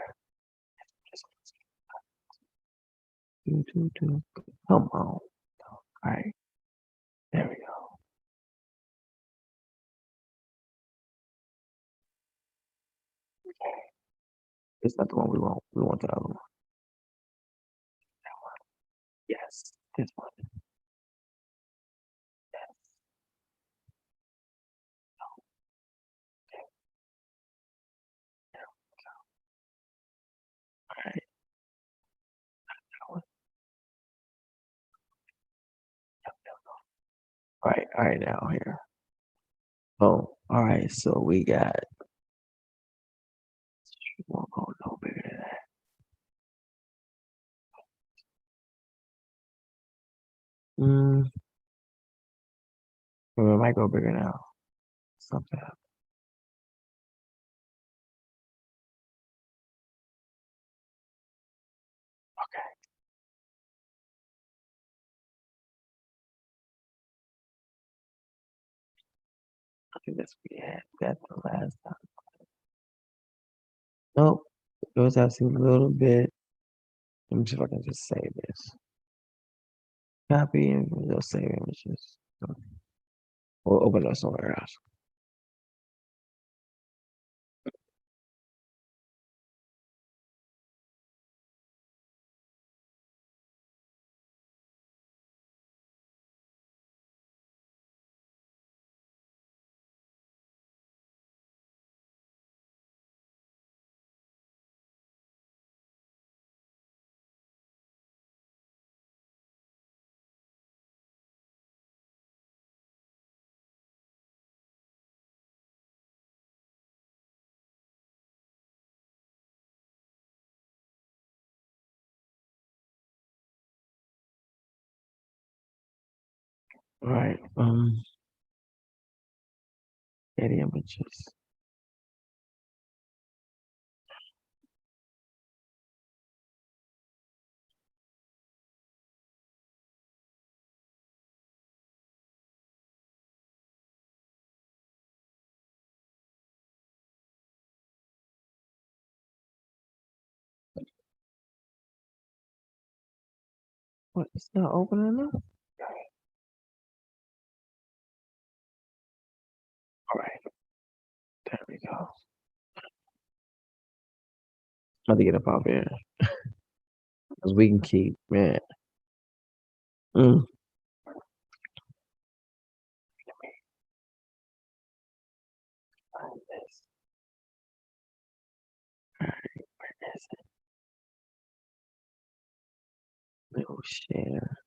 Come on. All right. There we go. It's not the one we want. We want the other one. That one. Yes, this one. All right. That one. All right, now here. Oh, all right. So we got. Won't go no bigger than that. Well, it might go bigger now. Something. Okay. I think that's we had that the last time. Nope. It was actually a little bit. Let me see if I can just save this. Copy and just save images. Or open up somewhere else. All right. Edit images. What? It's not opening up. All right. There we go. I'm about to get up off here. Because we can keep, man. share.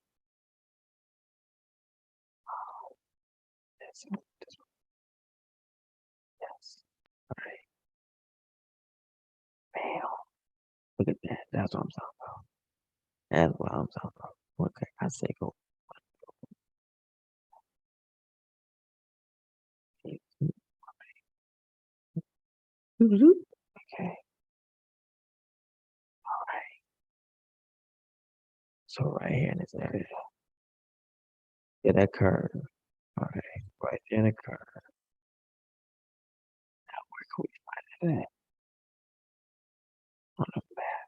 This one. Yes. All right. Bam. Look at that. That's what I'm talking about. That's what I'm talking about. Okay, I say go. Okay. All right. So right here in this area. Yeah, that curve. All right. Right there in the curve. Now where can we find it at? On the map.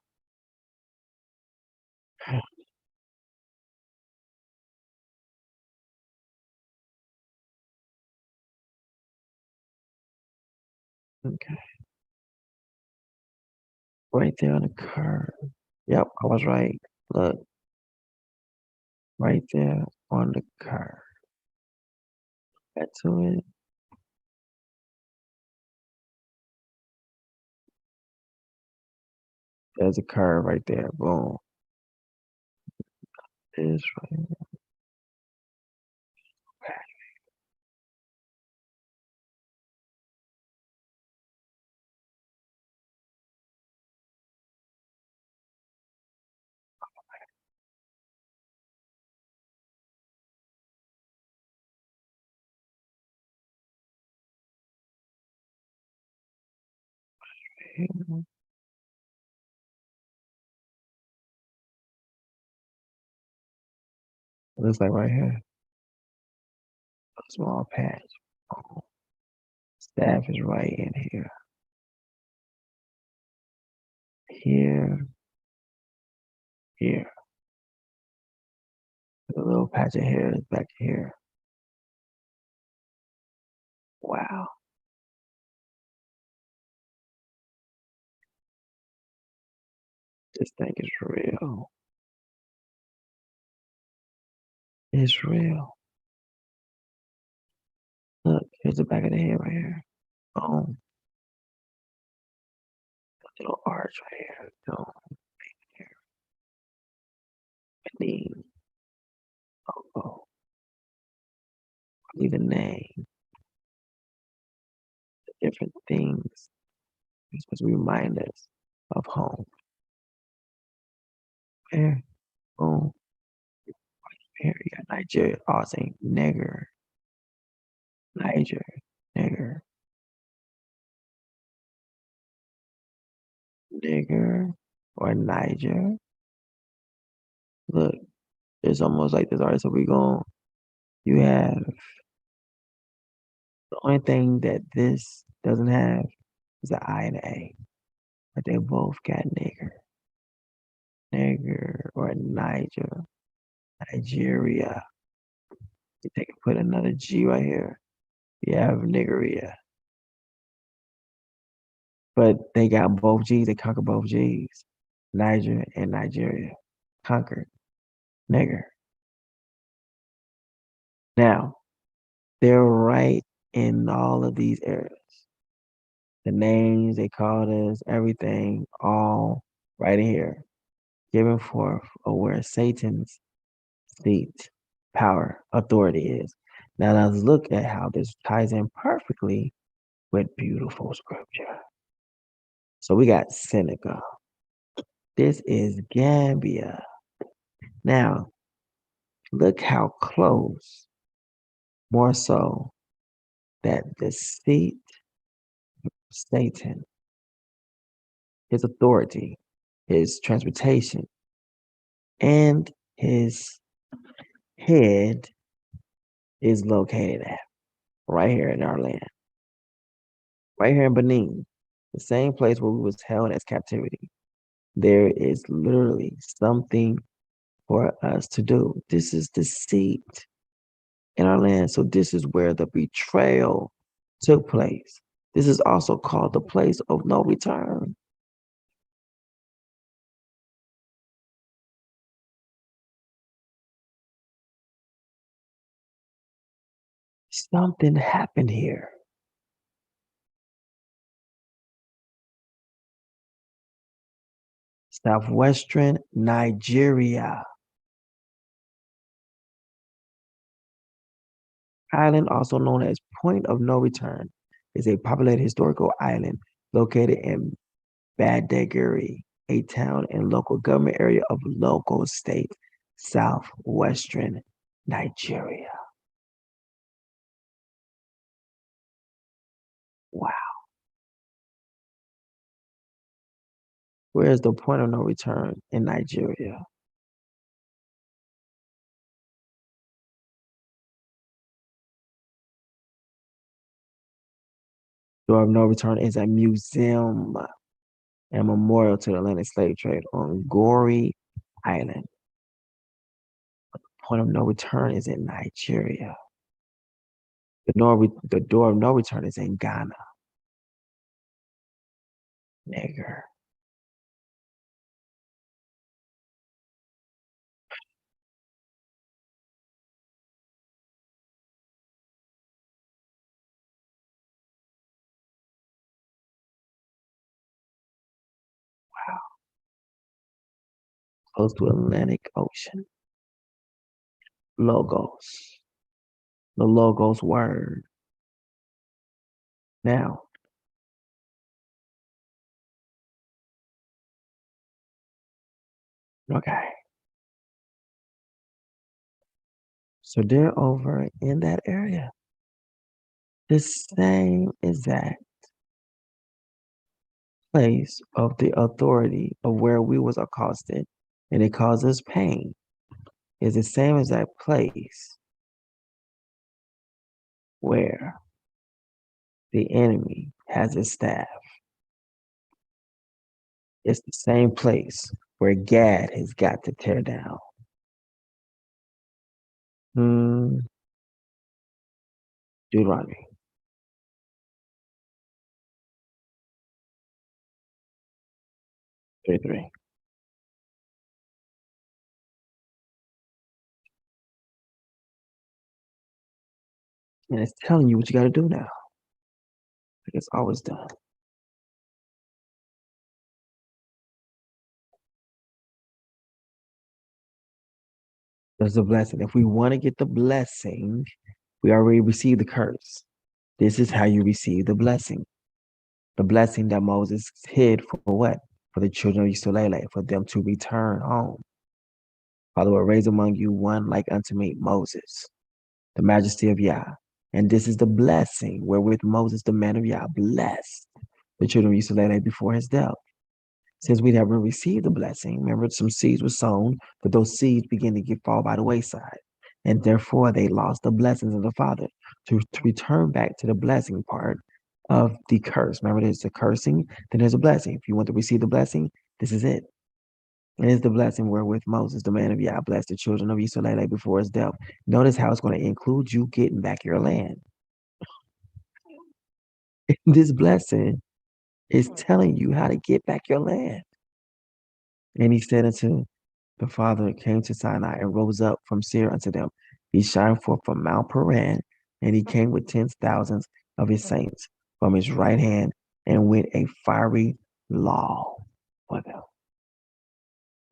Okay. Right there on the curve. Yep, I was right. Look. Right there on the curve. Get to it. There's a curve right there. Boom. This right here. It looks like right here. A small patch. Oh, staff is right in here. Here. Here. The little patch of hair is back here. Wow. This thing is real. It's real. Look, here's the back of the head right here. Boom. A little arch right here. Boom. Right here. Beneath. Oh. Leave the name. The different things. It's supposed to remind us of home. Here. Boom. Here you got Nigeria. Oh, saying nigger. Niger. Nigger. Nigger. Or Niger. Look, it's almost like this. All right, so you have the only thing that this doesn't have is the I and the A. But they both got nigger. Nigger or Niger. Nigeria. You take and put another G right here. You have niggeria. But they got both G's, they conquer both G's. Niger and Nigeria. Conquered. Nigger. Now, they're right in all of these areas. The names they called us, everything, all right here. Given forth or where Satan's seat, power, authority is. Now let's look at how this ties in perfectly with beautiful scripture. So we got Senegal. This is Gambia. Now, look how close, more so, that the seat of Satan, his authority, his transportation, and his head is located at right here in our land. Right here in Benin, the same place where we was held as captivity. There is literally something for us to do. This is the seat in our land. So this is where the betrayal took place. This is also called the place of no return. Something happened here. Southwestern Nigeria. Island, also known as Point of No Return, is a populated historical island located in Badagry, a town and local government area of Lagos State, southwestern Nigeria. Wow. Where is the point of no return in Nigeria? Door of No Return is a museum and memorial to the Atlantic slave trade on Goree Island. Point of No Return is in Nigeria. The Door of No Return is in Ghana. Nigger. Wow. Close to Atlantic Ocean. Logos. The Logos word. Now, okay. So they're over in that area. The same exact place of the authority of where we was accosted and it caused us pain is the same exact place where the enemy has his staff. It's the same place where Gad has got to tear down. Deuteronomy. Three. And it's telling you what you got to do now. Like it's always done. There's a blessing. If we want to get the blessing, we already received the curse. This is how you receive the blessing. The blessing that Moses hid for what? For the children of Israel, for them to return home. Father will raise among you one like unto me, Moses, the majesty of Yah. And this is the blessing wherewith Moses, the man of Yah, blessed the children of Israel before his death. Since we never received the blessing, remember some seeds were sown, but those seeds began to fall by the wayside. And therefore they lost the blessings of the Father. To return back to the blessing part of the curse. Remember, there's the cursing, then there's a blessing. If you want to receive the blessing, this is it. And it's the blessing wherewith Moses, the man of Yah, blessed the children of Israel before his death. Notice how it's going to include you getting back your land. This blessing is telling you how to get back your land. And he said unto the Father, came to Sinai and rose up from Seir unto them. He shined forth from Mount Paran, and he came with 10,000s of his saints from his right hand, and with a fiery law for them.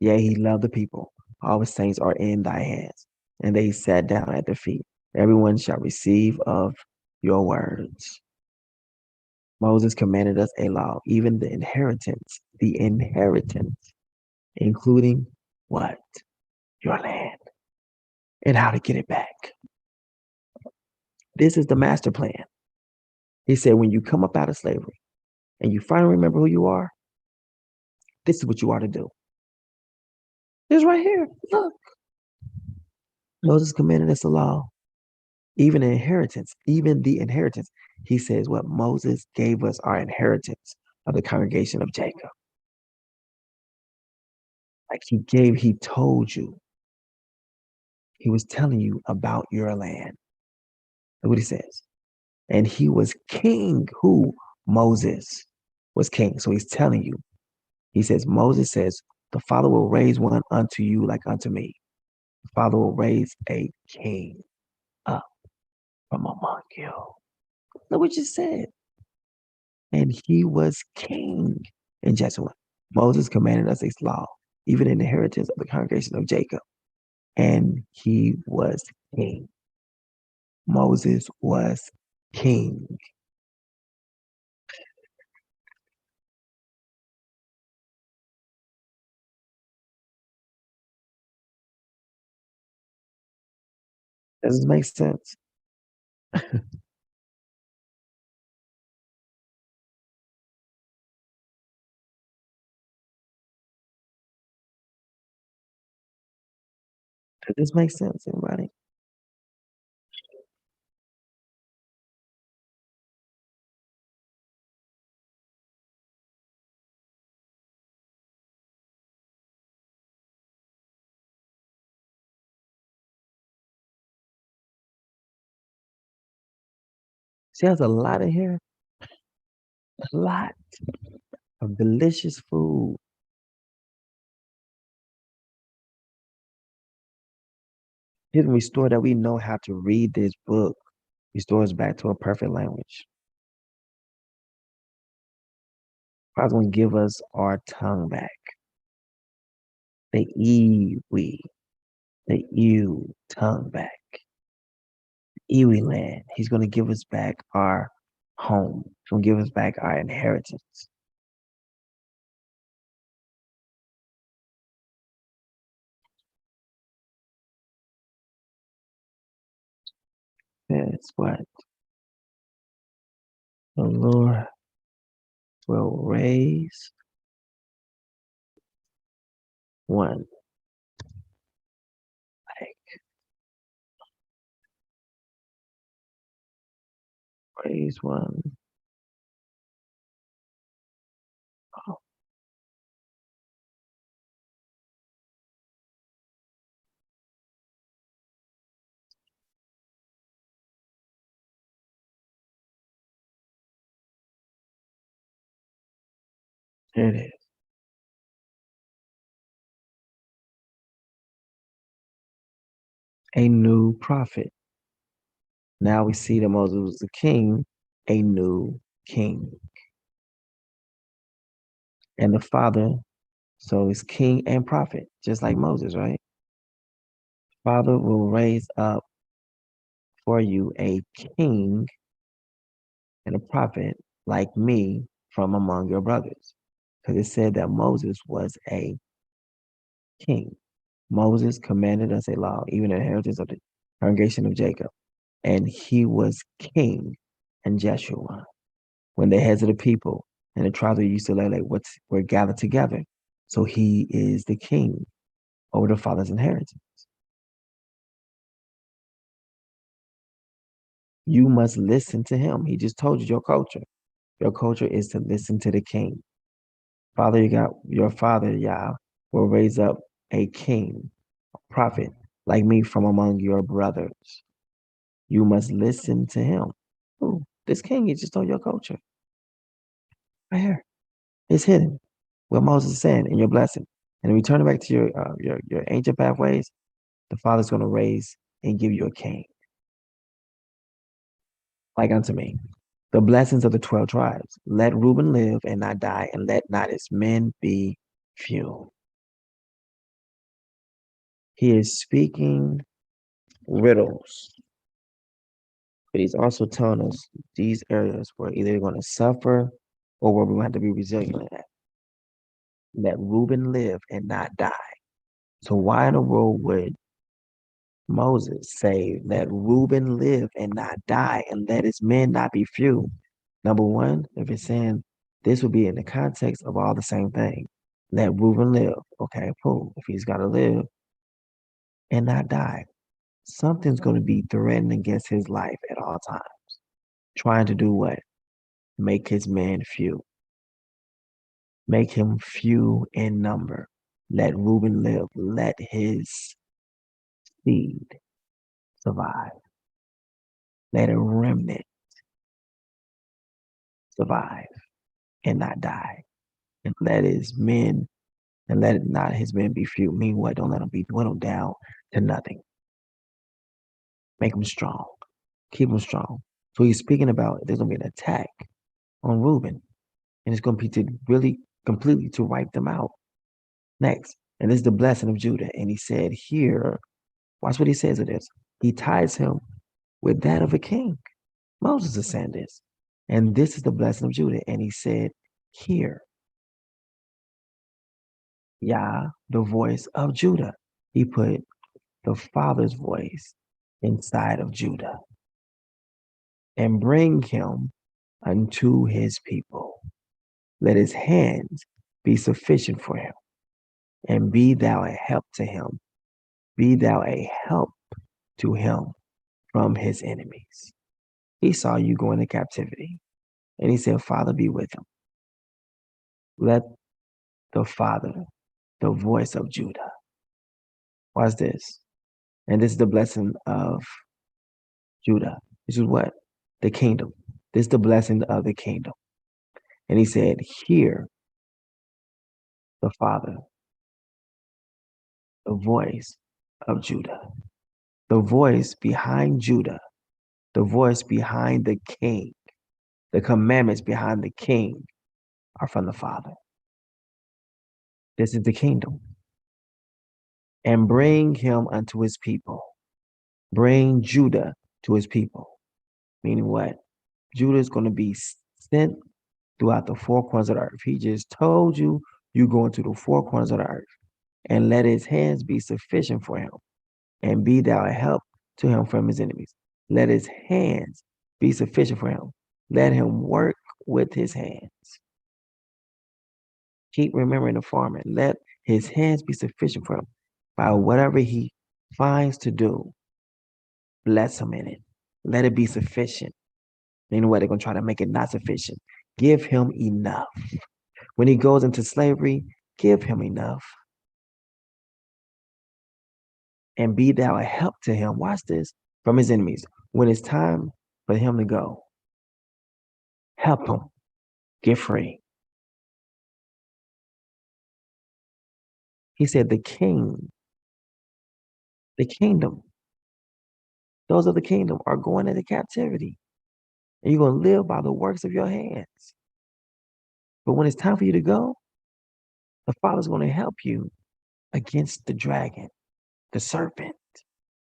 Yea, he loved the people. All his saints are in thy hands. And they sat down at their feet. Everyone shall receive of your words. Moses commanded us a law, even the inheritance, including what? Your land. And how to get it back. This is the master plan. He said, when you come up out of slavery and you finally remember who you are, this is what you are to do. It's right here. Look. Moses commanded us a law, even the inheritance. He says what Moses gave us our inheritance of the congregation of Jacob. Like he told you. He was telling you about your land. Look what he says. And he was king. Who? Moses was king. So he's telling you. He says, Moses says, the Father will raise one unto you like unto me. The Father will raise a king up from among you. Look what you said. And he was king in Jeshua. Moses commanded us this law, even in the inheritance of the congregation of Jacob. And he was king. Moses was king. Does this make sense? Does this make sense, anybody? She has a lot in here. A lot of delicious food. Didn't restore that we know how to read this book. Restores back to a perfect language. God's gonna give us our tongue back. The Iwi, the ew tongue back. Iwi land. He's gonna give us back our home. He's gonna give us back our inheritance. That's what the Lord will raise one like raise one. Oh, here it is. A new prophet. Now we see that Moses was the king, a new king. And the father, so he's king and prophet, just like Moses, right? Father will raise up for you a king and a prophet like me from among your brothers. Because it said that Moses was a king. Moses commanded us a law, even the inheritance of the congregation of Jacob. And he was king in Jeshua. When the heads of the people and the tribes of Israel were gathered together. So he is the king over the father's inheritance. You must listen to him. He just told you your culture. Your culture is to listen to the king. Father, your father, Yah, will raise up a king, a prophet like me from among your brothers. You must listen to him. Ooh, this king, he just told your culture. Right here. It's hidden. What Moses is saying in your blessing. And return back to your ancient pathways, the Father's going to raise and give you a king. Like unto me. The blessings of the 12 tribes. Let Reuben live and not die, and let not his men be few. He is speaking riddles. But he's also telling us these areas where either going to suffer or where we have to be resilient at. Let Reuben live and not die. So why in the world would Moses say, let Reuben live and not die, and let his men not be few? Number one, if it's saying this would be in the context of all the same thing. Let Reuben live. Okay, cool. If he's got to live and not die, something's going to be threatened against his life at all times. Trying to do what? Make his men few. Make him few in number. Let Reuben live. Let his seed survive. Let a remnant survive and not die. And let his men, and let not his men be few. Mean what? Don't let them be dwindled down to nothing. Make them strong. Keep them strong. So he's speaking about there's going to be an attack on Reuben. And it's going to be to really completely to wipe them out. Next, and this is the blessing of Judah. And he said here, watch what he says of this. He ties him with that of a king. Moses is saying this. And this is the blessing of Judah. And he said, hear, Yah, the voice of Judah. He put the Father's voice inside of Judah. And bring him unto his people. Let his hands be sufficient for him. And be thou a help to him. Be thou a help to him from his enemies. He saw you go into captivity. And he said, Father, be with him. Let the Father, the voice of Judah. Watch this. And this is the blessing of Judah. This is what? The kingdom. This is the blessing of the kingdom. And he said, hear the Father, the voice of Judah. The voice behind Judah. The voice behind the king. The commandments behind the king are from the Father. This is the kingdom. And bring him unto his people. Bring Judah to his people. Meaning what? Judah is going to be sent throughout the four corners of the earth. He just told you, you go into the four corners of the earth. And let his hands be sufficient for him. And be thou a help to him from his enemies. Let his hands be sufficient for him. Let him work with his hands. Keep remembering the farmer. Let his hands be sufficient for him. By whatever he finds to do, bless him in it. Let it be sufficient. You know what? They're going to try to make it not sufficient. Give him enough. When he goes into slavery, give him enough. And be thou a help to him. Watch this. From his enemies. When it's time for him to go, help him get free. He said, the king, the kingdom, those of the kingdom are going into captivity. And you're going to live by the works of your hands. But when it's time for you to go, the Father's going to help you against the dragon, the serpent.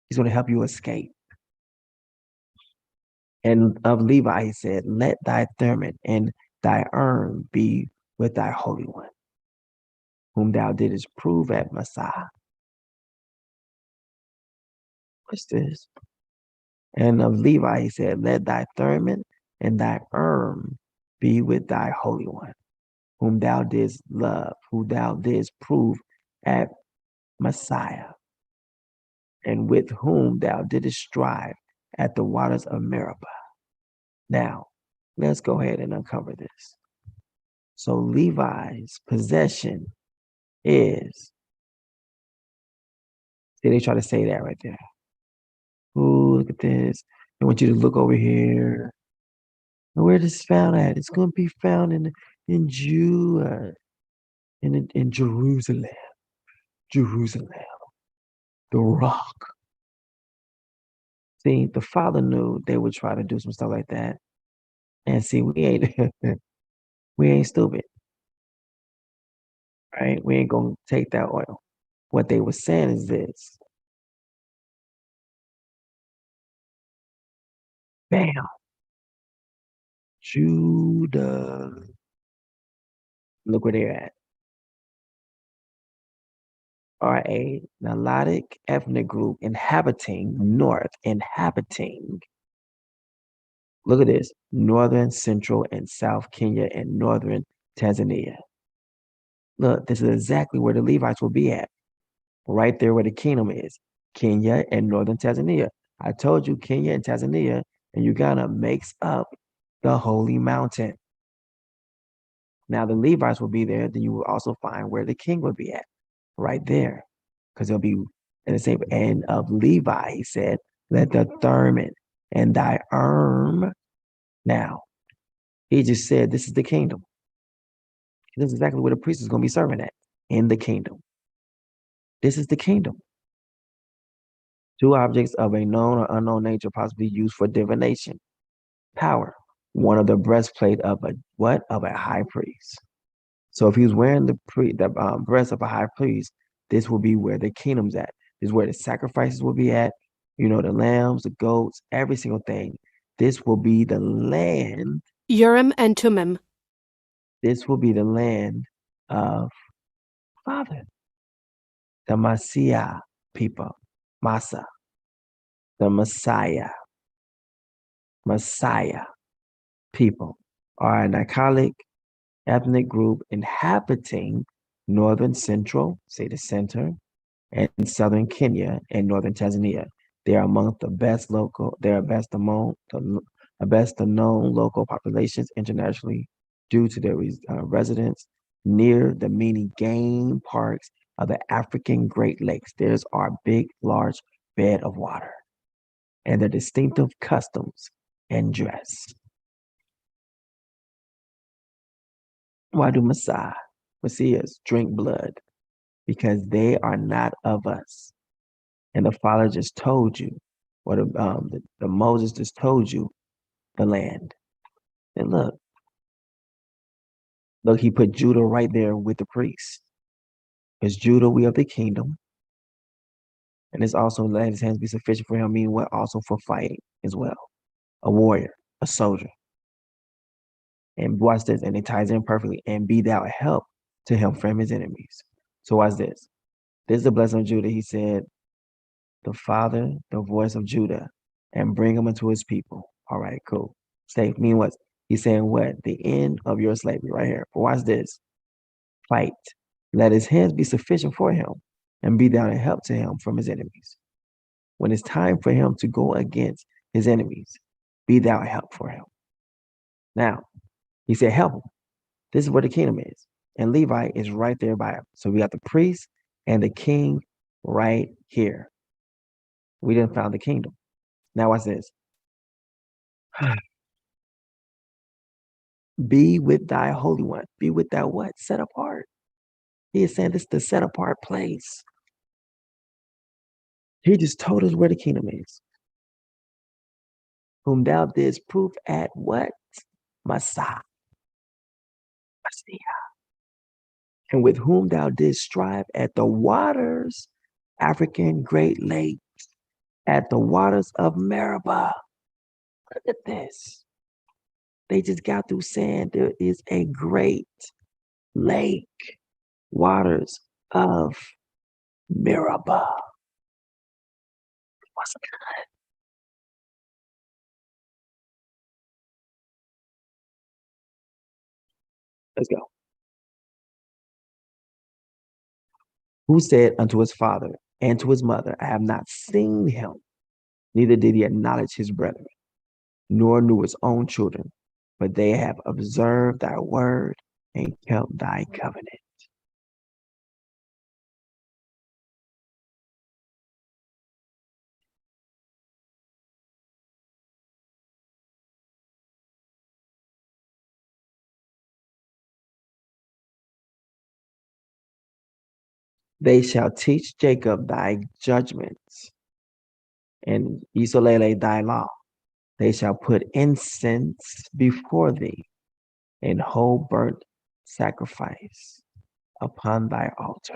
He's going to help you escape. And of Levi, he said, let thy Thummim and thy urn be with thy Holy One, whom thou didst prove at Massah. What's this? And of Levi, he said, let thy Thummim and thy urn be with thy Holy One, whom thou didst love, who thou didst prove at Messiah, and with whom thou didst strive at the waters of Meribah. Now, let's go ahead and uncover this. So Levi's possession is, see, they try to say that right there. Ooh, look at this. I want you to look over here. And where this found at? It's going to be found in Judah, in Jerusalem. Jerusalem, the rock. See, the Father knew they would try to do some stuff like that. And see, we ain't stupid. Right? We ain't gonna take that oil. What they were saying is this. Bam. Judah. Look where they're at. Are a Nilotic ethnic group inhabiting north, look at this, northern, central, and south Kenya and northern Tanzania. Look, this is exactly where the Levites will be at. Right there where the kingdom is. Kenya and northern Tanzania. I told you Kenya and Tanzania and Uganda makes up the holy mountain. Now the Levites will be there. Then you will also find where the king will be at. Right there. Because they'll be in the same end of Levi. He said, let the Thummim and thy urn. Now, he just said, this is the kingdom. This is exactly where the priest is going to be serving at, in the kingdom. This is the kingdom. Two objects of a known or unknown nature possibly used for divination. Power. One of the breastplate of a what? Of a high priest. So if he was wearing the breast of a high priest, this will be where the kingdom's at. This is where the sacrifices will be at. You know, the lambs, the goats, every single thing. This will be the land. Urim and Thummim. This will be the land of Father, the Messiah people, Masa, the Messiah people are an alcoholic ethnic group inhabiting northern central, say the center, and southern Kenya and northern Tanzania. They are among the best local, they are best among the best known local populations internationally due to their residence near the many game parks of the African Great Lakes. There's our big, large bed of water and their distinctive customs and dress. Why do Messiahs drink blood? Because they are not of us. And the Father just told you, or the Moses just told you, the land. And look, he put Judah right there with the priests. Because Judah, we of the kingdom. And it's also let his hands be sufficient for him, meaning what? Also for fighting as well. A warrior, a soldier. And watch this, and it ties in perfectly. And be thou a help to him from his enemies. So watch this. This is the blessing of Judah. He said, the Father, the voice of Judah, and bring him into his people. All right, cool. Safe. Mean what? He's saying what? The end of your slavery right here. But watch this. Fight. Let his hands be sufficient for him, and be thou a help to him from his enemies. When it's time for him to go against his enemies, be thou a help for him. Now, he said, help him. This is where the kingdom is. And Levi is right there by him. So we got the priest and the king right here. We didn't found the kingdom. Now watch this. Be with thy holy one. Be with thy what? Set apart. He is saying this is the set apart place. He just told us where the kingdom is. Whom thou didst prove at what? Messiah. And with whom thou didst strive at the waters, African Great Lakes, at the waters of Meribah. Look at this. They just got through saying there is a great lake, waters of Meribah. What's good? Let's go. Who said unto his father and to his mother, I have not seen him, neither did he acknowledge his brethren, nor knew his own children, but they have observed thy word and kept thy covenant. They shall teach Jacob thy judgments, and Isolele thy law. They shall put incense before thee, and whole burnt sacrifice upon thy altar.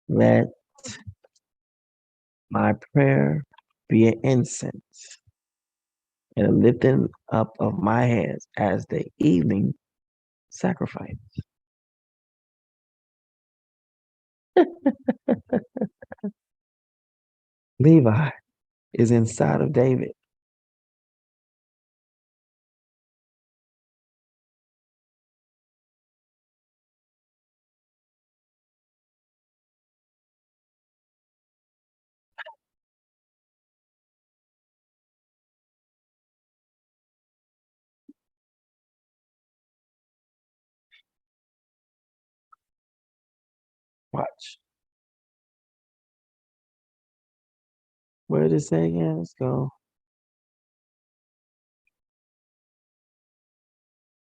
Let my prayer be an incense and a lifting up of my hands as the evening sacrifice. Levi is inside of David. Watch. Where did it say again? Let's go.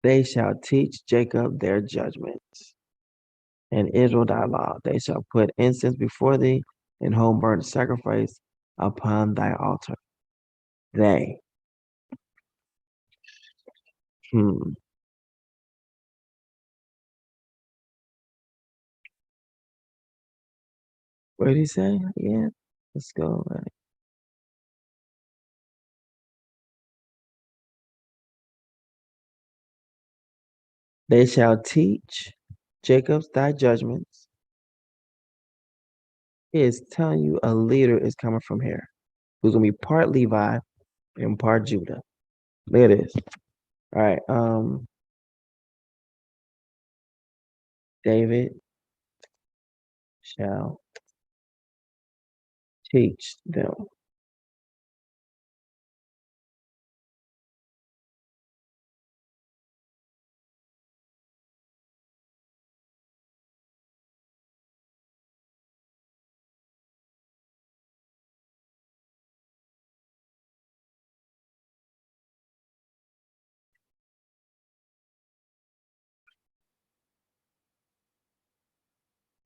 They shall teach Jacob their judgments, and Israel thy law. They shall put incense before thee, and whole burnt sacrifice upon thy altar. They. What did he say? Yeah. Let's go. They shall teach Jacob's thy judgments. He is telling you a leader is coming from here who's gonna be part Levi and part Judah. There it is. All right. David shall teach them.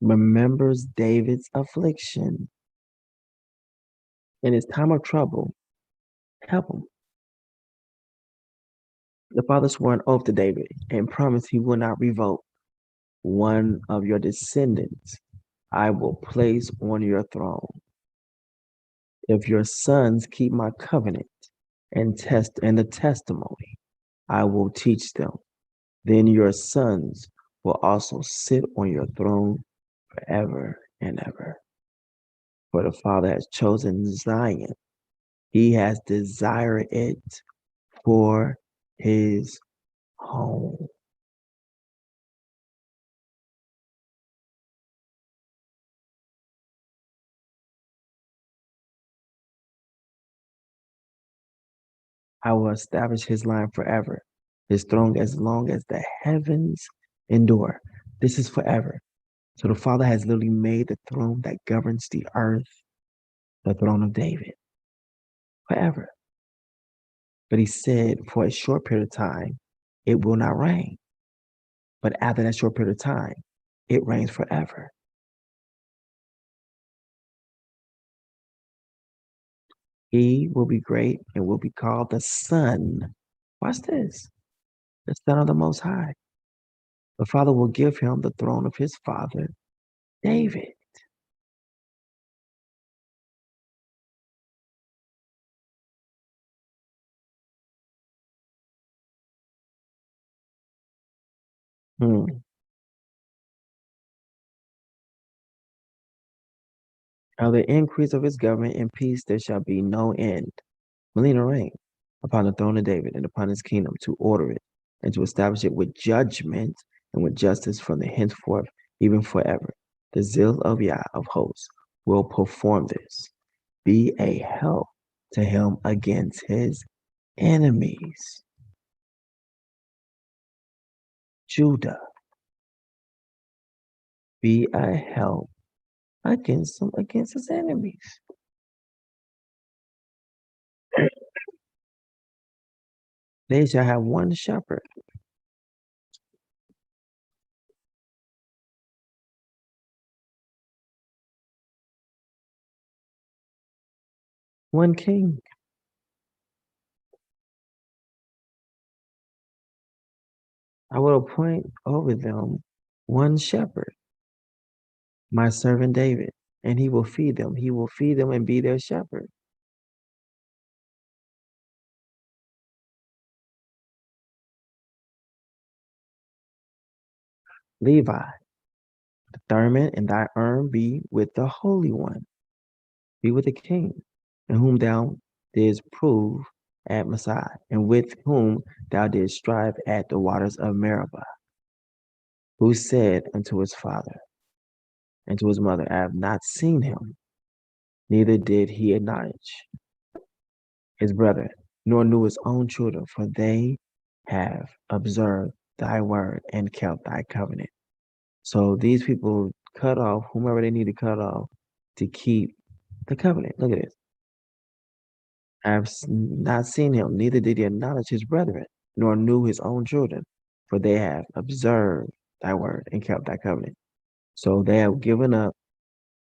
Remembers David's affliction. In his time of trouble, help him. The father swore an oath to David and promised he will not revoke. One of your descendants I will place on your throne. If your sons keep my covenant and the testimony I will teach them, then your sons will also sit on your throne forever and ever. For the Father has chosen Zion. He has desired it for his home. I will establish his line forever, his throne as long as the heavens endure. This is forever. So the Father has literally made the throne that governs the earth, the throne of David, forever. But he said for a short period of time, it will not reign. But after that short period of time, it reigns forever. He will be great and will be called the Son. Watch this. The Son of the Most High. The Father will give him the throne of his father, David. Of the increase of his government and peace there shall be no end. Melina reign upon the throne of David and upon his kingdom to order it and to establish it with judgment and with justice from the henceforth even forever. The zeal of Yah of hosts will perform this. Be a help to him against his enemies. Judah, be a help against his enemies. They shall have one shepherd. One king. I will appoint over them one shepherd, my servant David, and he will feed them. He will feed them and be their shepherd. Levi, the Thurman and thy urn be with the Holy One, be with the King, in whom thou didst prove at Messiah, and with whom thou didst strive at the waters of Meribah, who said unto his father and to his mother, I have not seen him, neither did he acknowledge his brethren, nor knew his own children, for they have observed thy word and kept thy covenant. So these people cut off whomever they need to cut off to keep the covenant. Look at this. I have not seen him, neither did he acknowledge his brethren, nor knew his own children, for they have observed thy word and kept thy covenant. So they have given up,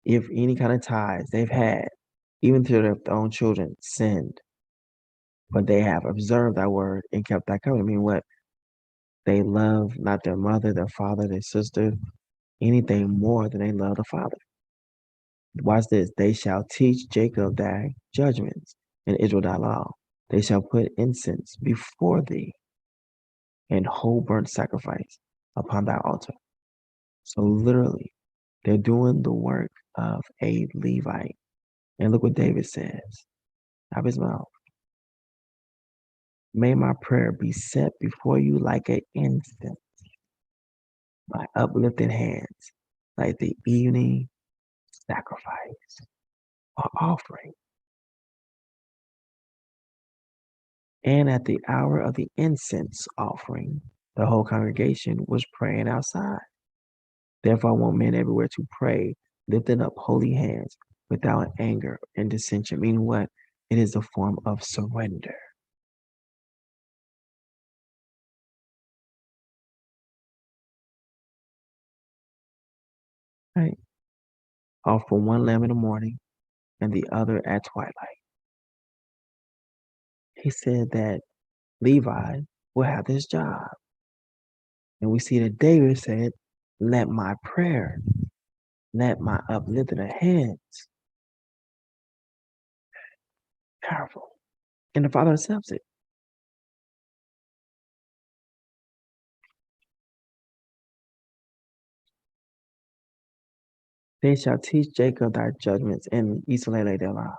if any kind of ties they've had, even to their own children, sinned. But they have observed thy word and kept thy covenant. I mean, what? They love not their mother, their father, their sister, anything more than they love the Father. Watch this. They shall teach Jacob thy judgments and Israel thy law. They shall put incense before thee and whole burnt sacrifice upon thy altar. So literally, they're doing the work of a Levite. And look what David says out of his mouth. May my prayer be set before you like an incense, my uplifted hands, like the evening sacrifice or offering. And at the hour of the incense offering, the whole congregation was praying outside. Therefore, I want men everywhere to pray, lifting up holy hands without anger and dissension. Meaning what? It is a form of surrender. Right? Offer one lamb in the morning and the other at twilight. He said that Levi will have this job. And we see that David said, let my prayer, let my uplifted hands. Powerful. And the Father accepts it. They shall teach Jacob thy judgments and Israel their law.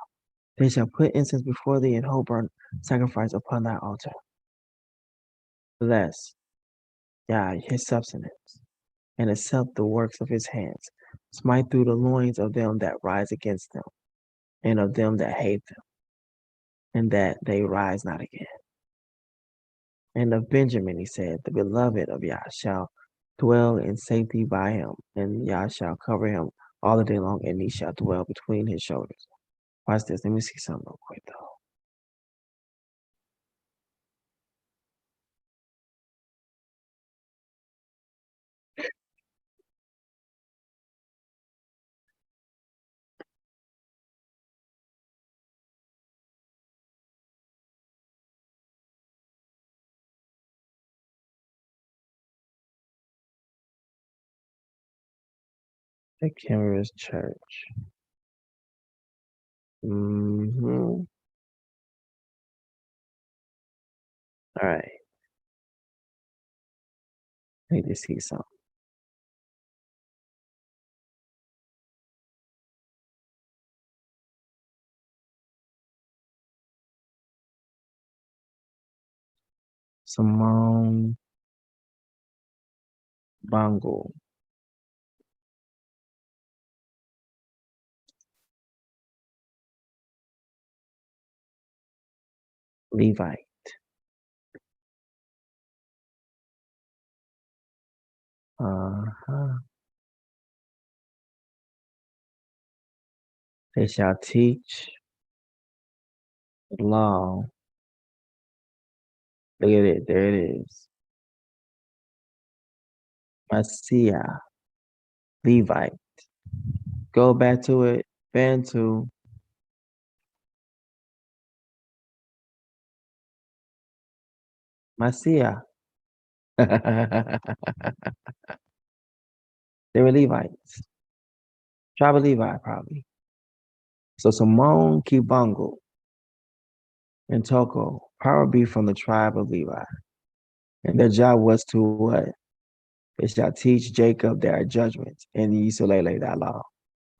They shall put incense before thee and whole burnt sacrifice upon thy altar. Bless Yah his substance, and accept the works of his hands. Smite through the loins of them that rise against them, and of them that hate them, and that they rise not again. And of Benjamin he said, the beloved of Yah shall dwell in safety by him, and Yah shall cover him all the day long, and he shall dwell between his shoulders. Watch this. Let me see something real quick, though. The Cameras Church. All right. I need to see something. Simone Bongo. Levite. They shall teach law. Look at it. There it is. Messiah. Levite. Go back to it. Bantu. Messiah. They were Levites. Tribe of Levi, probably. So Simone Kibongo and Toko, power be from the tribe of Levi. And their job was to what? They shall teach Jacob their judgments, and Israel thy law.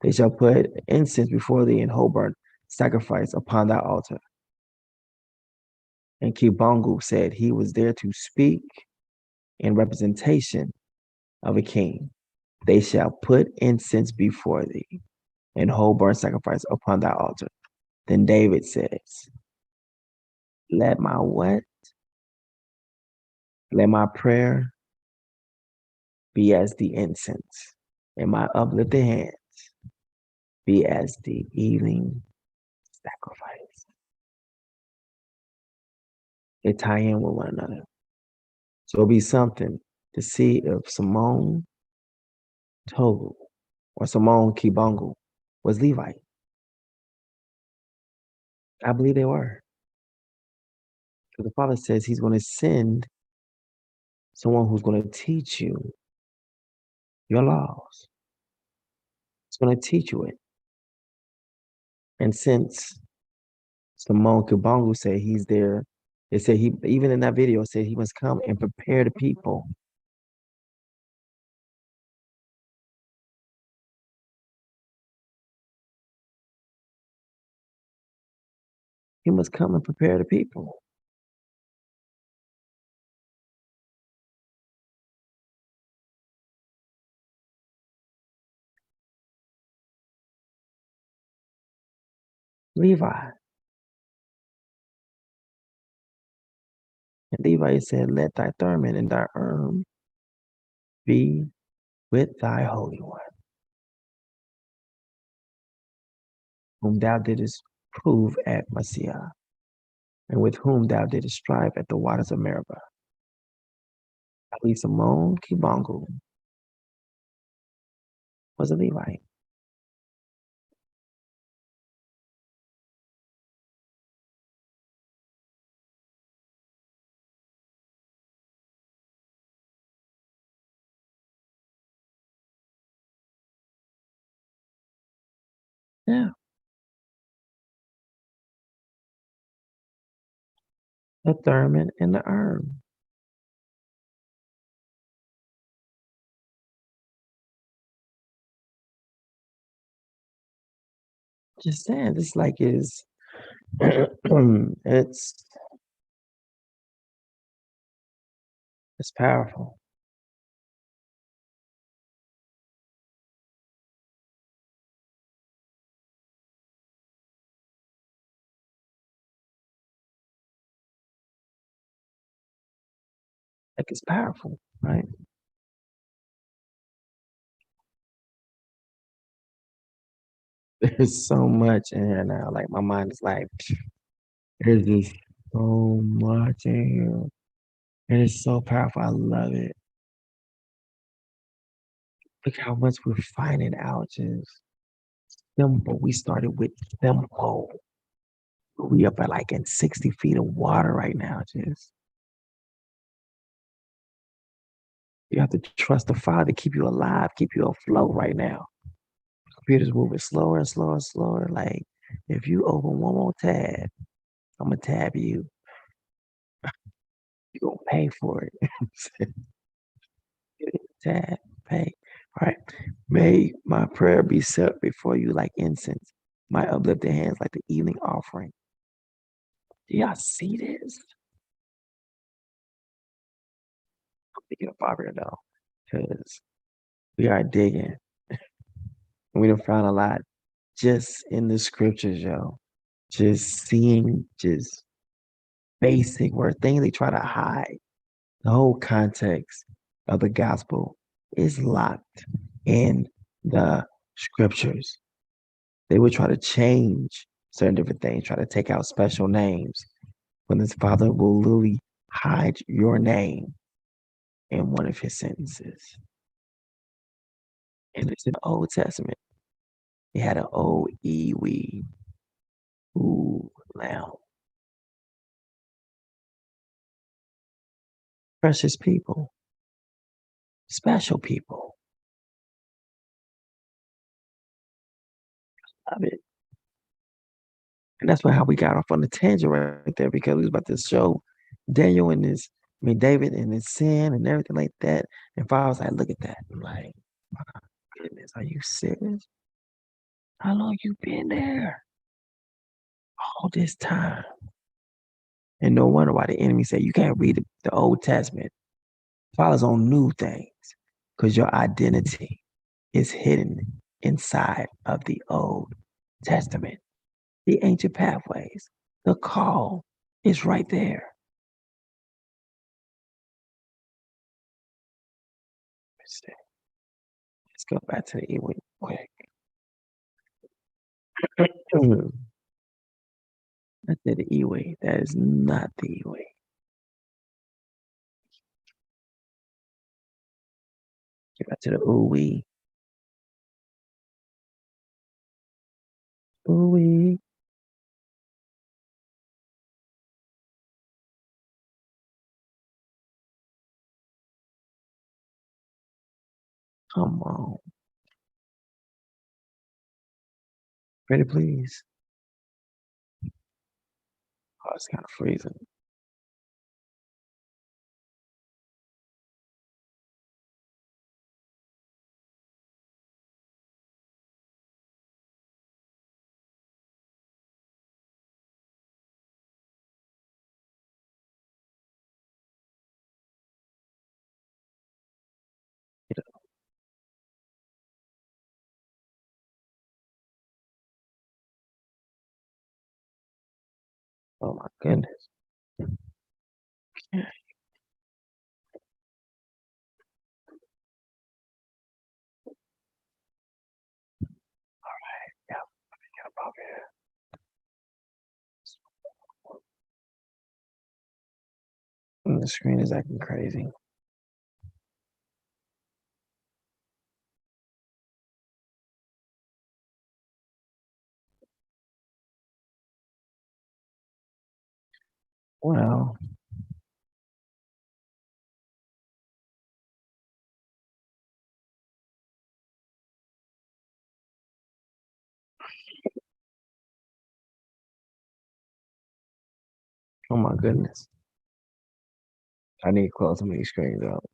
They shall put incense before thee and whole burnt sacrifice upon thy altar. And Kibongo said he was there to speak in representation of a king. They shall put incense before thee and whole burnt sacrifice upon thy altar. Then David says, let my what? Let my prayer be as the incense, and my uplifted hands be as the evening sacrifice. They tie in with one another. So it'll be something to see if Simone Togo or Simone Kibongo was Levite. I believe they were. Because the Father says he's going to send someone who's going to teach you your laws. It's going to teach you it. And since Simone Kibongu said he's there, they said he, even in that video, said he must come and prepare the people. He must come and prepare the people. Levi. And Levi said, let thy Thurman and thy be with thy Holy One, whom thou didst prove at Messiah, and with whom thou didst strive at the waters of Meribah. I believe Simone Kibongu was a Levite. Yeah. The Thurman and the urn. Just saying, this like is it's powerful. Like it's powerful, right? There's so much in here now. Like my mind is like, there's just so much in here. And it's so powerful. I love it. Look how much we're finding out. Just simple. We started with simple. We up at like in 60 feet of water right now. Just you have to trust the Father to keep you alive, keep you afloat right now. Computer's moving slower and slower and slower. Like if you open one more tab, I'm gonna tab you. You're gonna pay for it. Tab, pay. All right. May my prayer be set before you like incense, my uplifted hands like the evening offering. Do y'all see this? I'm thinking of Barbara though, because we are digging. And we done found a lot just in the scriptures, yo. Just seeing just basic word things they try to hide. The whole context of the gospel is locked in the scriptures. They would try to change certain different things, try to take out special names. When this Father will literally hide your name in one of his sentences. And it's in the Old Testament. He had an O-E-We. Ooh, lamb. Precious people. Special people. Love it. And that's how we got off on the tangent right there, because we was about to show Daniel and David and his sin and everything like that. And Father was like, look at that. I'm like, my goodness, are you serious? How long you been there? All this time. And no wonder why the enemy said you can't read the Old Testament. Father's on new things, because your identity is hidden inside of the Old Testament. The ancient pathways, the call is right there. Let's go back to the E-Week quick. That's the E-Week. That is not the E-Week. Get back to the ooh-wee. Ooh-wee. Come on. Ready, please. Oh, it's kind of freezing. Oh my goodness. Yeah, get up over here. The screen is acting crazy. Well, oh my goodness. I need to close some of these screens out.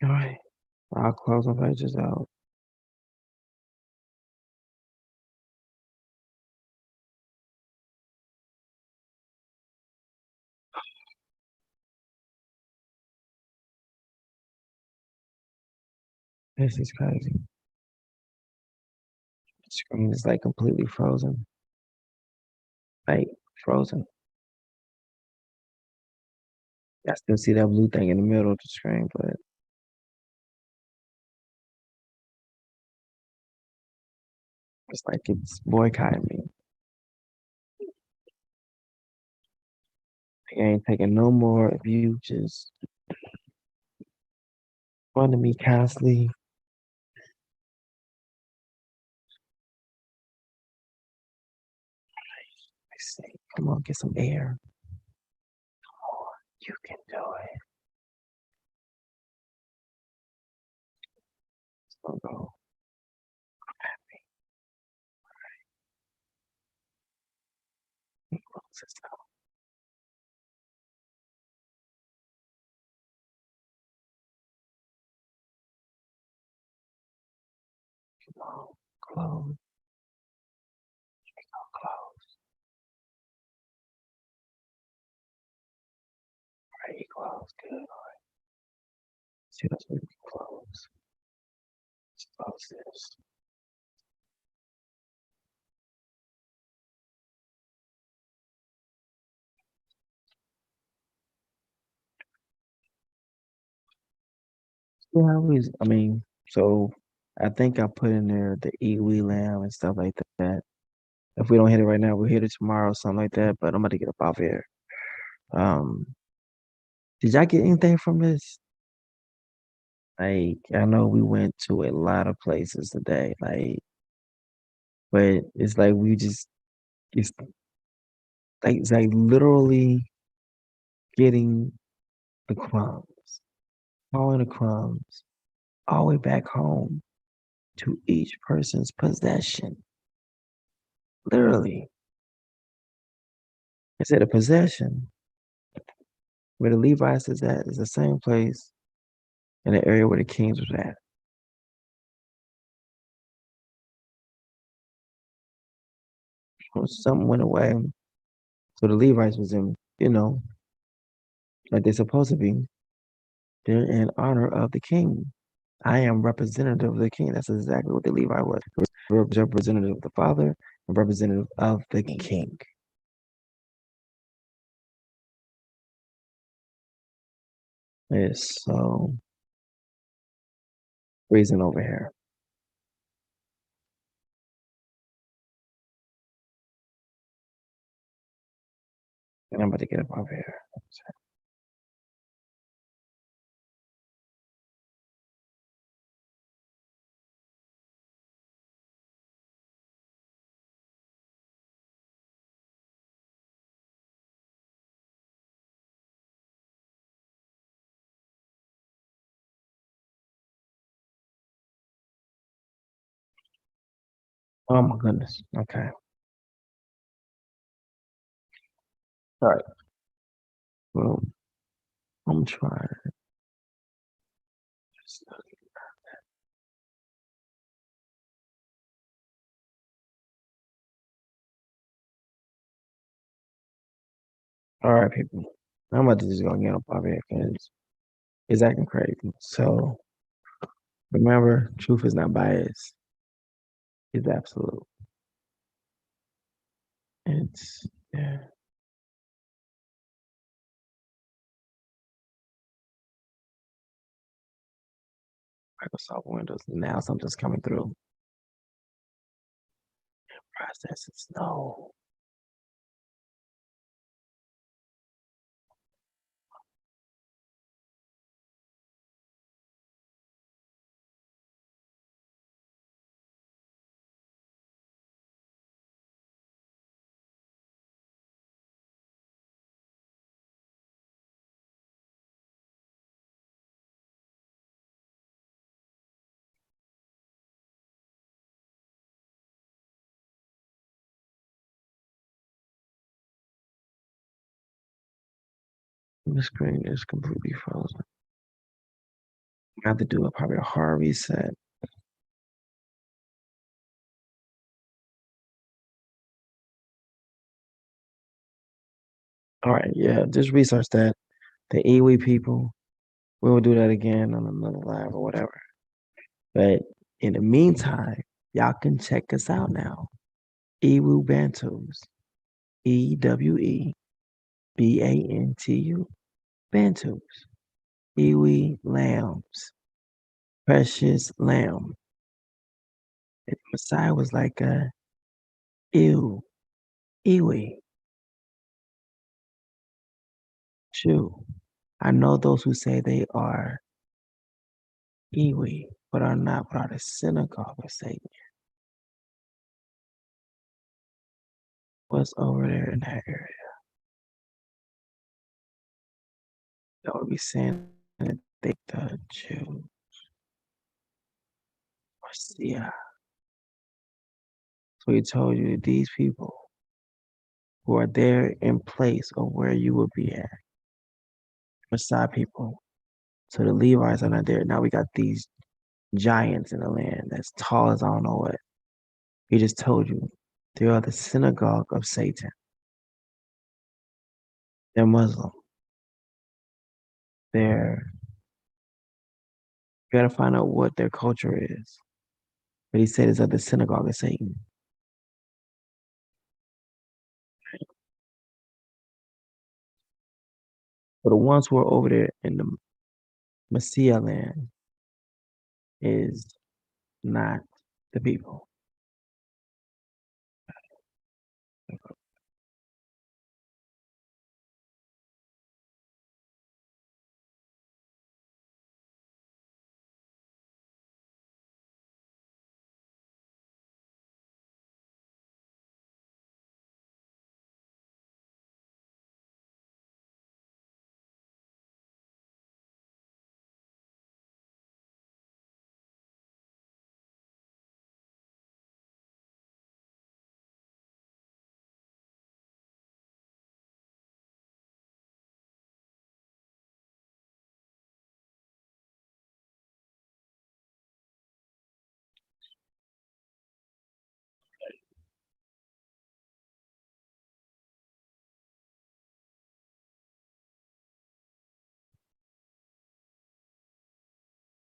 All right. I'll close my pages out. This is crazy. The screen is like completely frozen. Like frozen. I still see that blue thing in the middle of the screen, but it's like it's boycotting me. I ain't taking no more if you just fun to me constantly. I say, come on, get some air. Come on, you can do it. Don't go. Close this out. Come on, close. Close. Right, close. Good. All right. See, that's where we can close. Let's close this. Yeah, I mean, so I think I put in there the Iwi lamb and stuff like that. If we don't hit it right now, we'll hit it tomorrow, something like that. But I'm about to get up off here. Um, did y'all get anything from this? Like, I know we went to a lot of places today, like, but it's like it's it's like literally getting the crumbs, following the crumbs all the way back home to each person's possession. Literally. I said a possession. Where the Levites is at is the same place in the area where the Kings was at. When something went away. So the Levites was in, like they're supposed to be. They're in honor of the king. I am representative of the king. That's exactly what the Levi was. Representative of the father and representative of the king. It's so freezing over here. And I'm about to get up over here. Oh my goodness. Okay. All right. Well, I'm trying. All right, people. I'm about to just go get up out here because it's acting crazy. So remember, truth is not biased. It's absolute. It's yeah. Microsoft Windows. Now something's coming through. Processes. No. The screen is completely frozen. I have to do probably a hard reset. All right, yeah, just research that. The Iwi people, we will do that again on another live or whatever. But in the meantime, y'all can check us out now. Ewu Bantus, EWEBANTU, Bantus, Iwi Lambs, Precious Lamb. And Messiah was like, ew, Iwi, Chew. I know those who say they are Iwi, but are not part of the synagogue of Satan. What's over there in that area? That would be saying that they the Jews. Marcia. So he told you that these people who are there in place of where you would be at, Messiah people. So the Levites are not there. Now we got these giants in the land that's tall as I don't know what. He just told you they are the synagogue of Satan. They're Muslim. They're you gotta find out what their culture is. But he said it's of the synagogue of Satan. So the ones who are over there in the Messiah land is not the people.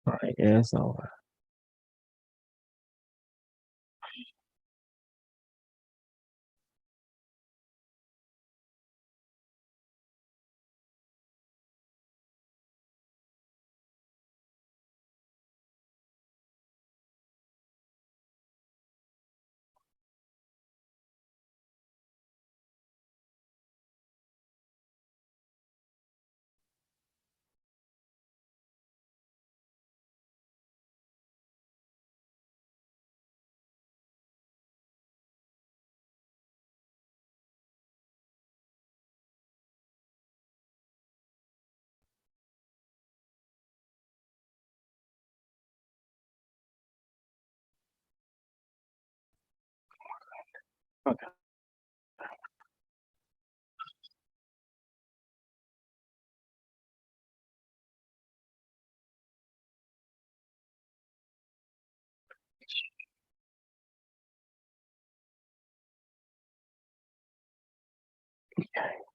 All right, yeah, it's over. Okay. Okay.